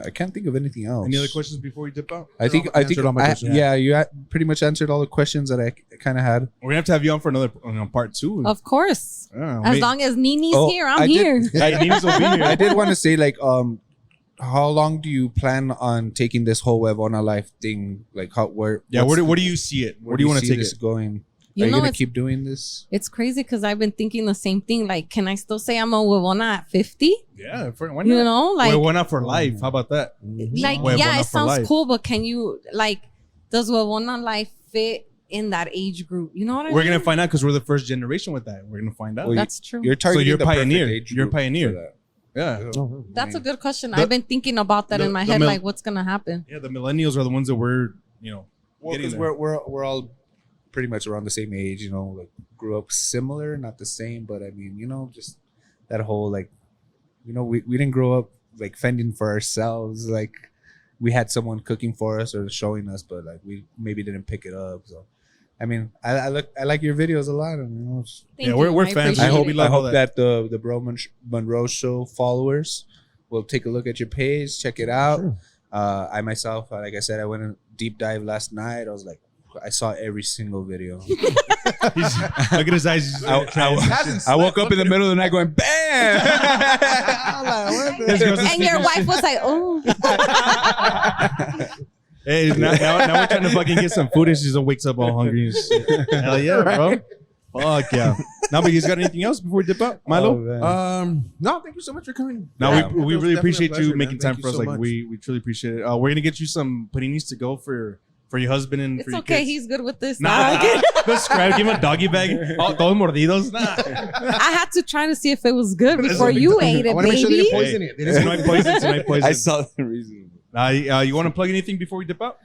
Speaker 3: I can't think of anything else.
Speaker 2: Any other questions before we dip out?
Speaker 3: I think
Speaker 1: Answered all my questions.
Speaker 3: yeah, you pretty much answered all the questions that I kind of had.
Speaker 2: We're gonna have to have you on for another part 2.
Speaker 4: Of course.
Speaker 2: Yeah,
Speaker 4: As long as Nini's
Speaker 3: Oh,
Speaker 4: here,
Speaker 3: I
Speaker 4: I'm
Speaker 3: did-
Speaker 4: here.
Speaker 2: Hey, Nini's will be here.
Speaker 3: I did want to say, like, how long do you plan on taking this whole Huevona Life thing? Like, where
Speaker 2: do you see it? Where do you want to
Speaker 3: see
Speaker 2: take
Speaker 3: this
Speaker 2: it?
Speaker 3: going?
Speaker 4: You
Speaker 3: Are you
Speaker 4: know,
Speaker 3: gonna
Speaker 4: it's,
Speaker 3: keep doing this?
Speaker 4: it's crazy because I've been thinking the same thing. Like, can I still say I'm a huevona at 50?
Speaker 2: Yeah, why not?
Speaker 4: You know, like,
Speaker 2: Why not for life? How about that? Huevona
Speaker 4: yeah,
Speaker 2: for
Speaker 4: it sounds
Speaker 2: life.
Speaker 4: cool, but can you, like, does huevona life fit in that age group? You know what I
Speaker 2: We're
Speaker 4: mean?
Speaker 2: gonna find out because we're the first generation with that. We're gonna find out.
Speaker 3: Well,
Speaker 4: That's true.
Speaker 3: You're targeting
Speaker 2: you're
Speaker 3: the perfect
Speaker 2: pioneer.
Speaker 3: age
Speaker 2: You're a
Speaker 3: group
Speaker 2: pioneer.
Speaker 3: for that.
Speaker 2: Yeah,
Speaker 4: That's a good question.
Speaker 2: The-
Speaker 4: I've been thinking about that
Speaker 2: the-
Speaker 4: in my
Speaker 2: the
Speaker 4: head,
Speaker 2: mil-
Speaker 4: like, what's going to happen?
Speaker 2: yeah. The millennials are the ones that we're,
Speaker 3: Well,
Speaker 2: getting
Speaker 3: because
Speaker 2: there.
Speaker 3: we're all pretty much around the same age, like grew up similar, not the same, but I mean, just that whole like, we didn't grow up like fending for ourselves. Like we had someone cooking for us or showing us, but like we maybe didn't pick it up. So, I mean, I like your videos a lot. And,
Speaker 4: Thank
Speaker 2: Yeah, we're
Speaker 4: you.
Speaker 2: fans.
Speaker 4: appreciate
Speaker 3: I hope
Speaker 4: it.
Speaker 2: we love
Speaker 3: I
Speaker 2: all
Speaker 3: hope
Speaker 2: that.
Speaker 3: that the Bro Monroe show followers will take a look at your page, check it out.
Speaker 1: Sure.
Speaker 3: I myself, like I said, I went in deep dive last night. I was like, I saw every single video.
Speaker 2: look at his eyes. He's
Speaker 3: I woke up in the middle of the night going, bam!
Speaker 4: And your wife was like, "Oh,
Speaker 2: Hey, now we're trying to fucking get some food, and she just wakes up all hungry and shit. Hell yeah, bro. Fuck yeah. Now, but you got anything else before we dip out, Milo?
Speaker 1: No, thank you so much for coming.
Speaker 2: No,
Speaker 3: Yeah.
Speaker 2: we
Speaker 1: It was
Speaker 2: really
Speaker 1: definitely a
Speaker 2: appreciate you
Speaker 1: pleasure,
Speaker 2: making
Speaker 1: man.
Speaker 2: time
Speaker 1: Thank
Speaker 2: for us.
Speaker 1: you so
Speaker 2: Like
Speaker 1: much.
Speaker 2: we truly appreciate it. We're gonna get you some paninis to go for your husband and for
Speaker 4: it's
Speaker 2: your
Speaker 4: okay.
Speaker 2: kids.
Speaker 4: He's good with this."
Speaker 2: Nah, subscribe. Give him a doggy bag. Oh, todos mordidos. Nah.
Speaker 4: I had to try to see if it was good before you ate
Speaker 1: I
Speaker 4: it,
Speaker 1: want to make sure they
Speaker 4: baby.
Speaker 1: didn't poison it. They
Speaker 2: It's
Speaker 1: didn't
Speaker 2: no poison. It's no poison.
Speaker 3: I saw the reason.
Speaker 2: You want to plug anything before we dip out?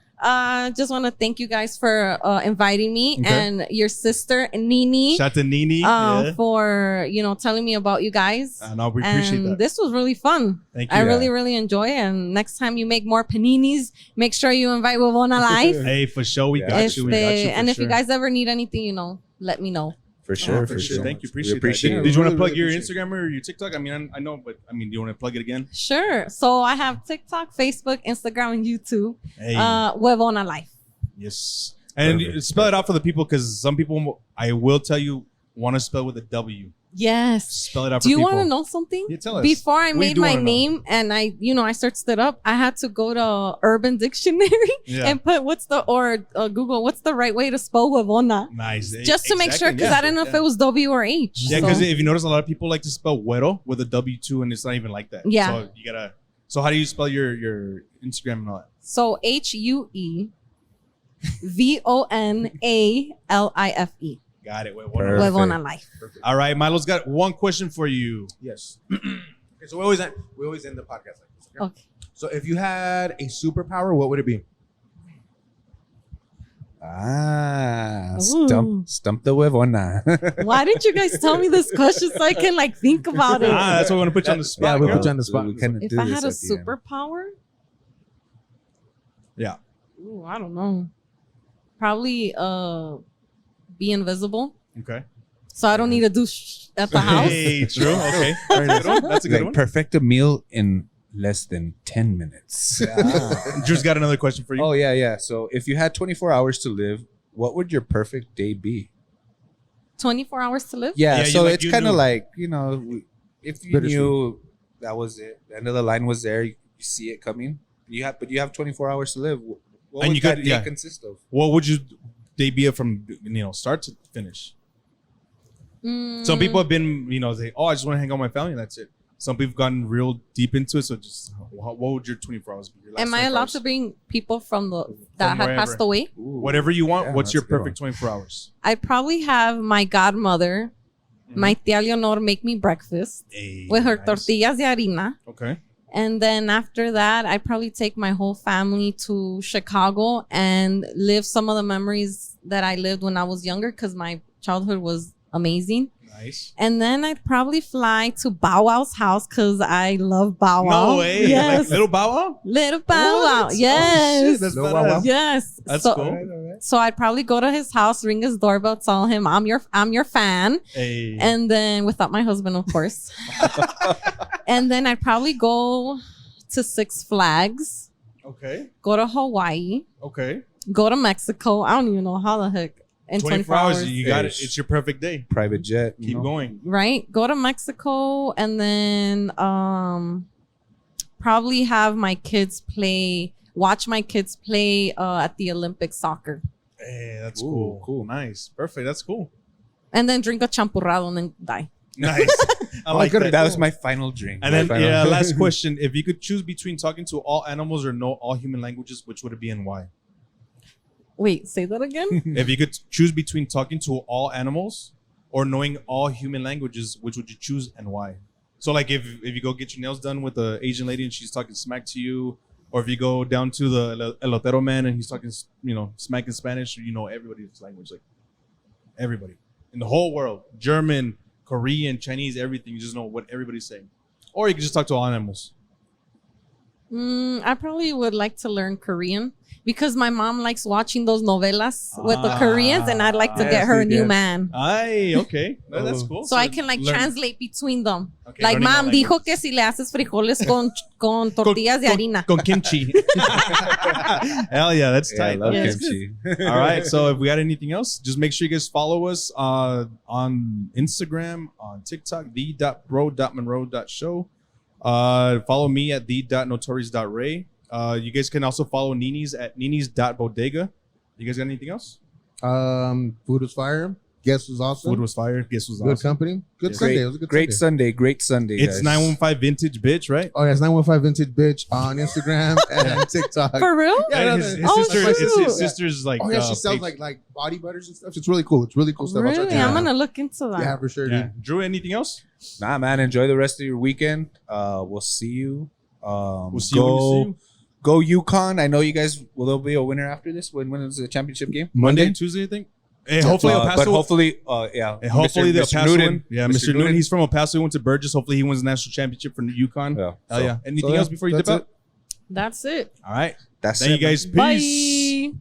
Speaker 4: Just want to thank you guys for inviting me
Speaker 2: Okay.
Speaker 4: and your sister Nini
Speaker 2: Shout to Nini. Yeah.
Speaker 4: for telling me about you guys.
Speaker 2: No, we appreciate
Speaker 4: And
Speaker 2: that.
Speaker 4: this was really fun.
Speaker 2: Thank you.
Speaker 4: I really enjoy it. And next time you make more paninis, make sure you invite Huevona Life.
Speaker 2: Hey, for sure, we
Speaker 3: Yeah.
Speaker 2: got you. We got you.
Speaker 4: And
Speaker 2: for
Speaker 4: if you
Speaker 2: sure.
Speaker 4: guys ever need anything, let me know.
Speaker 3: For sure,
Speaker 2: for sure. Thank you.
Speaker 3: We
Speaker 2: Appreciate
Speaker 3: appreciate
Speaker 2: that.
Speaker 3: it.
Speaker 2: Did you want to
Speaker 1: Really,
Speaker 2: plug your
Speaker 1: really
Speaker 2: Instagram or your TikTok? I mean, I know, but do you want to plug it again?
Speaker 4: Sure. So I have TikTok, Facebook, Instagram, and YouTube.
Speaker 2: Hey.
Speaker 4: Huevona Life.
Speaker 2: Yes. And
Speaker 3: Perfect.
Speaker 2: spell it out for the people because some people, I will tell you, want to spell with a W.
Speaker 4: Yes.
Speaker 2: Spell it out for
Speaker 4: Do you
Speaker 2: people.
Speaker 4: want to know something?
Speaker 2: Yeah, tell us.
Speaker 4: Before I
Speaker 2: We
Speaker 4: made
Speaker 2: do
Speaker 4: my
Speaker 2: wanna know.
Speaker 4: name and I searched it up, I had to go to Urban Dictionary
Speaker 2: Yeah.
Speaker 4: and put Google what's the right way to spell huevona.
Speaker 2: Nice.
Speaker 4: Just to make sure, because I didn't know if it was W or H.
Speaker 2: Yeah, because if you notice, a lot of people like to spell güero with a W2, and it's not even like that.
Speaker 4: Yeah.
Speaker 2: So you gotta. So how do you spell your Instagram and all that?
Speaker 4: So HUEVONALIFE.
Speaker 2: Got it. Wait,
Speaker 3: Perfect.
Speaker 4: Huevona Life.
Speaker 2: all right, Milo's got one question for you.
Speaker 1: Yes. Okay, so we always end the podcast like this. Okay?
Speaker 4: Okay.
Speaker 1: So if you had a superpower, what would it be?
Speaker 3: Stump the huevona.
Speaker 4: Why didn't you guys tell me this question so I can like think about it?
Speaker 2: That's why we want to put you on the spot.
Speaker 1: Yeah, we'll
Speaker 2: girl.
Speaker 1: put you on the spot.
Speaker 3: We kinda
Speaker 4: If
Speaker 3: do
Speaker 4: I
Speaker 3: this
Speaker 4: had a
Speaker 3: at the end.
Speaker 4: superpower,
Speaker 2: Yeah.
Speaker 4: ooh, I don't know. Probably be invisible,
Speaker 2: Okay.
Speaker 4: so I don't need to do at the house.
Speaker 2: Hey, true. Okay. Very nice. That's a good
Speaker 3: Like
Speaker 2: one.
Speaker 3: perfect a meal in less than 10 minutes.
Speaker 2: Drew's got another question for you.
Speaker 3: Oh yeah. So if you had 24 hours to live, what would your perfect day be?
Speaker 4: 24 hours to live.
Speaker 3: Yeah,
Speaker 2: Yeah,
Speaker 3: so
Speaker 2: you
Speaker 3: it's kind of
Speaker 2: knew.
Speaker 3: like, if you
Speaker 1: Bittersweet.
Speaker 3: knew that was it, the end of the line was there, you see it coming. But you have 24 hours to live. What
Speaker 2: And
Speaker 3: would
Speaker 2: you
Speaker 3: that
Speaker 2: could-
Speaker 3: day
Speaker 2: yeah.
Speaker 3: consist of?
Speaker 2: What would you they be from start to finish? Some people have been say, oh, I just want to hang out with my family and that's it. Some people have gotten real deep into it. So just what would your 24 hours be? Your last
Speaker 4: Am I
Speaker 2: 24
Speaker 4: allowed
Speaker 2: hours?
Speaker 4: to bring people that had
Speaker 2: wherever.
Speaker 4: passed away?
Speaker 2: Whatever you want.
Speaker 3: Yeah,
Speaker 2: What's your
Speaker 3: that's a good
Speaker 2: perfect 24 hours?
Speaker 4: I'd probably have my godmother, my tia Leonor, make me breakfast
Speaker 2: Hey,
Speaker 4: with her
Speaker 2: nice.
Speaker 4: tortillas de harina.
Speaker 2: Okay.
Speaker 4: And then after that, I'd probably take my whole family to Chicago and live some of the memories that I lived when I was younger, because my childhood was amazing.
Speaker 2: Nice.
Speaker 4: And then I'd probably fly to Bow Wow's house because I love Bow Wow.
Speaker 2: No way.
Speaker 4: Yes.
Speaker 2: Like little Bow Wow?
Speaker 4: Little Bow Wow.
Speaker 2: What?
Speaker 4: Yes.
Speaker 2: Oh, shit, that's
Speaker 1: Little Bow Wow?
Speaker 2: badass.
Speaker 4: Yes.
Speaker 2: That's
Speaker 4: so,
Speaker 2: cool.
Speaker 4: So I'd probably go to his house, ring his doorbell, tell him I'm your fan.
Speaker 2: Hey.
Speaker 4: And then without my husband, of course. And then I'd probably go to Six Flags,
Speaker 2: Okay.
Speaker 4: go to Hawaii,
Speaker 2: Okay.
Speaker 4: go to Mexico. I don't even know how the heck. In 24 hours.
Speaker 2: You got it. It's your perfect day.
Speaker 3: Private jet.
Speaker 2: Keep going.
Speaker 4: Right? Go to Mexico and then probably have my kids watch my kids play at the Olympic soccer.
Speaker 2: Hey, that's
Speaker 3: Ooh,
Speaker 2: cool. Nice. Perfect. That's cool.
Speaker 4: And then drink a champurrado and then die.
Speaker 2: Nice. I like that.
Speaker 3: That was my final drink.
Speaker 2: And then,
Speaker 3: My final-
Speaker 2: last question. If you could choose between talking to all animals or know all human languages, which would it be and why?
Speaker 4: Wait, say that again?
Speaker 2: If you could choose between talking to all animals or knowing all human languages, which would you choose and why? So, like, if you go get your nails done with the Asian lady and she's talking smack to you, or if you go down to the elotero man and he's talking, smack in Spanish, everybody's language, like everybody in the whole world, German, Korean, Chinese, everything. You just know what everybody's saying. Or you can just talk to all animals.
Speaker 4: I probably would like to learn Korean because my mom likes watching those novelas with the Koreans, and I'd like to get her a new man.
Speaker 2: Ay, okay. That's cool.
Speaker 4: So I can translate between them.
Speaker 2: Okay,
Speaker 4: Like,
Speaker 2: learning all
Speaker 4: mom dijo
Speaker 2: languages.
Speaker 4: que si le haces frijoles con tortillas de harina.
Speaker 2: Con kimchi. Hell yeah, that's
Speaker 3: Yeah, I
Speaker 2: tight.
Speaker 3: love
Speaker 4: Yes.
Speaker 3: kimchi.
Speaker 2: All right. So if we got anything else, just make sure you guys follow us on Instagram, on TikTok, the.bro.monroe.show. Follow me at the.notorious.ray. You guys can also follow Nini's at ninis.bodega. You guys got anything else?
Speaker 1: Food was fire. Guest was awesome.
Speaker 2: Food was fire. Guess was
Speaker 1: good
Speaker 2: awesome.
Speaker 1: company. Good
Speaker 2: Yes.
Speaker 1: Sunday. It was a good
Speaker 3: Great
Speaker 1: Sunday.
Speaker 3: Sunday. Great Sunday.
Speaker 2: It's
Speaker 3: guys.
Speaker 2: 915 Vintage Bitch, right?
Speaker 1: Oh yeah, it's 915 Vintage Bitch on Instagram and TikTok.
Speaker 4: For real?
Speaker 1: Yeah,
Speaker 2: And
Speaker 1: no,
Speaker 2: his,
Speaker 1: no,
Speaker 2: his sister,
Speaker 4: shoot.
Speaker 2: his sister's like.
Speaker 1: Oh yeah, she sells
Speaker 2: page.
Speaker 1: like body butters and stuff. It's really cool. It's really cool stuff. I'll check
Speaker 4: Really?
Speaker 1: it out.
Speaker 4: I'm going to look into that.
Speaker 1: Yeah, for sure,
Speaker 2: Yeah.
Speaker 1: dude.
Speaker 2: Drew, anything else?
Speaker 3: Nah, man. Enjoy the rest of your weekend. We'll see you.
Speaker 2: We'll see you when we see you.
Speaker 3: Go UConn. I know you guys will be a winner after this. When is the championship game?
Speaker 2: Monday, Tuesday, I think. Hey, hopefully El Paso.
Speaker 3: But hopefully, yeah.
Speaker 2: And hopefully the El Paso
Speaker 3: Newton.
Speaker 2: win. Yeah, Mr. Newton. He's from El Paso. He went to Burgess. Hopefully he wins the national championship for UConn.
Speaker 3: Yeah.
Speaker 2: Hell yeah. Anything else before you dip
Speaker 3: that's
Speaker 2: out?
Speaker 4: That's it.
Speaker 2: All right.
Speaker 3: That's
Speaker 2: Thank
Speaker 3: it,
Speaker 2: you guys.
Speaker 3: man.
Speaker 2: Peace.
Speaker 4: Bye.